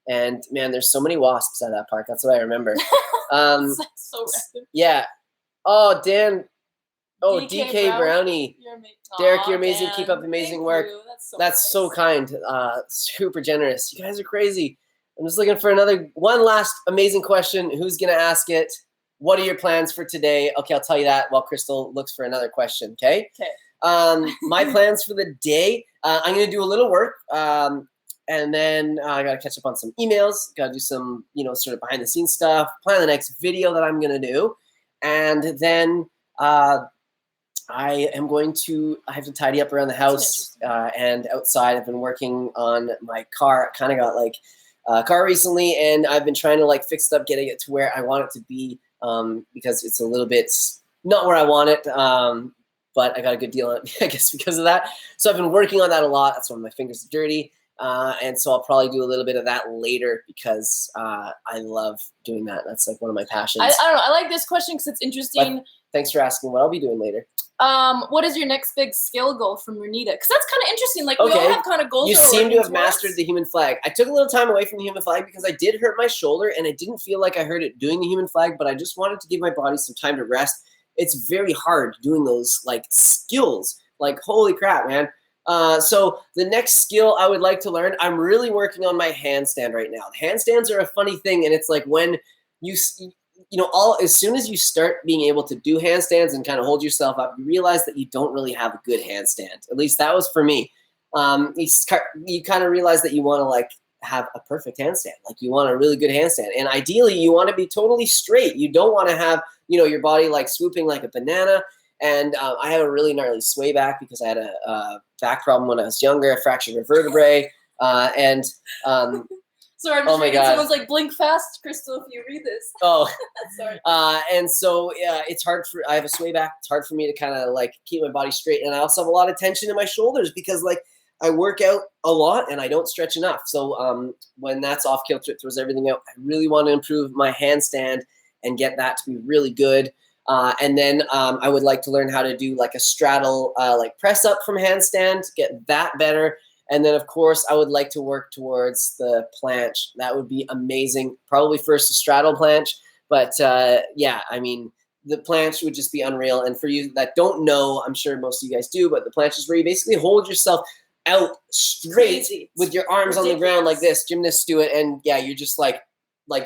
And man, there's so many wasps at that park. That's what I remember. So random. Yeah. Oh, Dan. Oh, DK DK Brownie. Derek, you're amazing. Dan. Keep up amazing Thank work. you. That's nice. so kind. Super generous. You guys are crazy. I'm just looking for one last amazing question. Who's going to ask it? What are your plans for today? Okay, I'll tell you that while Crystal looks for another question. Okay. My plans for the day. I'm going to do a little work. And then I got to catch up on some emails. Got to do some, sort of behind the scenes stuff. Plan the next video that I'm going to do. And then I have to tidy up around the house and outside. I've been working on my car. I kind of got like a car recently, and I've been trying to fix it up, getting it to where I want it to be because it's a little bit not where I want it. But I got a good deal on it, I guess, because of that. So I've been working on that a lot. That's why my fingers are dirty. And so I'll probably do a little bit of that later because I love doing that. That's like one of my passions. I don't know. I like this question because it's interesting. But thanks for asking what I'll be doing later. What is your next big skill goal from Renita? Because that's kind of interesting. Like, we all have kind of goals. You seem to have mastered the human flag. I took a little time away from the human flag because I did hurt my shoulder and I didn't feel like I hurt it doing the human flag, but I just wanted to give my body some time to rest. It's very hard doing those skills. Like, holy crap, man. So the next skill I would like to learn, I'm really working on my handstand right now. Handstands are a funny thing, and it's like when as soon as you start being able to do handstands and kind of hold yourself up, you realize that you don't really have a good handstand. At least that was for me. You kind of realize that you want to have a perfect handstand. Like, you want a really good handstand, and ideally you want to be totally straight. You don't want to have your body swooping like a banana. And I have a really gnarly sway back because I had a back problem when I was younger. I fractured a vertebrae. Sorry, I'm just reading. Someone's like, blink fast, Crystal, if you read this. Oh. Sorry. And so, it's hard I have a sway back. It's hard for me to kind of keep my body straight. And I also have a lot of tension in my shoulders because I work out a lot and I don't stretch enough. So when that's off kilter, it throws everything out. I really want to improve my handstand and get that to be really good. And then I would like to learn how to do a straddle, press up from handstand, get that better. And then, of course, I would like to work towards the planche. That would be amazing. Probably first a straddle planche. But yeah, I mean, the planche would just be unreal. And for you that don't know, I'm sure most of you guys do, but the planche is where you basically hold yourself out straight with your arms on the ground like this. Gymnasts do it. And yeah, you're just like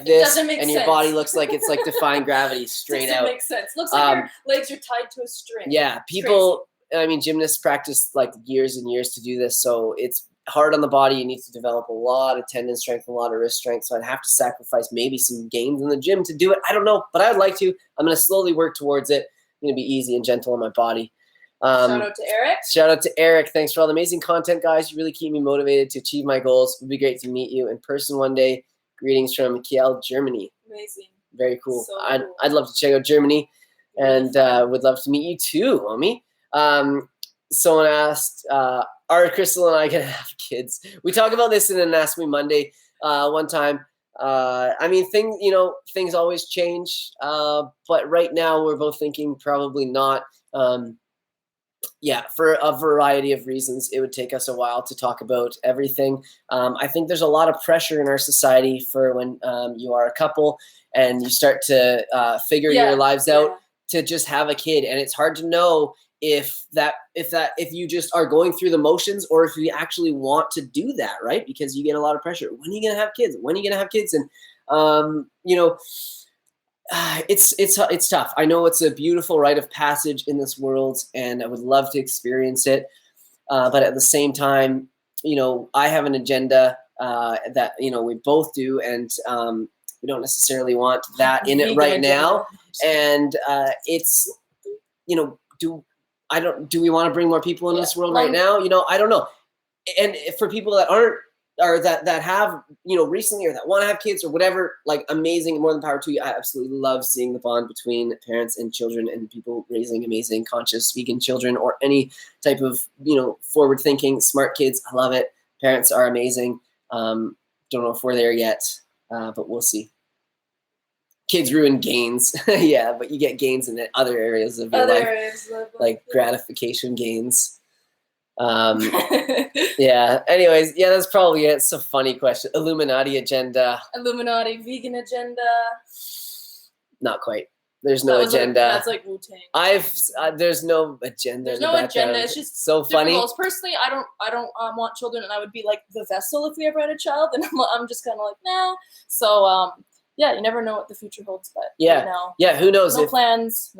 this, and your body looks like it's defying gravity straight out. Doesn't make sense. Looks like your legs are tied to a string. Yeah, people. I mean, gymnasts practice years and years to do this, so it's hard on the body. You need to develop a lot of tendon strength, a lot of wrist strength. So I'd have to sacrifice maybe some gains in the gym to do it. I don't know, but I'd like to. I'm going to slowly work towards it. I'm going to be easy and gentle on my body. Shout out to Eric. Shout out to Eric. Thanks for all the amazing content, guys. You really keep me motivated to achieve my goals. It would be great to meet you in person one day. Greetings from Kiel, Germany. Amazing. Very cool. So cool. I'd love to check out Germany, and would love to meet you too, homie. Someone asked, are Crystal and I going to have kids? We talked about this in an Ask Me Monday one time. I mean, things always change, but right now we're both thinking probably not. Yeah, for a variety of reasons, it would take us a while to talk about everything. I think there's a lot of pressure in our society for when you are a couple and you start to figure your lives out to just have a kid. And it's hard to know if you just are going through the motions, or if you actually want to do that, right? Because you get a lot of pressure. When are you gonna have kids? When are you gonna have kids? And it's tough. I know it's a beautiful rite of passage in this world, and I would love to experience it. But at the same time, I have an agenda that we both do, and we don't necessarily want that in it right now. And it's do we want to bring more people in this world right now? I don't know. And for people that aren't, or that have recently, or that want to have kids or whatever, like, amazing, more than power to you. I absolutely love seeing the bond between parents and children, and people raising amazing, conscious, vegan children, or any type of forward thinking, smart kids. I love it. Parents are amazing. Don't know if we're there yet, but we'll see. Kids ruin gains. Yeah, but you get gains in other areas of your life, like gratification gains. Yeah. Anyways, yeah, that's probably it. It's a funny question. Illuminati agenda. Illuminati vegan agenda. Not quite. There's no agenda. That's like Wu-Tang. There's no agenda. There's no agenda. It's just so funny. Goals. Personally, I don't want children, and I would be like the vessel if we ever had a child, and I'm just kind of like, nah. So yeah, you never know what the future holds, but yeah, who knows? No plans.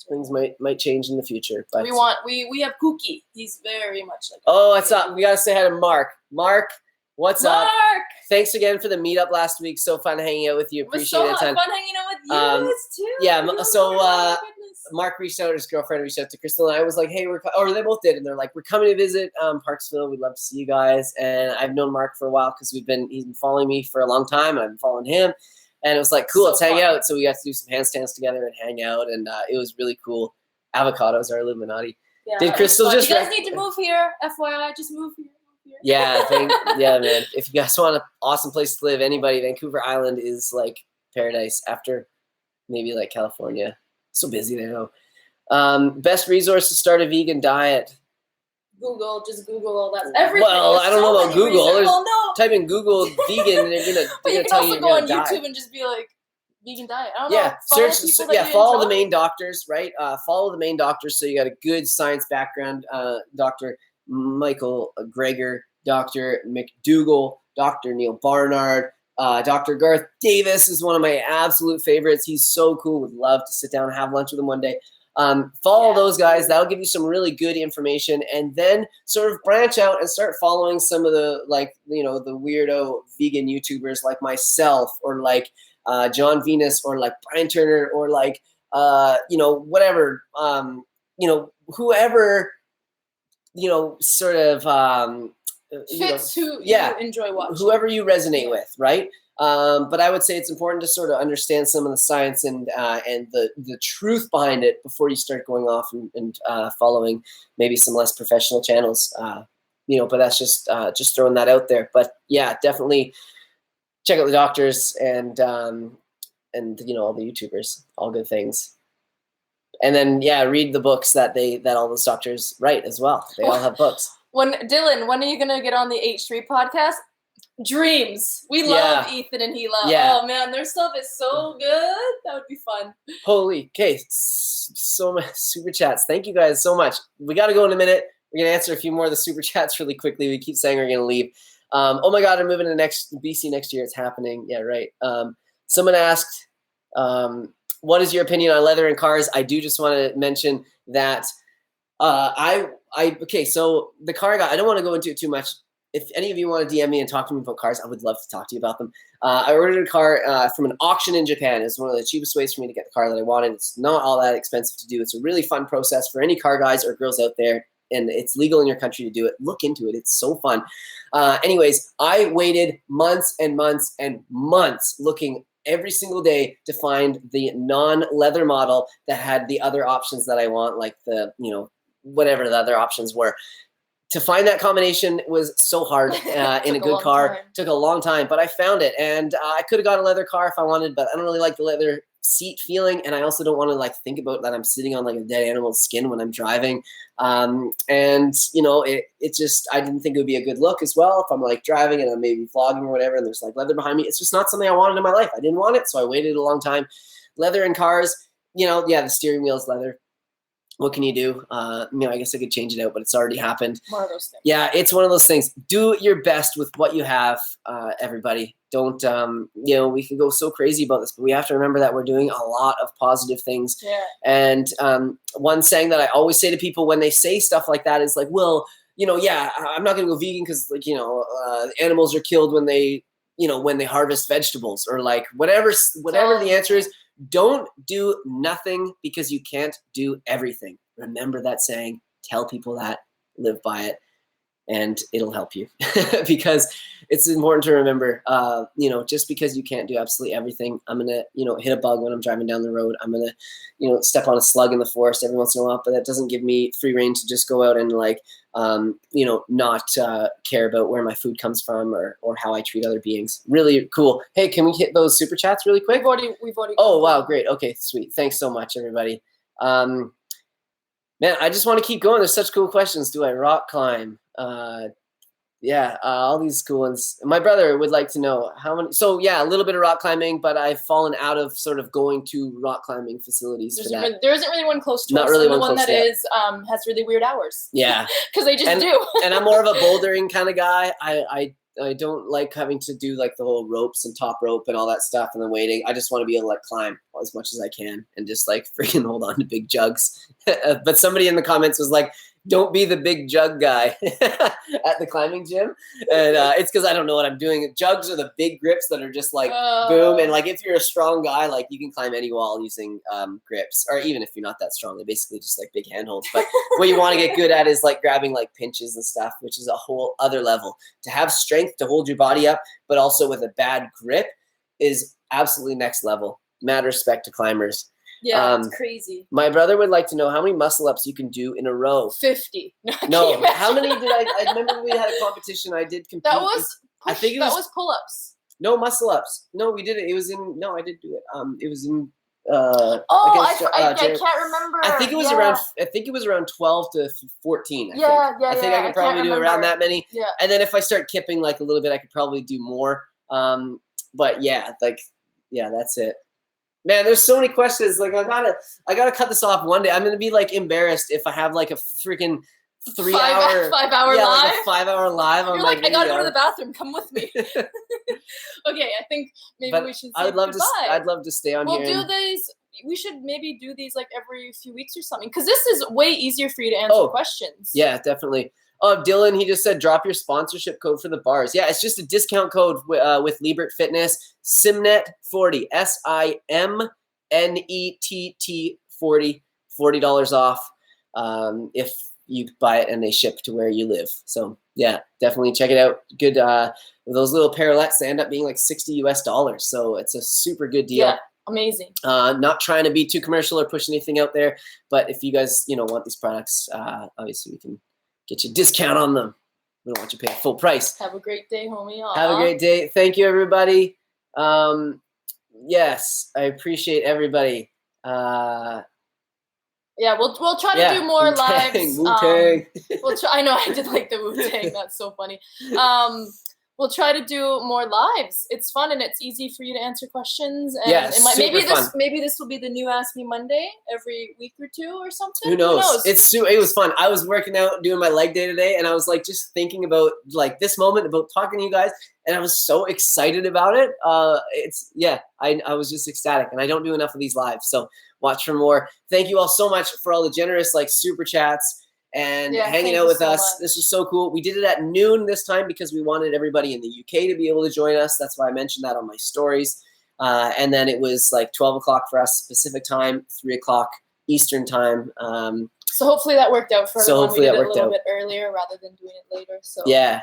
Things might change in the future. But we have Kookie. He's very much like. Oh, what's up? We gotta say hi to Mark. Mark, what's up? Mark! Thanks again for the meetup last week. So fun hanging out with you. Appreciate it. Fun hanging out with you guys too. Yeah. So Mark reached out. His girlfriend reached out to Crystal, and I was like, "Hey, or they both did," and they're like, "We're coming to visit Parksville. We'd love to see you guys." And I've known Mark for a while because he's been following me for a long time, and I've been following him. And it was like, cool, let's hang out. So we got to do some handstands together and hang out, and it was really cool. Avocados are Illuminati. Yeah, did Crystal just? You guys need to move here. FYI, just move here. Yeah, yeah, man. If you guys want an awesome place to live, anybody, Vancouver Island is like paradise. After maybe like California, so busy there though. Best resource to start a vegan diet. Just Google all that. Everything. Well, I don't know about Google. Type in Google vegan, and they're gonna but you can tell also you go on die. YouTube and just be like vegan diet. I don't know. Follow the main doctors, right? Follow the main doctors, so you got a good science background. Dr. Michael Greger, Dr. McDougall, Dr. Neil Barnard, Dr. Garth Davis is one of my absolute favorites. He's so cool. Would love to sit down and have lunch with him one day. Follow those guys. That'll give you some really good information, and then sort of branch out and start following some of the the weirdo vegan YouTubers like myself, or like John Venus, or like Brian Turner, or like whatever whoever sort of fits who you enjoy watching, whoever you resonate with, right? But I would say it's important to sort of understand some of the science and the truth behind it before you start going off and following maybe some less professional channels. But that's just throwing that out there. But yeah, definitely check out the doctors and all the YouTubers, all good things. And then read the books that all those doctors write as well. They all have books. Dylan, when are you gonna get on the H3 podcast? Dreams. We love Ethan and Hila. Yeah. Oh man, their stuff is so good. That would be fun. Holy, okay, so much super chats. Thank you guys so much. We got to go in a minute. We're gonna answer a few more of the super chats really quickly. We keep saying we're gonna leave. Oh my God, I'm moving to BC next year. It's happening. Yeah, right. Someone asked, what is your opinion on leather in cars? I do just want to mention that so the car I got, I don't want to go into it too much. If any of you want to DM me and talk to me about cars, I would love to talk to you about them. I ordered a car from an auction in Japan. It's one of the cheapest ways for me to get the car that I wanted. It's not all that expensive to do. It's a really fun process for any car guys or girls out there, and it's legal in your country to do it. Look into it. It's so fun. Anyways, I waited months and months and months looking every single day to find the non-leather model that had the other options that I want, like the, whatever the other options were. To find that combination was so hard in a good car. Took a long time, but I found it. And I could have got a leather car if I wanted, but I don't really like the leather seat feeling. And I also don't want to think about that I'm sitting on like a dead animal's skin when I'm driving. It just, I didn't think it would be a good look as well. If I'm like driving and I'm maybe vlogging or whatever, and there's like leather behind me, it's just not something I wanted in my life. I didn't want it. So I waited a long time. Leather in cars, the steering wheel is leather. what can you do? I guess I could change it out, but it's already happened. One of those things. Yeah, it's one of those things. Do your best with what you have, everybody. Don't, we can go so crazy about this, but we have to remember that we're doing a lot of positive things. Yeah. And one saying that I always say to people when they say stuff like that is like, well, I'm not going to go vegan because, animals are killed when they harvest vegetables, or like whatever the answer is. Don't do nothing because you can't do everything. Remember that saying. Tell people that. Live by it, and it'll help you because it's important to remember, just because you can't do absolutely everything. I'm going to, hit a bug when I'm driving down the road. I'm going to, step on a slug in the forest every once in a while, but that doesn't give me free reign to just go out and not care about where my food comes from or how I treat other beings. Really cool. Hey, can we hit those super chats really quick? We've already. Oh, wow. Great. Okay, sweet. Thanks so much, everybody. Man, I just want to keep going. There's such cool questions. Do I rock climb? All these cool ones. My brother would like to know how many. So yeah, a little bit of rock climbing, but I've fallen out of sort of going to rock climbing facilities for that. There isn't really one close to Not us. really and the one one close that yet. is has really weird hours. Yeah, because they just do. And I'm more of a bouldering kind of guy. I don't like having to do like the whole ropes and top rope and all that stuff and then waiting. I just want to be able to climb as much as I can and just freaking hold on to big jugs. But somebody in the comments was like, don't be the big jug guy at the climbing gym. And it's because I don't know what I'm doing. Jugs are the big grips that are just boom. And if you're a strong guy, you can climb any wall using grips, or even if you're not that strong, they're basically just big handholds. But what you want to get good at is grabbing pinches and stuff, which is a whole other level. To have strength to hold your body up, but also with a bad grip is absolutely next level. Mad respect to climbers. Yeah, it's crazy. My brother would like to know how many muscle ups you can do in a row. 50. No, how many did I remember we had a competition. I did compete. That was pull-ups. No, muscle ups. No, we did it. It was in. No, I did do it. It was in. I can't remember. I think it was around. I think it was around 12 to 14. I think I could probably do around that many. Yeah. And then if I start kipping a little bit, I could probably do more. But yeah, that's it. Man, there's so many questions. I gotta cut this off one day. I'm gonna be embarrassed if I have a freaking 3 hour, 5 hour live. A 5 hour live. You're I gotta go to the bathroom. Come with me. Okay, I think maybe we should. I'd love to stay on here. We'll do these. We should maybe do these every few weeks or something, because this is way easier for you to answer questions. Yeah, definitely. Oh, Dylan, he just said drop your sponsorship code for the bars. Yeah, it's just a discount code with Liebert Fitness. Simnett 40. SIMNETT 40. $40 off if you buy it and they ship to where you live. So yeah, definitely check it out. Good. Those little parallettes, they end up being $60 US. So it's a super good deal. Yeah, amazing. Not trying to be too commercial or push anything out there, but if you guys want these products, obviously we can get you a discount on them. We don't want you to pay full price. Have a great day, homie. Aww. Have a great day. Thank you, everybody. Yes, I appreciate everybody. Yeah, we'll try to do more lives. Wu-Tang. We'll try. I know I did the Wu-Tang. That's so funny. We'll try to do more lives. It's fun and it's easy for you to answer questions. And maybe this will be the new Ask Me Monday every week or two or something. Who knows? It was fun. I was working out, doing my leg day today, and I was just thinking about this moment, about talking to you guys, and I was so excited about it. I was just ecstatic, and I don't do enough of these lives, so watch for more. Thank you all so much for all the generous super chats and hanging out with us. Much. This was so cool. We did it at noon this time because we wanted everybody in the UK to be able to join us. That's why I mentioned that on my stories. And then it was 12 o'clock for us Pacific time, 3 o'clock Eastern time. So hopefully that worked out for everyone. We did it a little out bit earlier rather than doing it later. So yeah.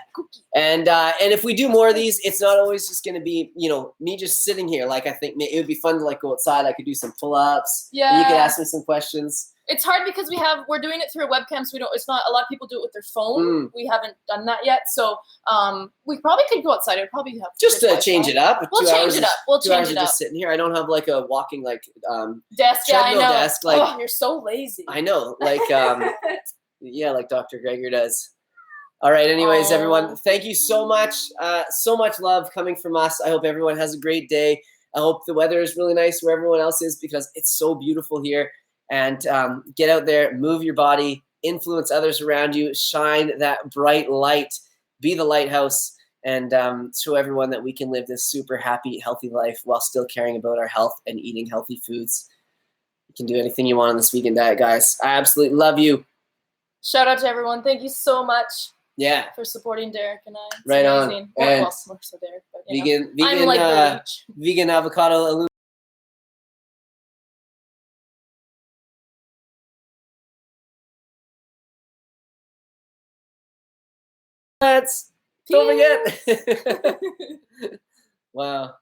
And if we do more of these, it's not always just going to be, me just sitting here. I think it would be fun to go outside. I could do some pull-ups. Yeah. You could ask me some questions. It's hard because we're doing it through a webcam, so it's not a lot of people do it with their phone. We haven't done that yet, so we probably could go outside. It'd probably have just to change it up. We'll change it up. We'll change it up. Just sitting here. I don't have a walking desk. Yeah, I know. Desk. You're so lazy. I know. Yeah, like Dr. Greger does. All right. Anyways, everyone, thank you so much. So much love coming from us. I hope everyone has a great day. I hope the weather is really nice where everyone else is because it's so beautiful here. and get out there, move your body, influence others around you, shine that bright light, be the lighthouse, and show everyone that we can live this super happy, healthy life while still caring about our health and eating healthy foods. You can do anything you want on this vegan diet, guys. I absolutely love you. Shout out to everyone. Thank you so much. Yeah. For supporting Derek and I. It's right amazing. on. And well, more so Derek, but I'm like the leech. Vegan avocado. Don't forget. Wow.